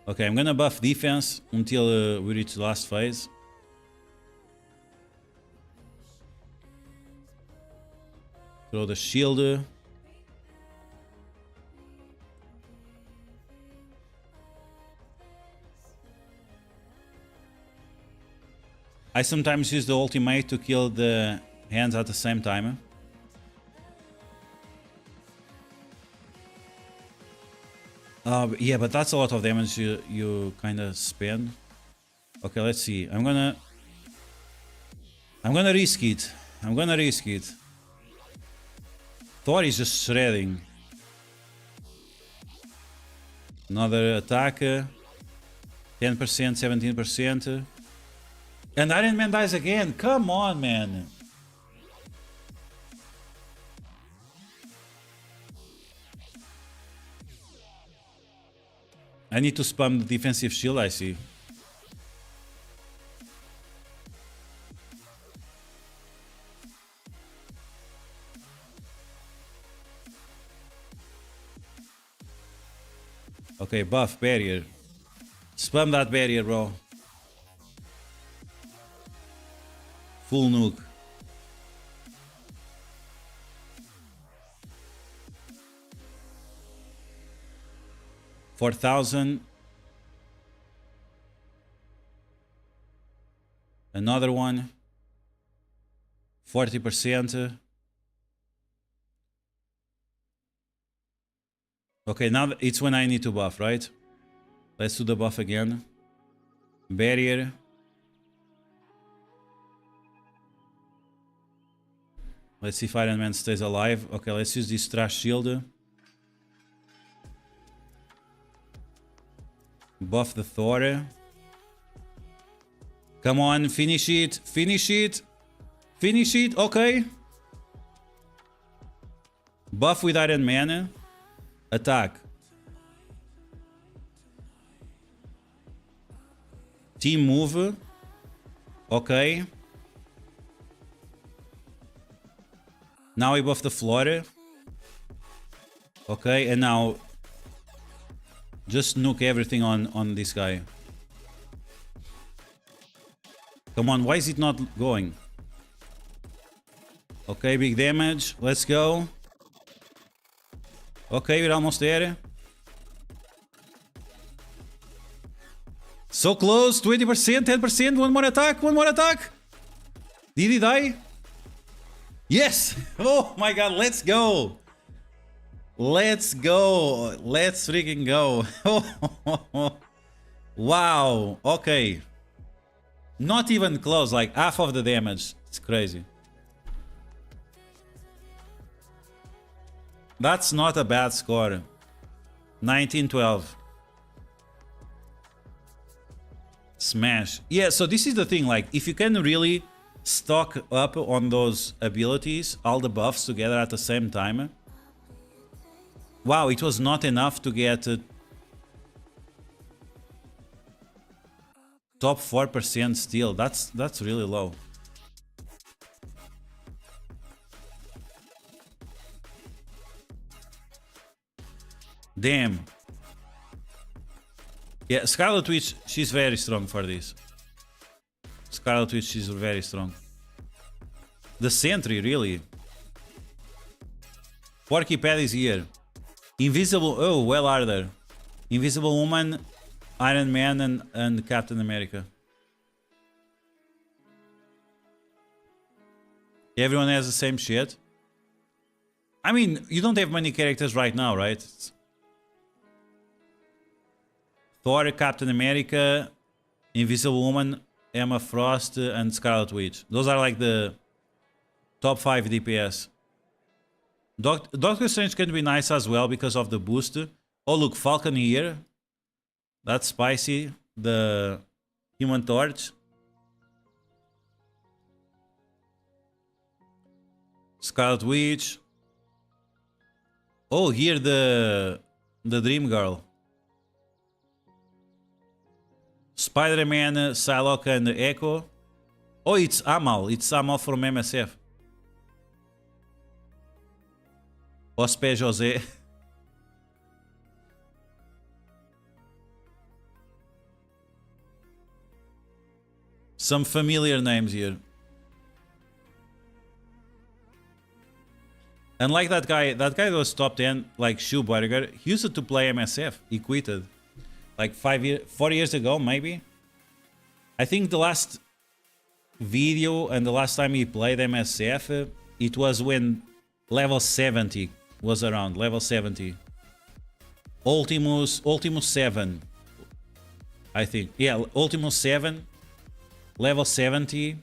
Okay, I'm gonna buff defense until we reach the last phase. Throw the shield. I sometimes use the ultimate to kill the hands at the same time. Yeah, but that's a lot of damage you kind of spend. Okay, let's see. I'm gonna risk it. I'm gonna risk it. Thor is just shredding. Another attack. 10%, 17%. And Iron Man dies again. Come on, man. I need to spam the defensive shield, I see. Okay, buff, barrier. Spam that barrier, bro. Full nuke. $4,000. Another one. 40%. Okay, now it's when I need to buff, right? Let's do the buff again. Barrier. Let's see if Iron Man stays alive. Okay, let's use this trash shield. Buff the Thor. Come on, finish it, finish it, finish it, okay. Buff with Iron Man. Attack. Team move. Okay. Now we buff the floor. Okay, and now just nuke everything on this guy. Come on, why is it not going? Okay, big damage. Let's go. Okay, we're almost there. So close, 20%, 10%, one more attack, one more attack. Did he die? Yes! Oh my god, let's go! Let's go! Let's freaking go! Wow, okay. Not even close, like half of the damage. It's crazy. That's not a bad score. 19-12. Smash. Yeah, so this is the thing, like, if you can really stock up on those abilities, all the buffs together at the same time. Wow, it was not enough to get top 4% still. That's really low. Damn. Yeah, Scarlet Witch, she's very strong for this. Scarlet Witch is very strong. The Sentry, really. Porky Pad is here. Invisible, oh, well harder. Invisible Woman, Iron Man and Captain America. Everyone has the same shit. I mean, you don't have many characters right now, right? Thor, Captain America, Invisible Woman, Emma Frost, and Scarlet Witch. Those are like the top 5 DPS. Doctor Strange can be nice as well because of the boost. Oh look, Falcon here. That's spicy. The Human Torch. Scarlet Witch. Oh, here the Dream Girl. Spider-Man, Psylocke and Echo. Oh, it's Amal. It's Amal from MSF. Ospe José. Some familiar names here. And like that guy that was top 10, like Shoeburger, he used to play MSF. He quitted. Like 4 years ago, maybe. I think the last video and the last time he played MSF, it was when level 70 was around. Level 70. Ultimus 7. I think. Yeah, Ultimus 7. Level 70.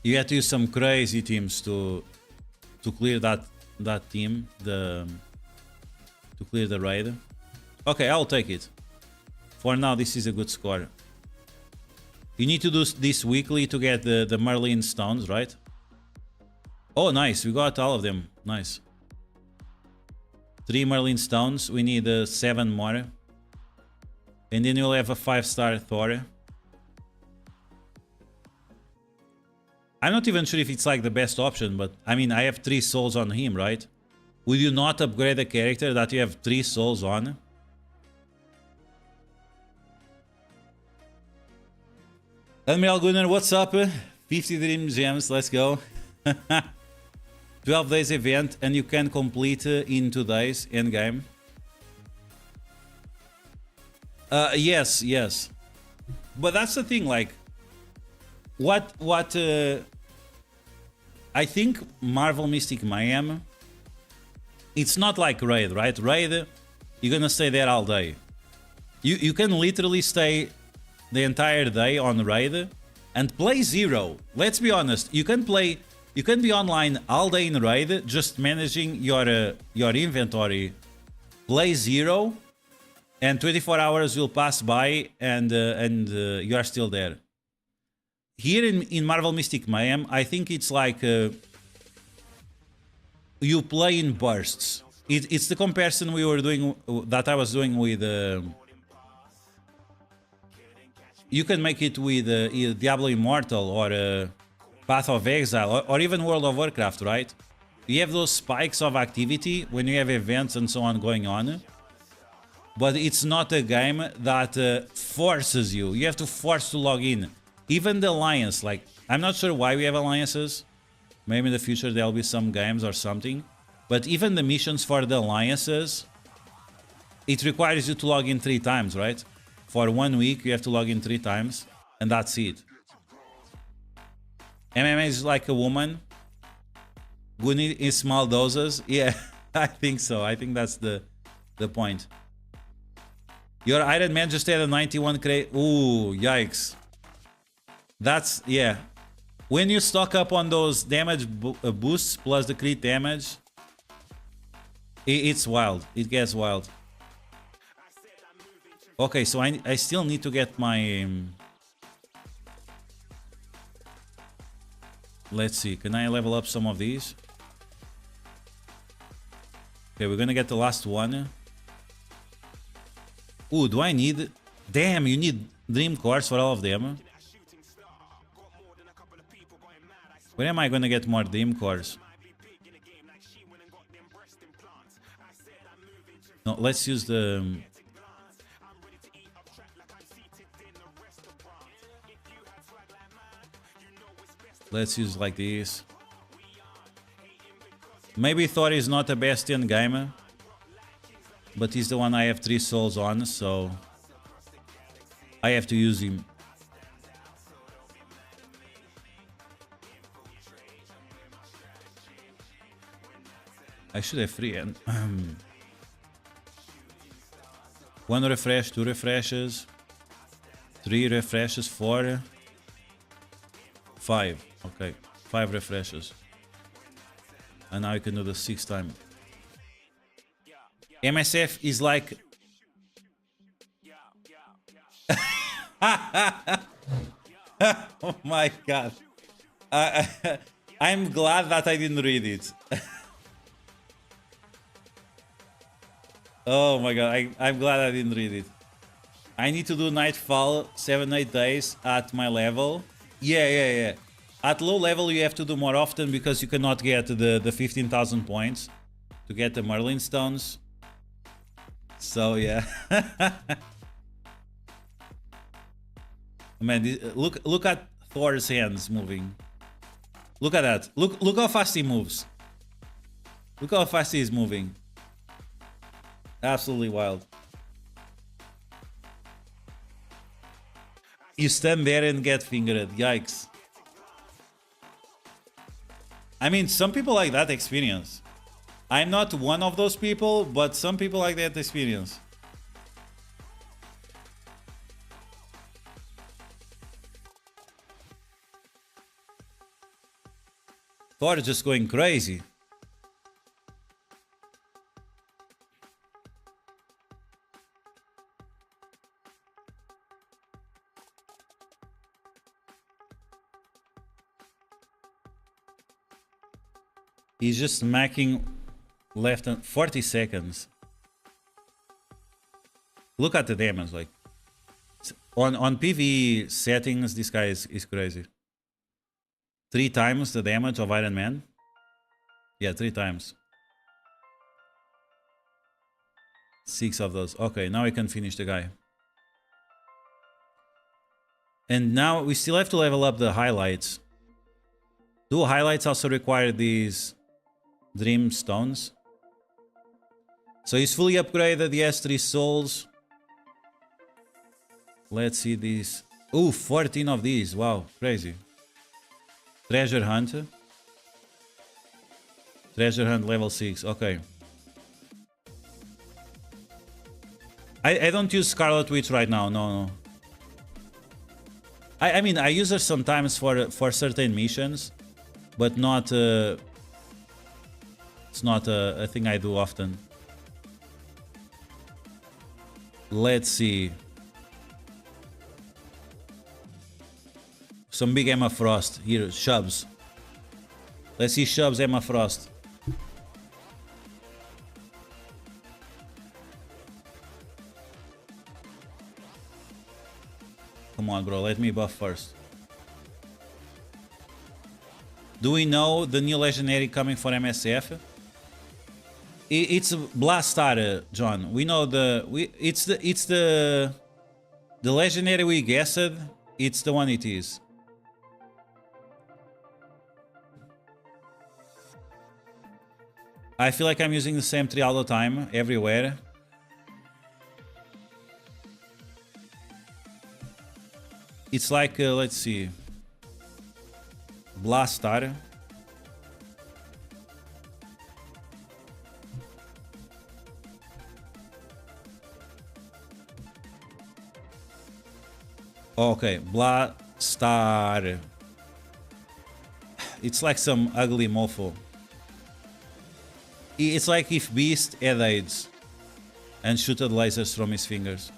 You had to use some crazy teams to clear that team. To clear the raid. Okay, I'll take it. For now, this is a good score. You need to do this weekly to get the Merlin stones, right? Oh, nice. We got all of them. Nice. 3 Merlin stones. We need 7 more. And then you'll have a 5-star Thor. I'm not even sure if it's like the best option, but I mean, I have 3 souls on him, right? Would you not upgrade a character that you have 3 souls on? Admiral Gunnar, what's up? 50 Dream Gems, let's go. 12 days event and you can complete in 2 days endgame. Yes. But that's the thing, like, what I think Marvel Mystic Mayhem, it's not like Raid, right? Raid, you're gonna stay there all day. You can literally stay the entire day on Raid and play zero. Let's be honest, you can be online all day in Raid, just managing your inventory. Play zero, And 24 hours will pass by and you are still there. Here in Marvel Mystic Mayhem, I think it's like you play in bursts. It's the comparison we were doing, that I was doing with... you can make it with either Diablo Immortal or Path of Exile or even World of Warcraft, right? You have those spikes of activity when you have events and so on going on. But it's not a game that forces you. You have to force to log in. Even the alliance, like, I'm not sure why we have alliances. Maybe in the future there'll be some games or something. But even the missions for the alliances, it requires you to log in 3 times, right? For 1 week, you have to log in 3 times, and that's it. MMA is like a woman. Good in small doses. Yeah, I think so. I think that's the point. Your Iron Man just had a 91 crate. Ooh, yikes. That's, yeah. When you stock up on those damage boosts plus the crit damage, it's wild. It gets wild. Okay, so I still need to get my... let's see, can I level up some of these? Okay, we're gonna get the last one. Ooh, do I need... damn, you need Dream Cores for all of them. Where am I gonna get more Dream Cores? No, let's use the... let's use like this. Maybe Thor is not a Bastion gamer, but he's the one I have 3 souls on, so I have to use him. I should have 3 and 1 refresh, 2 refreshes, 3 refreshes, 4, 5. Okay, 5 refreshes. And now you can do the 6th time. MSF is like... oh my god. I'm glad that I didn't read it. Oh my god, I'm glad I didn't read it. I need to do Nightfall 7-8 days at my level. Yeah. At low level you have to do more often because you cannot get the 15,000 points to get the Merlin stones. So yeah. Man, look at Thor's hands moving. Look at that. Look how fast he moves. Look how fast he is moving. Absolutely wild. You stand there and get fingered. Yikes. I mean, some people like that experience. I'm not one of those people, but some people like that experience. Thor is just going crazy. He's just smacking left and 40 seconds. Look at the damage, like on PvE settings, this guy is crazy. 3 times the damage of Iron Man. Yeah, 3 times. 6 of those. Okay, now we can finish the guy. And now we still have to level up the highlights. Do highlights also require these Dream Stones? So he's fully upgraded, he has 3 souls. Let's see these. Ooh, 14 of these. Wow, crazy. Treasure Hunt. Treasure Hunt level 6. Okay. I don't use Scarlet Witch right now. No. I mean, I use her sometimes for certain missions, but not... it's not a thing I do often. Let's see. Some big Emma Frost. Here, Shubs. Let's see Shubs Emma Frost. Come on, bro. Let me buff first. Do we know the new legendary coming for MSF? It's Blastar, John. We know it's the legendary we guessed. It's the one it is. I feel like I'm using the same tree all the time, everywhere. It's like, let's see. Blastar. Okay, Blastar. It's like some ugly mofo. It's like if Beast had AIDS and shooted lasers from his fingers.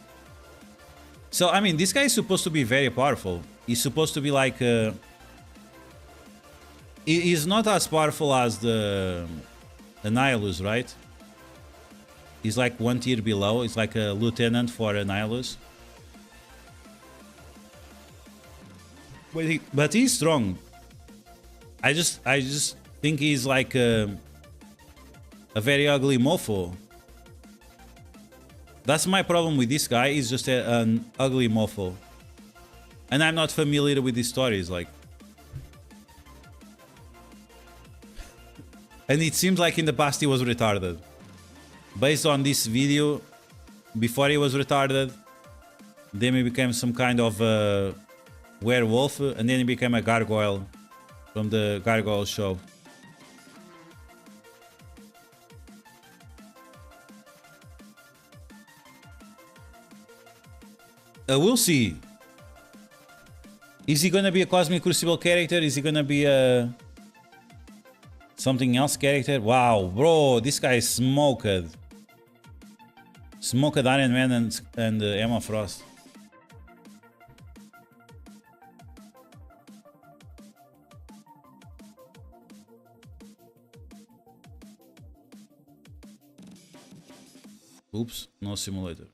So, I mean, this guy is supposed to be very powerful. He's supposed to be like... he's not as powerful as the Nihilus, right? He's like one tier below. He's like a lieutenant for a Nihilus. But he's strong. I just think he's like a very ugly mofo. That's my problem with this guy. He's just an ugly mofo. And I'm not familiar with his stories, like. And it seems like in the past he was retarded. Based on this video, before he was retarded, then he became some kind of werewolf, and then he became a gargoyle from the Gargoyle show. We'll see. Is he gonna be a Cosmic Crucible character? Is he gonna be a something else character? Wow, bro, this guy is smoked. Smoked Iron Man and Emma Frost. Oops, no simulator.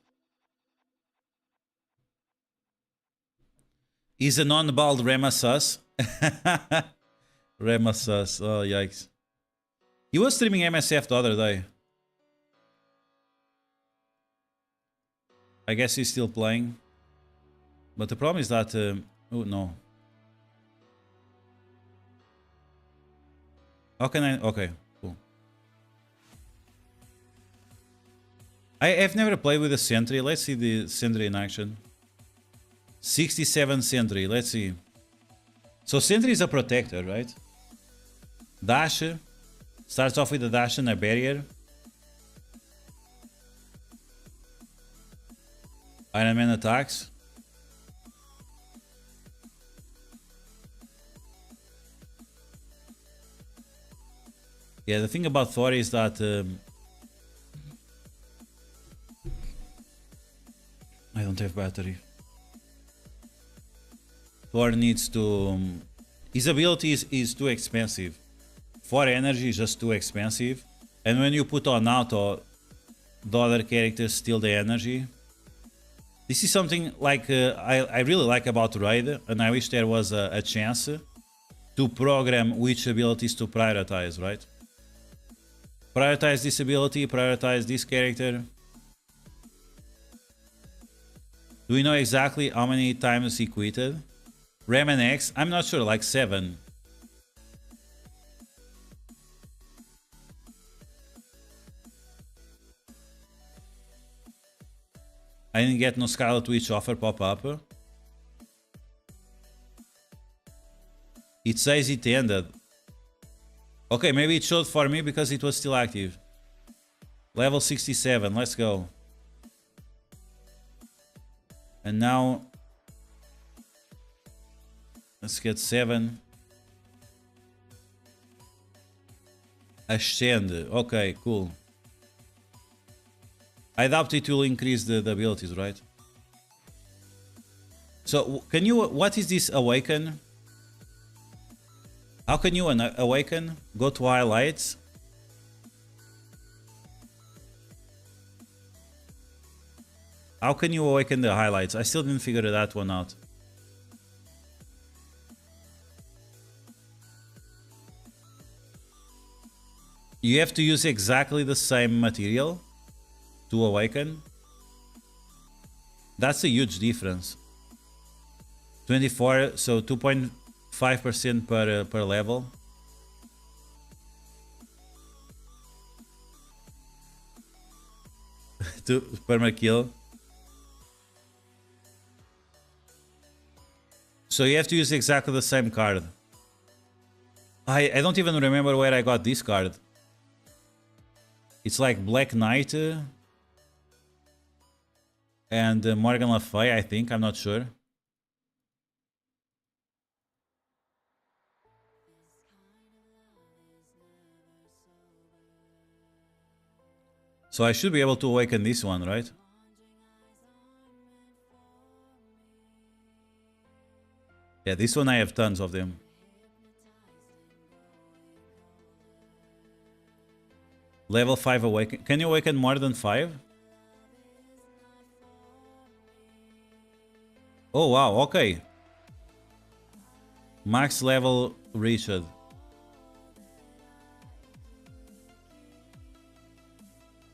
He's a non-bald Rema sus. Rema sus. Oh, yikes. He was streaming MSF the other day. I guess he's still playing. But the problem is that... oh, no. How can I... Okay, cool. I've never played with a Sentry. Let's see the Sentry in action. 67 Sentry, let's see. So Sentry is a protector, right? Dash. Starts off with a dash and a barrier. Iron Man attacks. Yeah, the thing about Thor is that... I don't have battery. Thor needs to... his ability is too expensive. 4 energy is just too expensive. And when you put on auto, the other characters steal the energy. This is something like I really like about Raid, and I wish there was a chance to program which abilities to prioritize, right? Prioritize this ability, prioritize this character. Do we know exactly how many times he quitted? Ram and X? I'm not sure, like 7. I didn't get no Scarlet Witch offer pop up. It says it ended. Okay, maybe it showed for me because it was still active. Level 67, let's go. And now... let's get 7. Ascend. Okay, cool. I doubt it will increase the abilities, right? So can you, what is this awaken? How can you awaken? Go to highlights. How can you awaken the highlights? I still didn't figure that one out. You have to use exactly the same material to awaken. That's a huge difference. 24, so 2.5% per level. To perma kill. So you have to use exactly the same card. I don't even remember where I got this card. It's like Black Knight and Morgan Le Fay, I think. I'm not sure. So I should be able to awaken this one, right? Yeah, this one I have tons of them. Level 5 awaken. Can you awaken more than 5? Oh wow, okay. Max level reached.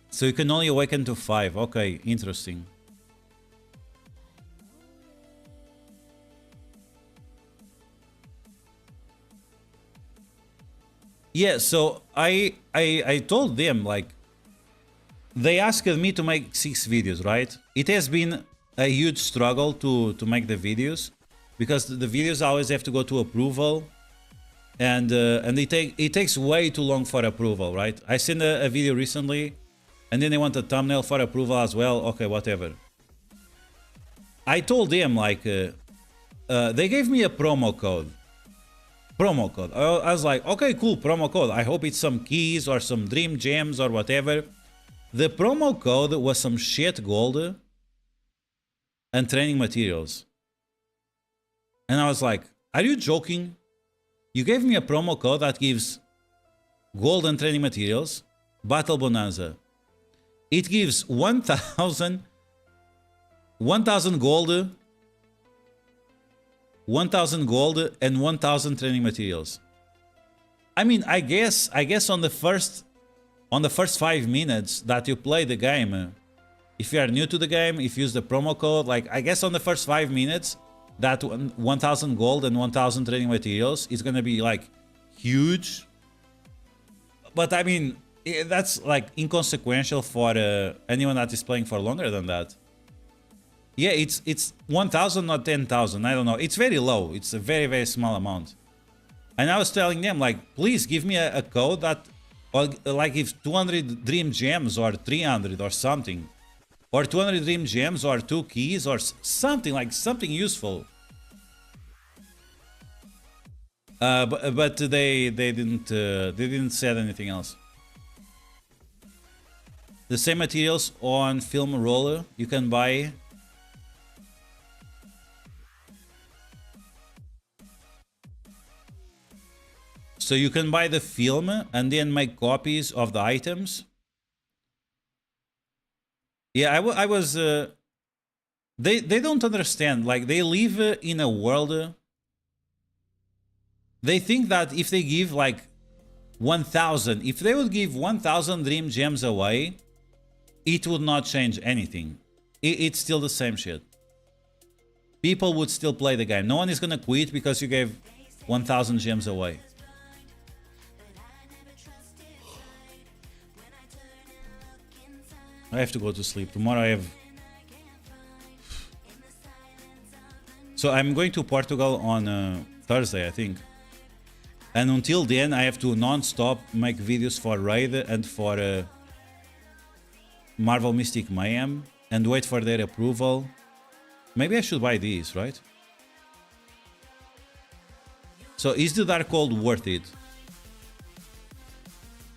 So you can only awaken to 5. Okay, interesting. Yeah, so I told them, like, they asked me to make 6 videos, right? It has been a huge struggle to make the videos, because the videos always have to go to approval, and it takes way too long for approval, right? I sent a video recently, and then they want a thumbnail for approval as well. Okay, whatever. I told them, like, they gave me a promo code. I was like, okay, cool, promo code. I hope it's some keys or some dream gems or whatever. The promo code was some shit gold and training materials. And I was like, are you joking? You gave me a promo code that gives gold and training materials, battle bonanza. It gives 1,000 gold, 1,000 gold and 1,000 training materials. I mean, I guess on the first 5 minutes that you play the game, if you are new to the game, if you use the promo code, like, I guess on the first 5 minutes, that 1,000 gold and 1,000 training materials is gonna be like huge. But I mean, that's like inconsequential for anyone that is playing for longer than that. Yeah, it's 1,000, not 10,000. I don't know. It's very low. It's a very, very small amount. And I was telling them, like, please give me a code that, or like, if 200 dream gems or 300 or something, or 200 dream gems or 2 keys or something, like something useful. But they didn't say anything else. The same materials on film roller you can buy. So you can buy the film and then make copies of the items. Yeah, I was. They don't understand. Like, they live in a world. They think that if they give like 1,000, if they would give 1,000 dream gems away, it would not change anything. It's still the same shit. People would still play the game. No one is gonna quit because you gave 1,000 gems away. I have to go to sleep. Tomorrow I have... So I'm going to Portugal on Thursday, I think. And until then, I have to non-stop make videos for Raid and for Marvel Mystic Mayhem and wait for their approval. Maybe I should buy these, right? So is the Dark Gold worth it?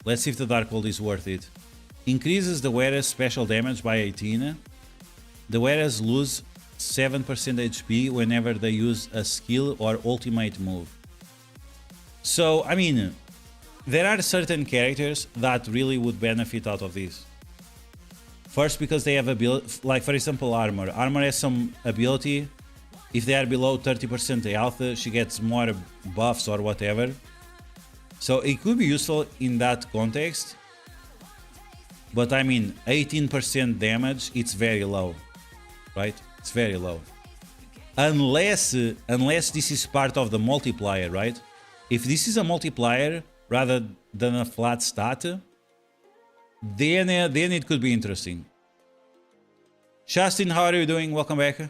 Let's see if the Dark Gold is worth it. Increases the wearer's special damage by 18. The wearers lose 7% HP whenever they use a skill or ultimate move. So, I mean, there are certain characters that really would benefit out of this. First, because they have ability, like for example, Armor. Armor has some ability. If they are below 30% health, she gets more buffs or whatever. So it could be useful in that context. But I mean, 18% damage, it's very low, right? It's very low. Unless this is part of the multiplier, right? If this is a multiplier rather than a flat stat, then it could be interesting. Shastin, how are you doing? Welcome back.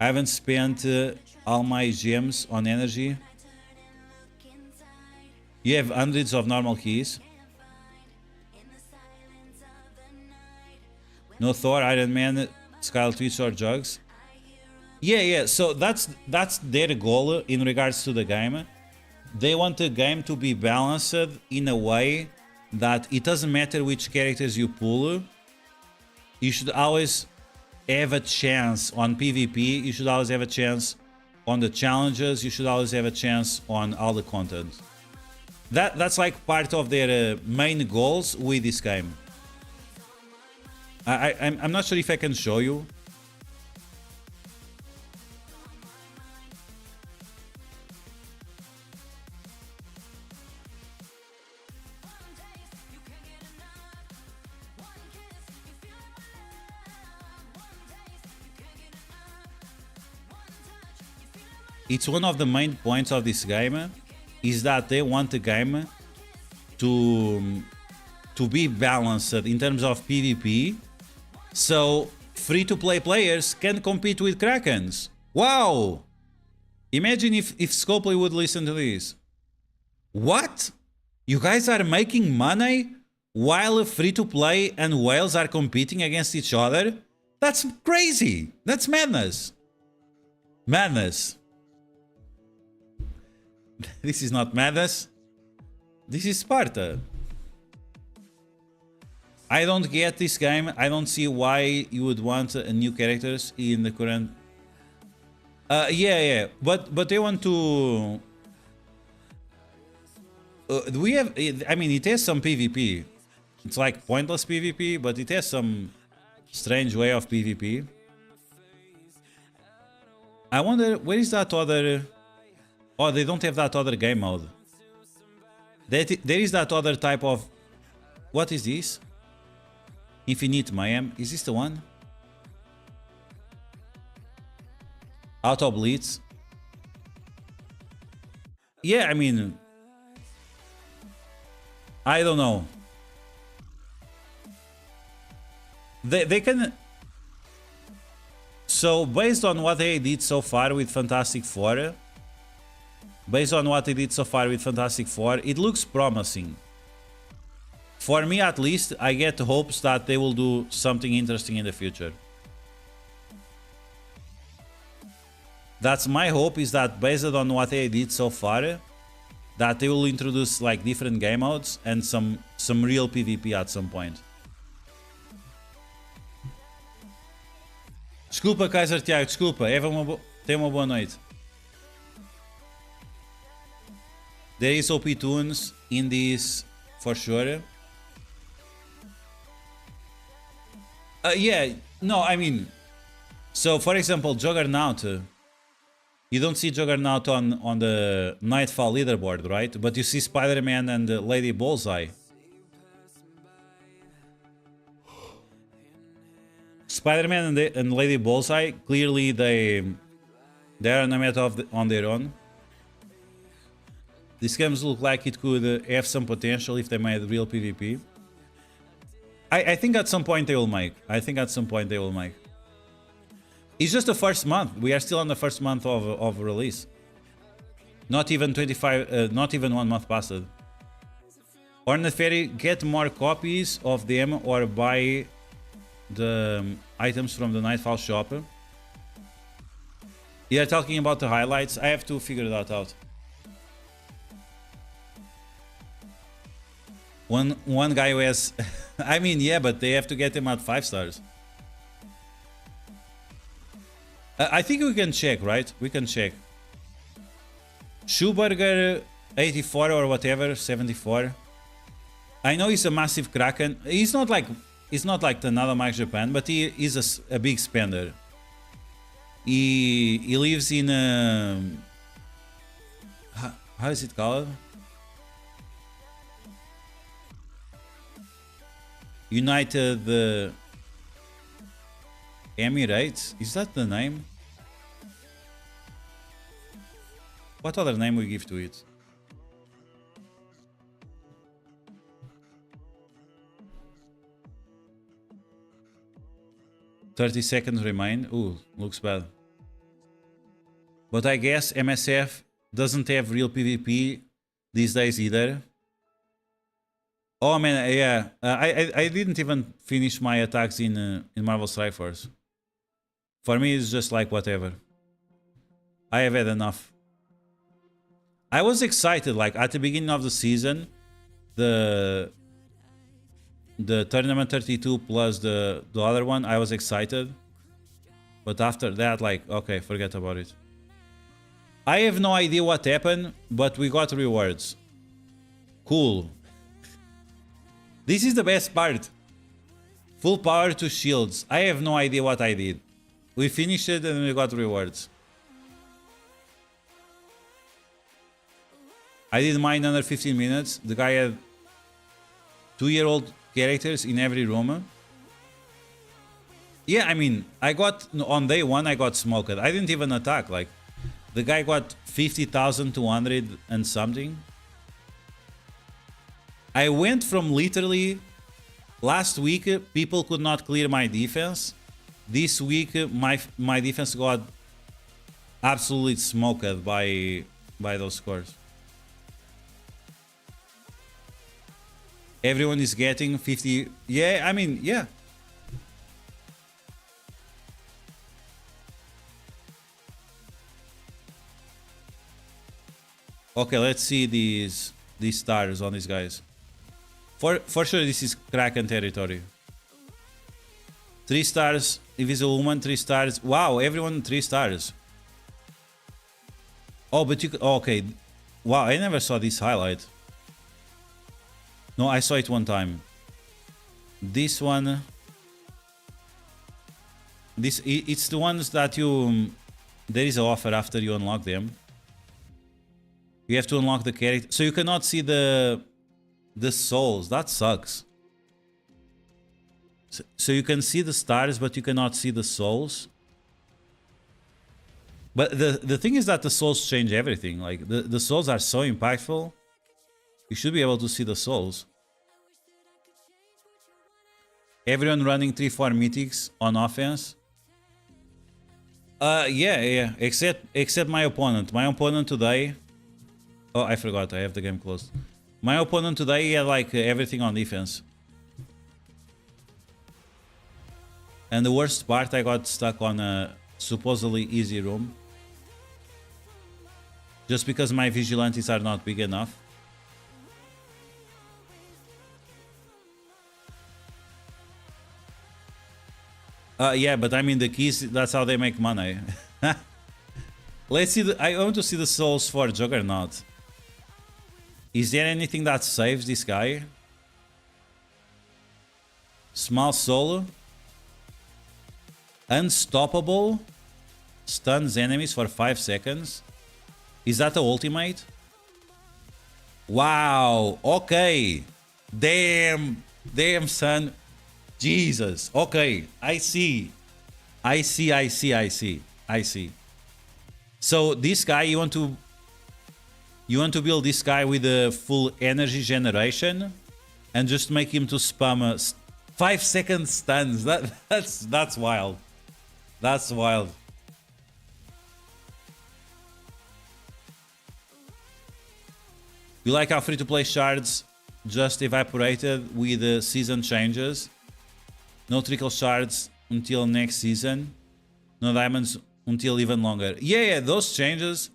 I haven't spent all my gems on energy. You have hundreds of normal keys. No Thor, Iron Man, Skyl Twitch or Jugs. Yeah. So that's their goal in regards to the game. They want the game to be balanced in a way that it doesn't matter which characters you pull. You should always have a chance on PvP. You should always have a chance on the challenges. You should always have a chance on all the content. That's like part of their main goals with this game. I'm not sure if I can show you. It's one of the main points of this game is that they want the game to be balanced in terms of PvP, so free-to-play players can compete with Krakens. Wow! Imagine if Scopely would listen to this. What? You guys are making money while free-to-play and whales are competing against each other? That's crazy! That's madness! Madness. This is not madness. This is Sparta. I don't get this game. I don't see why you would want new characters in the current. Yeah. But they want to. We have. I mean, it has some PvP. It's like pointless PvP, but it has some strange way of PvP. I wonder where is that other. Oh, they don't have that other game mode. There is that other type of... What is this? Infinite Mayhem. Is this the one? Auto Blitz. Yeah, I mean... I don't know. They can... So, based on what they did so far with Fantastic Four... Based on what they did so far with Fantastic Four, it looks promising. For me at least, I get hopes that they will do something interesting in the future. That's my hope, is that based on what they did so far, that they will introduce like different game modes and some real PvP at some point. Desculpa, Kaiser Tiago, desculpa. Tenha uma boa noite. There is OP tunes in this for sure. Yeah, no, I mean, so for example, Juggernaut, you don't see Juggernaut on the Nightfall leaderboard, right? But you see Spider-Man and Lady Bullseye. Spider-Man and Lady Bullseye, clearly they are on a meta on their own. These games look like it could have some potential if they made real PvP. I think at some point they will make. It's just the first month. We are still on the first month of release. Not even 1 month past it. Hornet Fairy, get more copies of them or buy the items from the Nightfall shop. You're talking about the highlights. I have to figure that out. One guy who has I mean, yeah, but they have to get him at 5 stars. I think we can check, right? We can check. Schuberger 84 or whatever, 74. I know he's a massive Kraken. He's not like the another Mike Japan, but he is a big spender. He lives in how is it called? United Emirates. Is that the name? What other name we give to it? "30 seconds remain." Ooh, looks bad. But I guess MSF doesn't have real PvP these days either. Oh man, yeah. I didn't even finish my attacks in Marvel Strike Force. For me, it's just like whatever. I have had enough. I was excited, like at the beginning of the season, the tournament 32 plus the other one, I was excited. But after that, like, okay, forget about it. I have no idea what happened, but we got rewards. Cool. This is the best part. Full power to shields. I have no idea what I did. We finished it and we got rewards. I did mine under 15 minutes. The guy had 2-year-old characters in every room. Yeah, I mean, I got on day 1 I got smoked. I didn't even attack. Like, the guy got 50,200 and something. I went from literally last week people could not clear my defense. This week my defense got absolutely smoked by those scores. Everyone is getting 50. Yeah, I mean, yeah. Okay, let's see these stars on these guys. For sure, this is Kraken territory. 3 stars, Invisible Woman, 3 stars. Wow, everyone 3 stars. Oh, but you could, okay. Wow, I never saw this highlight. No, I saw it one time. This one. It's the ones that you. There is an offer after you unlock them. You have to unlock the character, so you cannot see the souls. That sucks. So you can see the stars, but you cannot see the souls. But the thing is that the souls change everything. Like the souls are so impactful. You should be able to see the souls. Everyone running 3-4 mythics on offense. Yeah. Except my opponent. My opponent today. Oh, I forgot. I have the game closed. My opponent today had like everything on defense. And the worst part, I got stuck on a supposedly easy room. Just because my vigilantes are not big enough. Yeah, but I mean the keys, that's how they make money. Let's see, I want to see the souls for Juggernaut. Is there anything that saves this guy? Small soul. Unstoppable. Stuns enemies for 5 seconds. Is that the ultimate? Wow. Okay. Damn. Damn, son. Jesus. Okay. I see. So this guy, you want to build this guy with a full energy generation and just make him to spam 5-second stuns. That's wild. That's wild. You like how free-to-play shards just evaporated with the season changes? No trickle shards until next season. No diamonds until even longer. Yeah, those changes.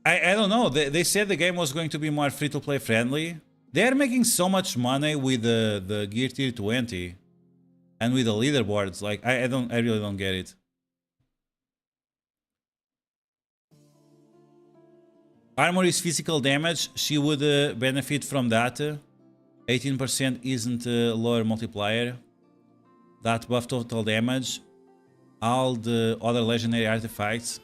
I don't know. They said the game was going to be more free-to-play friendly. They're making so much money with the Gear Tier 20 and with the leaderboards. Like I really don't get it. Armor is physical damage. She would benefit from that. 18% isn't a lower multiplier. That buff total damage. All the other legendary artifacts.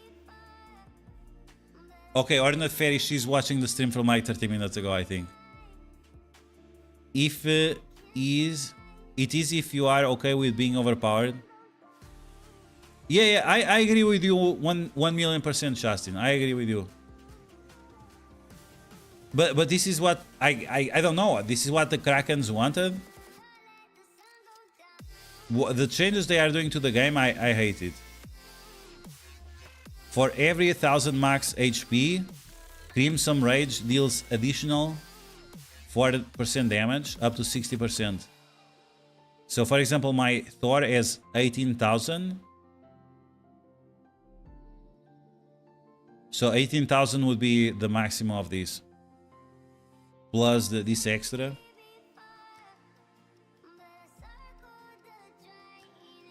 Okay, Ordinate Fairy, she's watching the stream from like 30 minutes ago, I think. If it is if you are okay with being overpowered. Yeah, I agree with you 1,000,000%, Justin. I agree with you. But this is what I don't know. This is what the Krakens wanted. The changes they are doing to the game, I hate it. For every 1000 max HP, Crimson Rage deals additional 40% damage up to 60%. So for example, my Thor has 18,000. So 18,000 would be the maximum of this. Plus this extra.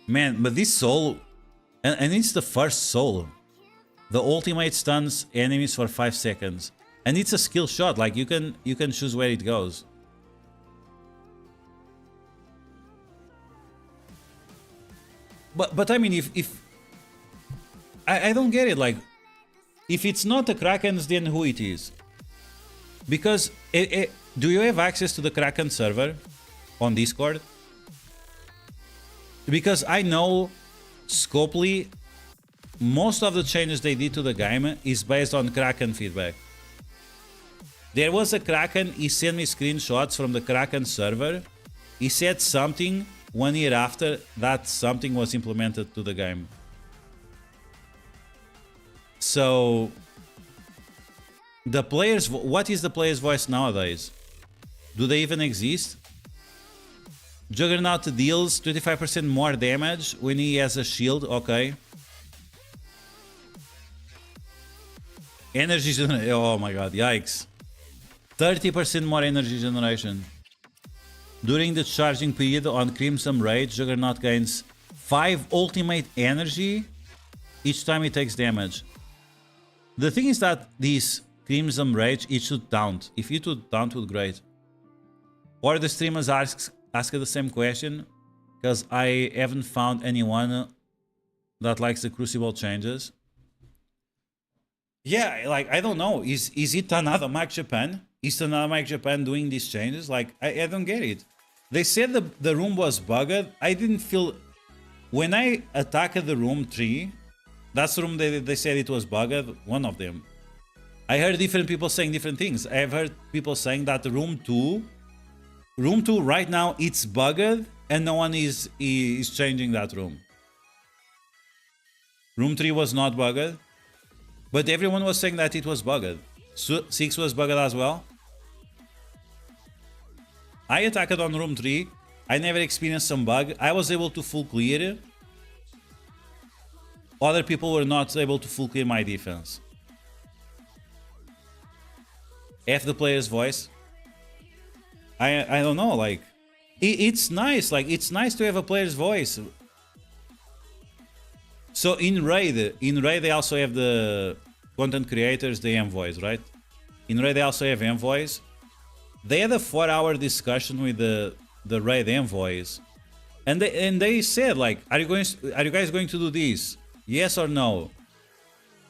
Man, but this soul, and it's the first soul. The ultimate stuns enemies for 5 seconds. And it's a skill shot, like you can choose where it goes. But I mean, if I don't get it, like if it's not the Krakens, then who it is? Because do you have access to the Kraken server on Discord? Because I know Scopely, most of the changes they did to the game is based on Kraken feedback. There was a Kraken, he sent me screenshots from the Kraken server. He said something 1 year after that something was implemented to the game. So the players, what is the player's voice nowadays? Do they even exist? Juggernaut deals 25% more damage when he has a shield, okay. Energy generation, oh my god, yikes. 30% more energy generation. During the charging period on Crimson Rage, Juggernaut gains 5 ultimate energy each time he takes damage. The thing is that this Crimson Rage, it should taunt. If it would taunt, would great. Or the streamers ask the same question, because I haven't found anyone that likes the Crucible changes. Yeah, like, I don't know. Is it another Mike Japan? Is another Mike Japan doing these changes? Like, I don't get it. They said the room was bugged. I didn't feel... When I attacked the room 3, that's the room they said it was bugged, one of them. I heard different people saying different things. I've heard people saying that the room 2 right now, it's bugged and no one is changing that room. Room 3 was not bugged, but everyone was saying that it was bugged. 6 was bugged as well. I attacked on room 3. I never experienced some bug. I was able to full clear. Other people were not able to full clear my defense. F the player's voice. I don't know, like it's nice, like it's nice to have a player's voice. So in Raid they also have the content creators, the envoys, right? In Raid they also have envoys. They had a 4-hour discussion with the Raid envoys, and they said like, are you guys going to do this? Yes or no?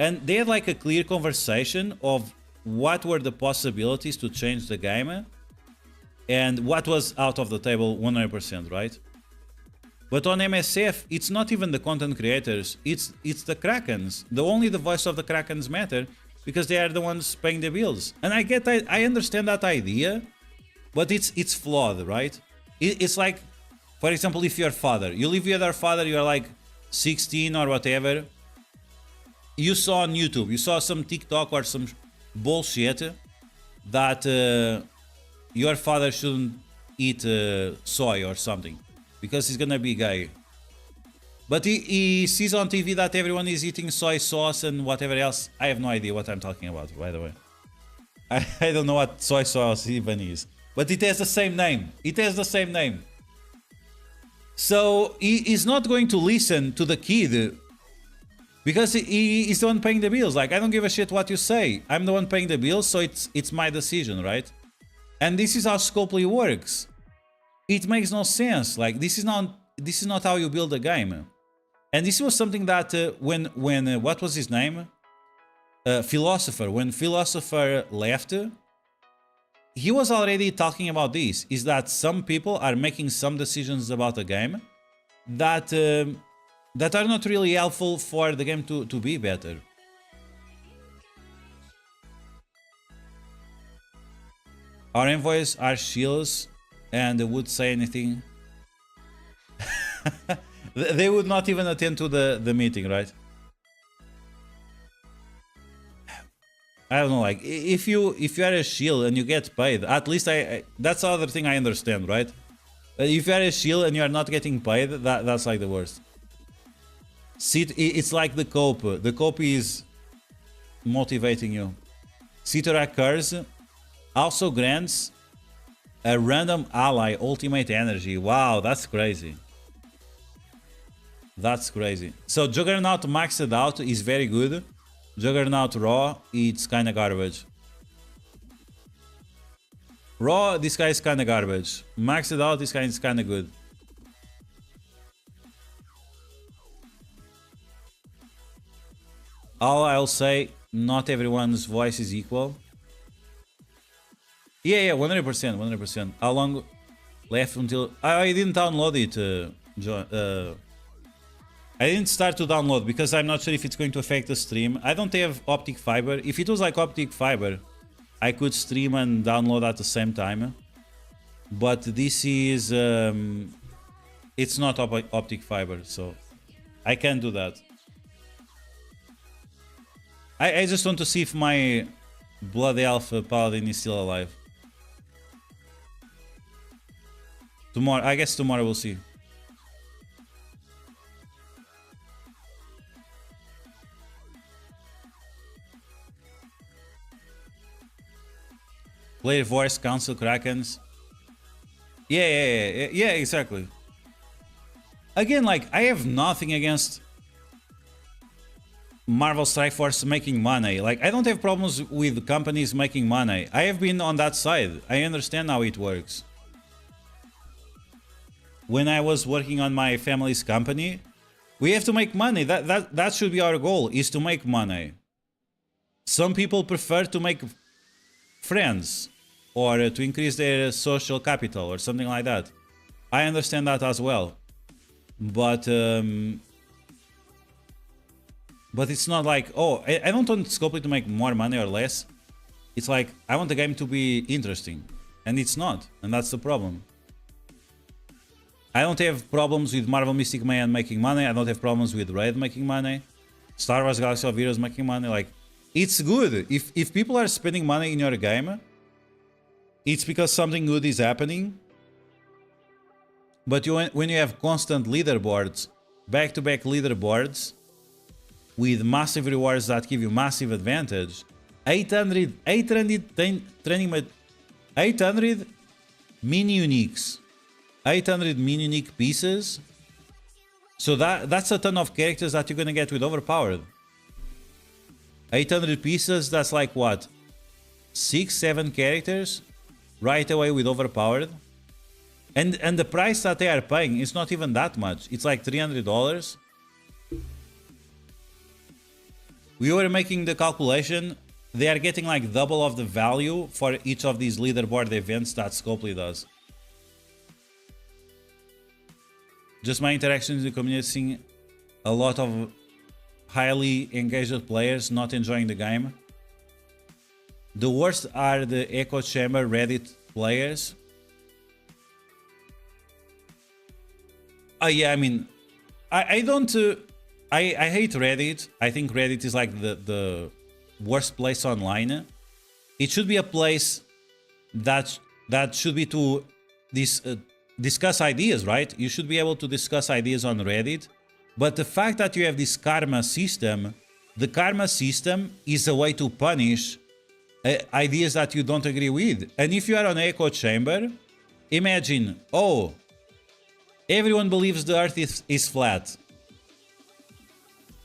And they had like a clear conversation of what were the possibilities to change the game and what was out of the table 100%, right? But on MSF, it's not even the content creators, it's the Krakens. Only the voice of the Krakens matter because they are the ones paying the bills. And I understand that idea, but it's flawed, right? It's like, for example, if your father, you live with your father, you're like 16 or whatever, you saw on YouTube, you saw some TikTok or some bullshit that your father shouldn't eat soy or something because he's gonna be gay. But he sees on TV that everyone is eating soy sauce and whatever else. I have no idea what I'm talking about, by the way. I don't know what soy sauce even is. But it has the same name. It has the same name. So he's not going to listen to the kid because he's the one paying the bills. Like, I don't give a shit what you say. I'm the one paying the bills, so it's my decision, right? And this is how Scopely works. It makes no sense. Like, this is not how you build a game. And this was something that when what was his name? Philosopher. When Philosopher left, he was already talking about this. Is that some people are making some decisions about the game that that are not really helpful for the game to be better. Our envoys are shields and would say anything. They would not even attend to the meeting, right? I don't know, like, if you are a shield and you get paid, at least that's the other thing I understand, right? If you are a shield and you are not getting paid, that's like the worst. See, it's like the cope. The cope is motivating you. Citra Curse also grants a random ally ultimate energy. Wow, that's crazy. That's crazy. So Juggernaut maxed out is very good. Juggernaut Raw, it's kinda garbage. Raw, this guy is kinda garbage. Maxed out, this guy is kinda good. All I'll say, not everyone's voice is equal. Yeah, 100%, 100%. How long left until... I didn't download it, I didn't start to download because I'm not sure if it's going to affect the stream. I don't have optic fiber. If it was like optic fiber, I could stream and download at the same time. But this is... it's not optic fiber, so I can't do that. I just want to see if my Blood Elf Paladin is still alive. Tomorrow, I guess tomorrow we'll see. Player voice, council, Krakens. Yeah, exactly. Again, like, I have nothing against Marvel Strike Force making money. Like, I don't have problems with companies making money. I have been on that side. I understand how it works. When I was working on my family's company, we have to make money. That should be our goal, is to make money. Some people prefer to make friends or to increase their social capital or something like that. I understand that as well. But it's not like, oh, I don't want Scopely to make more money or less. It's like, I want the game to be interesting. And it's not. And that's the problem. I don't have problems with Marvel Mystic Mayhem making money. I don't have problems with Raid making money. Star Wars Galaxy of Heroes making money. Like, it's good. If people are spending money in your game, it's because something good is happening. But when you have constant leaderboards, back-to-back leaderboards, with massive rewards that give you massive advantage, 800 mini uniques, 800 mini unique pieces. So that's a ton of characters that you're gonna get with Overpowered. 800 pieces, that's like what? 6-7 characters right away with Overpowered. And the price that they are paying is not even that much. It's like $300. We were making the calculation. They are getting like double of the value for each of these leaderboard events that Scopely does. Just my interactions in the community, seeing a lot of highly engaged players not enjoying the game. The worst are the echo chamber Reddit players. Yeah, I mean, I don't... I hate Reddit. I think Reddit is like the worst place online. It should be a place that should be to discuss ideas, right? You should be able to discuss ideas on Reddit. But the fact that you have this karma system, the karma system is a way to punish ideas that you don't agree with. And if you are on echo chamber, imagine, oh, everyone believes the earth is flat.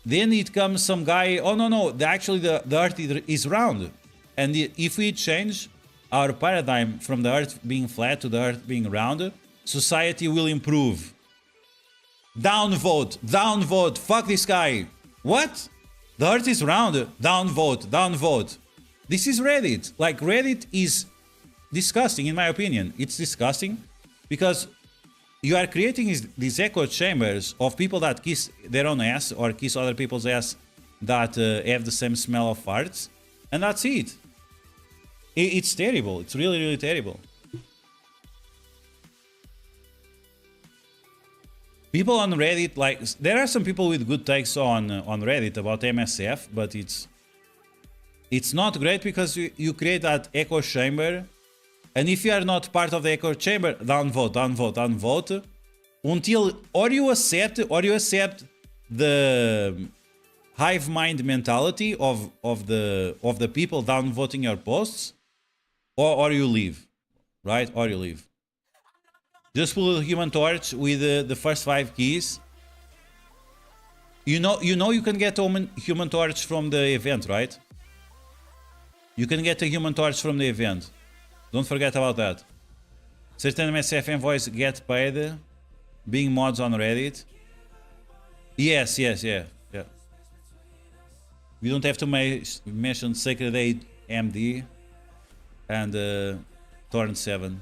Then it comes some guy, oh no, actually the earth is round. And if we change our paradigm from the earth being flat to the earth being round, society will improve. Downvote, fuck this guy. What? The earth is round, downvote. This is Reddit. Like, Reddit is disgusting, in my opinion. It's disgusting because you are creating these echo chambers of people that kiss their own ass or kiss other people's ass that have the same smell of farts. And that's it. It's terrible. It's really, really terrible. People on Reddit, like, there are some people with good takes on Reddit about MSF, but it's not great because you create that echo chamber. And if you are not part of the echo chamber, downvote, until or you accept the hive mind mentality of the people downvoting your posts, or you leave, right? Or you leave. Just pull the Human Torch with the first 5 keys. You know you can get Human Torch from the event, right? You can get a Human Torch from the event. Don't forget about that. Certain MSF envoys get paid being mods on Reddit. Yes, yeah. We don't have to mention Sacred 8 MD and Torn 7.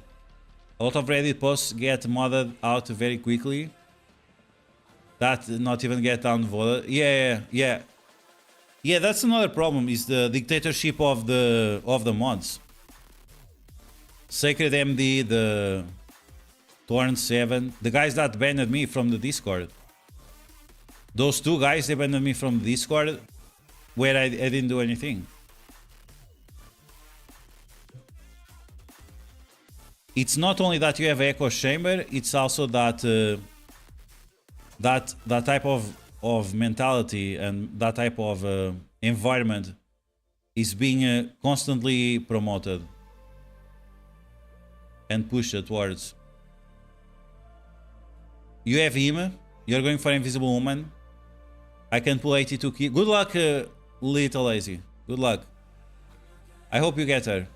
A lot of Reddit posts get modded out very quickly. That not even get downvoted. Yeah, that's another problem, is the dictatorship of the mods. Sacred MD, the Torn 7, the guys that banned me from the Discord. Those 2 guys, they banned me from the Discord where I didn't do anything. It's not only that you have echo chamber, it's also that that type of mentality and that type of environment is being constantly promoted and pushed towards. You have him, you're going for Invisible Woman. I can pull 82 key. Good luck, Little Lazy. Good luck. I hope you get her.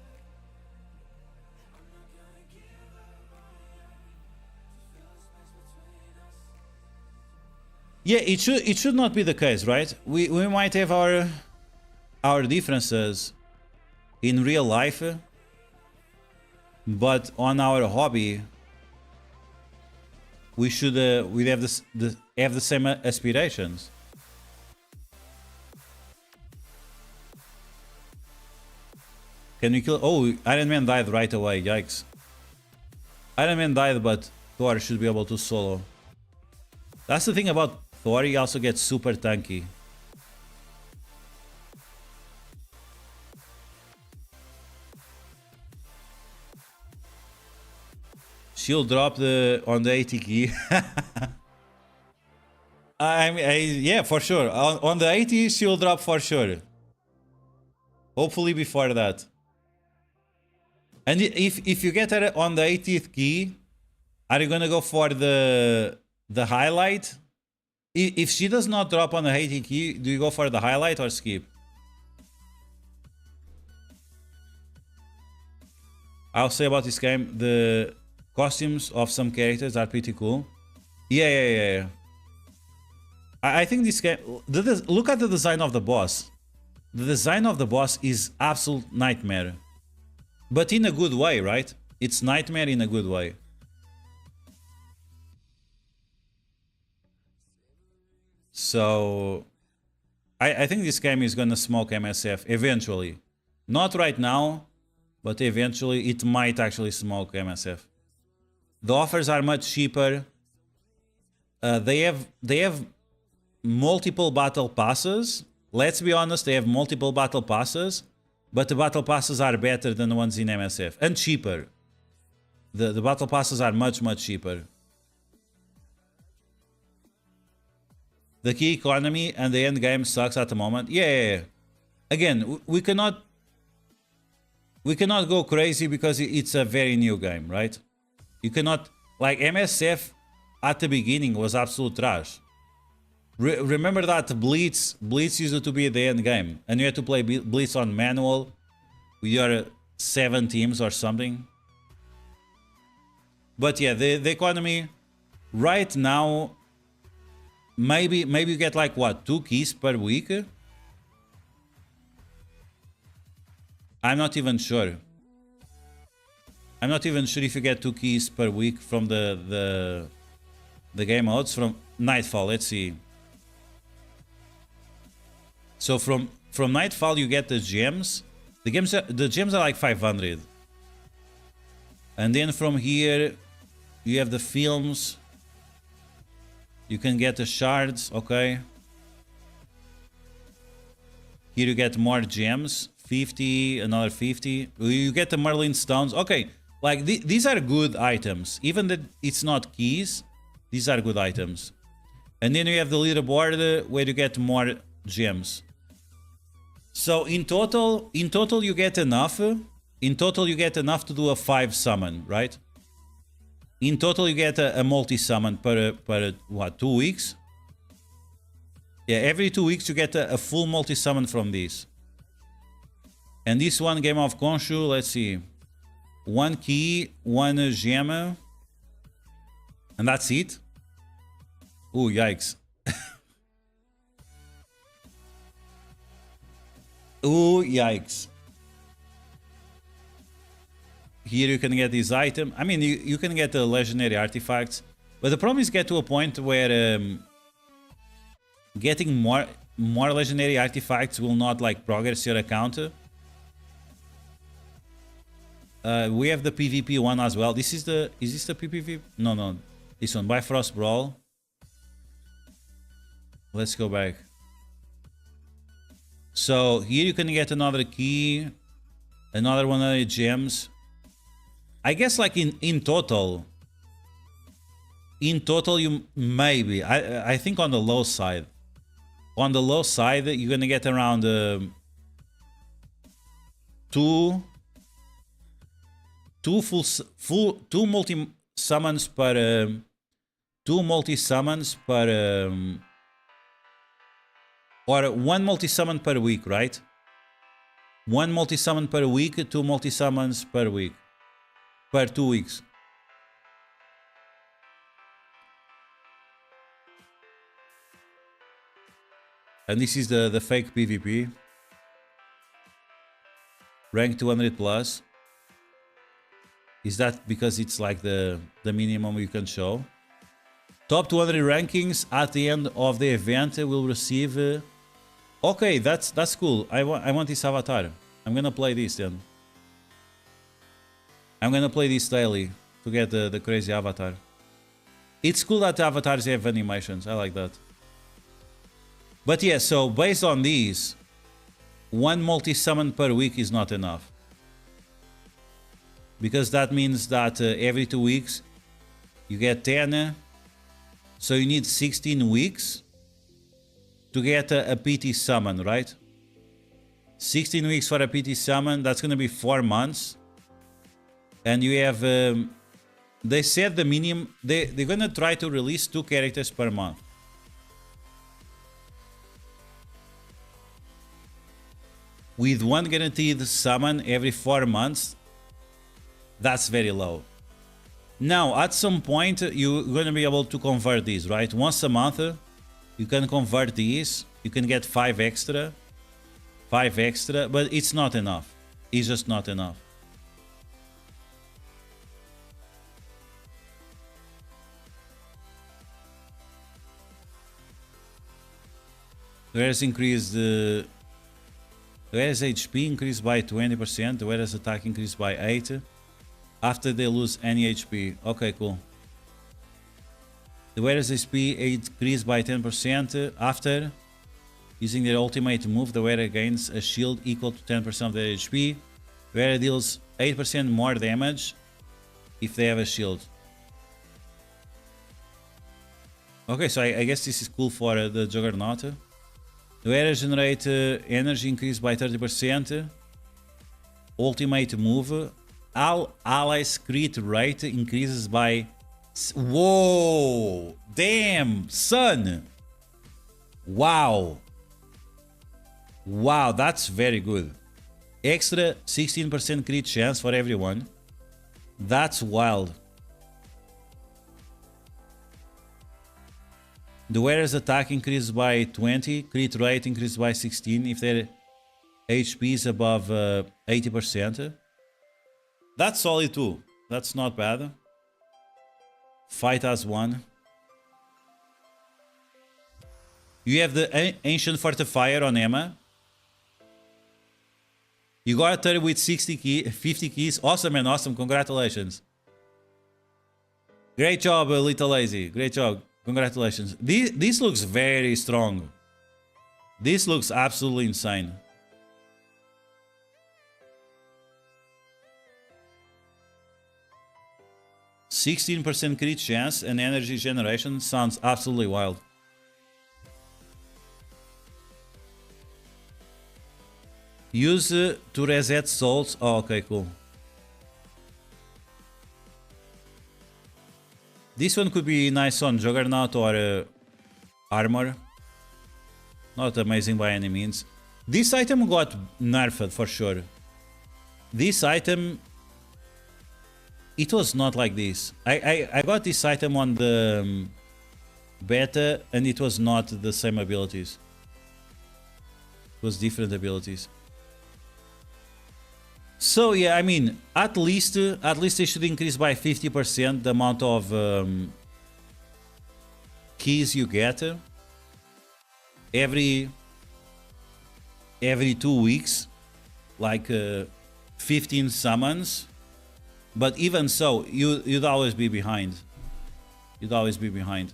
Yeah, it should not be the case, right? We might have our differences in real life, but on our hobby, we should we have the same aspirations. Can we kill? Oh, Iron Man died right away. Yikes! Iron Man died, but Thor should be able to solo. That's the thing about Thor. He also gets super tanky. She'll drop on the 80 key. Yeah, for sure. On the 80, she'll drop for sure. Hopefully before that. And if you get her on the 80th key, are you gonna go for the highlight? If she does not drop on the 80th key, do you go for the highlight or skip? I'll say about this game, the costumes of some characters are pretty cool. Yeah. I think this game... Look at the design of the boss. The design of the boss is absolute nightmare. But in a good way, right? It's nightmare in a good way. So... I think this game is gonna smoke MSF eventually. Not right now, but eventually it might actually smoke MSF. The offers are much cheaper. They have multiple battle passes. Let's be honest, they have multiple battle passes, but the battle passes are better than the ones in MSF and cheaper. The battle passes are much cheaper. The key economy and the end game sucks at the moment. Yeah. Again, we cannot we cannot go crazy because it's a very new game, right? You cannot, like MSF at the beginning was absolute trash. Remember that Blitz used to be the end game, and you had to play Blitz on manual with your 7 teams or something. But yeah, the economy right now, maybe you get like what, 2 keys per week? I'm not even sure. I'm not even sure if you get 2 keys per week from the game modes from Nightfall. Let's see. So from Nightfall you get the gems. The gems are like 500. And then from here you have the films. You can get the shards, okay. Here you get more gems, 50, another 50. You get the Merlin stones. Okay, like these are good items. Even that it's not keys, these are good items. And then you have the leaderboard where you get more gems. So in total you get enough. In total you get enough to do a 5 summon, right? In total you get a multi-summon per what, 2 weeks? Yeah, every 2 weeks you get a full multi-summon from this. And this one, Game of Khonshu, let's see. 1 key, 1 gem. And that's it? Ooh, yikes. Ooh, yikes. Here you can get this item. I mean, you can get the legendary artifacts. But the problem is get to a point where getting more legendary artifacts will not like progress your account. We have the PvP one as well. This is the... Is this the PvP? No. This one, Bifrost Brawl. Let's go back. So here you can get another key, another 100 gems. I guess like in total you maybe, I think on the low side. On the low side you're gonna get around 2 multi summons per 2 multi summons per or 1 multi-summon per week, right? 1 multi-summon per week, 2 multi-summons per week. Per 2 weeks. And this is the fake PvP. Rank 200 plus. Is that because it's like the minimum you can show? Top 200 rankings at the end of the event will receive... Okay, that's cool. I want this avatar. I'm gonna play this then. I'm gonna play this daily to get the crazy avatar. It's cool that the avatars have animations. I like that. But yeah, so based on these, 1 multi-summon per week is not enough. Because that means that every 2 weeks you get 10. So you need 16 weeks to get a PT summon, right? 16 weeks for a PT summon, that's gonna be 4 months. And you have, they said the minimum, they're gonna try to release 2 characters per month. With 1 guaranteed summon every 4 months, that's very low. Now, at some point, you're gonna be able to convert these, right? Once a month, you can convert these. You can get 5 extra. 5 extra, but it's not enough. It's just not enough. Whereas increased whereas HP increased by 20%, whereas attack increased by 8 after they lose any HP. Okay, cool. The wearer's HP increased by 10% after using their ultimate move. The wearer gains a shield equal to 10% of their HP. The wearer deals 8% more damage if they have a shield. Okay, so I guess this is cool for the Juggernaut. The wearer generate energy increased by 30%. ultimate move, all allies crit rate increases by... Whoa! Damn, son! Wow! Wow, that's very good. Extra 16% crit chance for everyone. That's wild. The wearer's attack increases by 20, crit rate increases by 16 if their HP is above 80%. That's solid too. That's not bad. Fight as one. You have the Ancient Fortifier on Emma. You got 30 with 50 keys. Awesome, man. Awesome. Congratulations. Great job, Little Lazy. Great job. Congratulations. This looks very strong. This looks absolutely insane. %16% crit chance and energy generation sounds absolutely wild. Use to reset souls. Oh, okay, cool. This one could be nice on Juggernaut or Armor. Not amazing by any means. This item got nerfed for sure. This item... It was not like this. I got this item on the beta and it was not the same abilities. It was different abilities. So yeah, I mean, at least they should increase by 50% the amount of keys you get every 2 weeks, like 15 summons. But even so, you'd always be behind. You'd always be behind.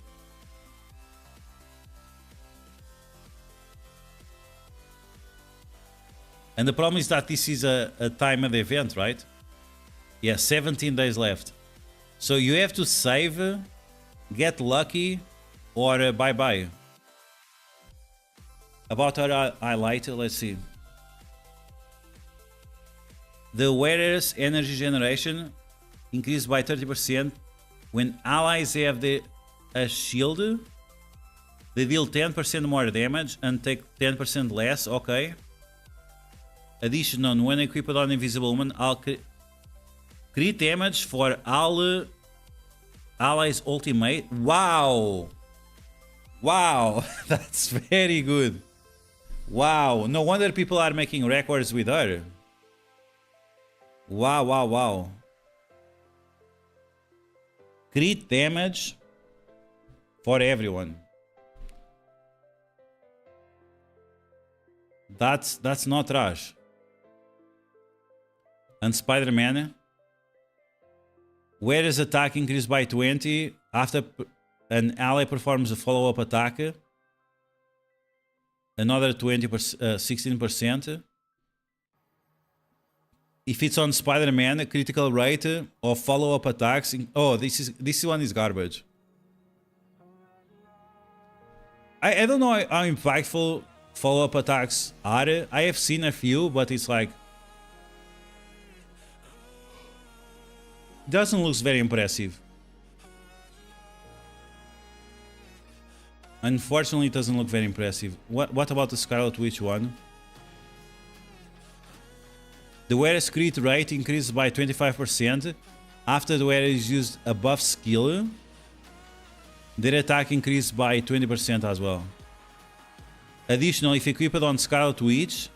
And the problem is that this is a timed event, right? Yeah, 17 days left. So you have to save, get lucky, or bye-bye. About our highlight, let's see. The wearer's energy generation increased by 30% when allies have a shield. They deal 10% more damage and take 10% less. Okay. Additional, when equipped on Invisible Woman, I'll crit damage for all allies ultimate. Wow. Wow. That's very good. Wow. No wonder people are making records with her. Wow, wow, wow. Crit damage for everyone. That's not trash. And Spider-Man, where is attack increased by 20 after an ally performs a follow-up attack? Another 16%. If it's on Spider-Man, a critical rate of follow-up attacks. Oh, this one is garbage. I don't know how impactful follow-up attacks are. I have seen a few, but it's like doesn't look very impressive. Unfortunately, it doesn't look very impressive. What about the Scarlet Witch one? The wearer's crit rate increases by 25% after the wearer is used above skill. Their attack increased by 20% as well. Additionally, if equipped on Scarlet Witch,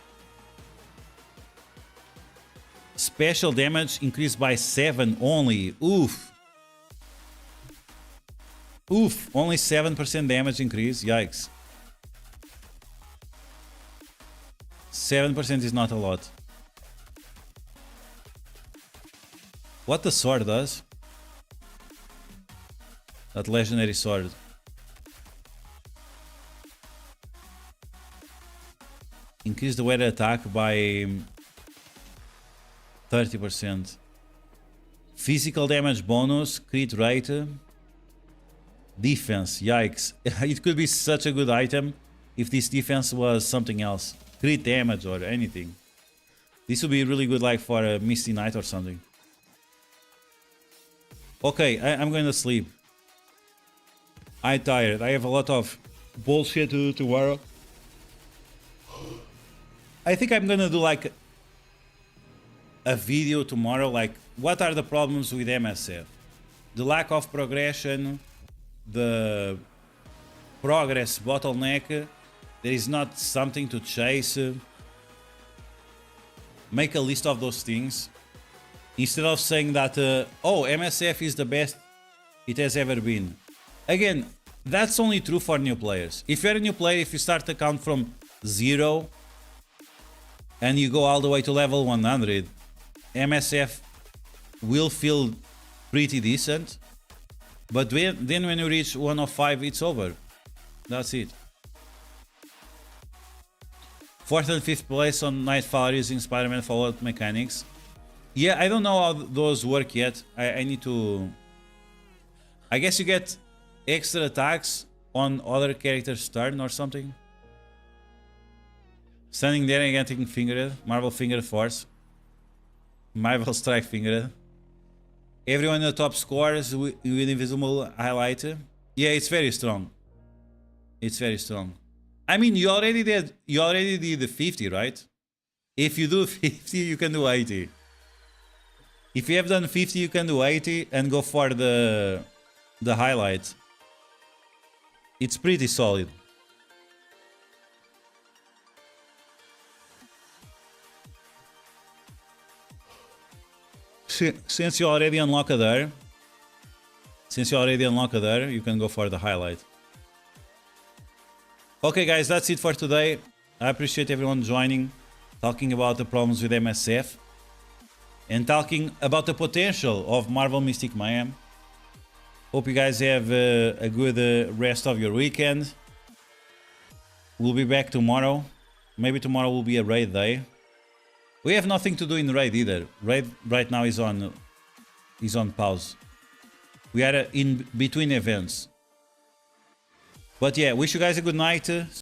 special damage increased by 7 only. Oof. Oof. Only 7% damage increase. Yikes. 7% is not a lot. What the sword does? That legendary sword. Increase the weather attack by 30%. Physical damage bonus, crit rate, defense. Yikes. It could be such a good item if this defense was something else. Crit damage or anything. This would be really good like for a misty night or something. Okay, I'm going to sleep. I'm tired. I have a lot of bullshit to do tomorrow. I think I'm gonna do like a video tomorrow, like what are the problems with MSF? The lack of progression, the progress bottleneck, there is not something to chase. Make a list of those things. Instead of saying that, oh, MSF is the best it has ever been. Again, that's only true for new players. If you're a new player, if you start the count from 0 and you go all the way to level 100, MSF will feel pretty decent. But then when you reach 105, it's over. That's it. 4th and 5th place on Nightfall using Spider-Man Fallout mechanics. Yeah, I don't know how those work yet. I need to... I guess you get extra attacks on other characters' turn or something. Standing there and getting fingered. Marvel Fingered Force. Marvel Strike Fingered. Everyone in the top scores with invisible highlight. Yeah, it's very strong. It's very strong. I mean, you already did the 50, right? If you do 50, you can do 80. If you have done 50, you can do 80 and go for the highlights. It's pretty solid. Since you already unlock a there, you can go for the highlight. Okay guys, that's it for today. I appreciate everyone joining, talking about the problems with MSF, and talking about the potential of Marvel Mystic Mayhem. Hope you guys have a good rest of your weekend. We'll be back tomorrow. Maybe tomorrow will be a raid day. We have nothing to do in raid either. Raid right now is on pause. We are in between events. But yeah, wish you guys a good night.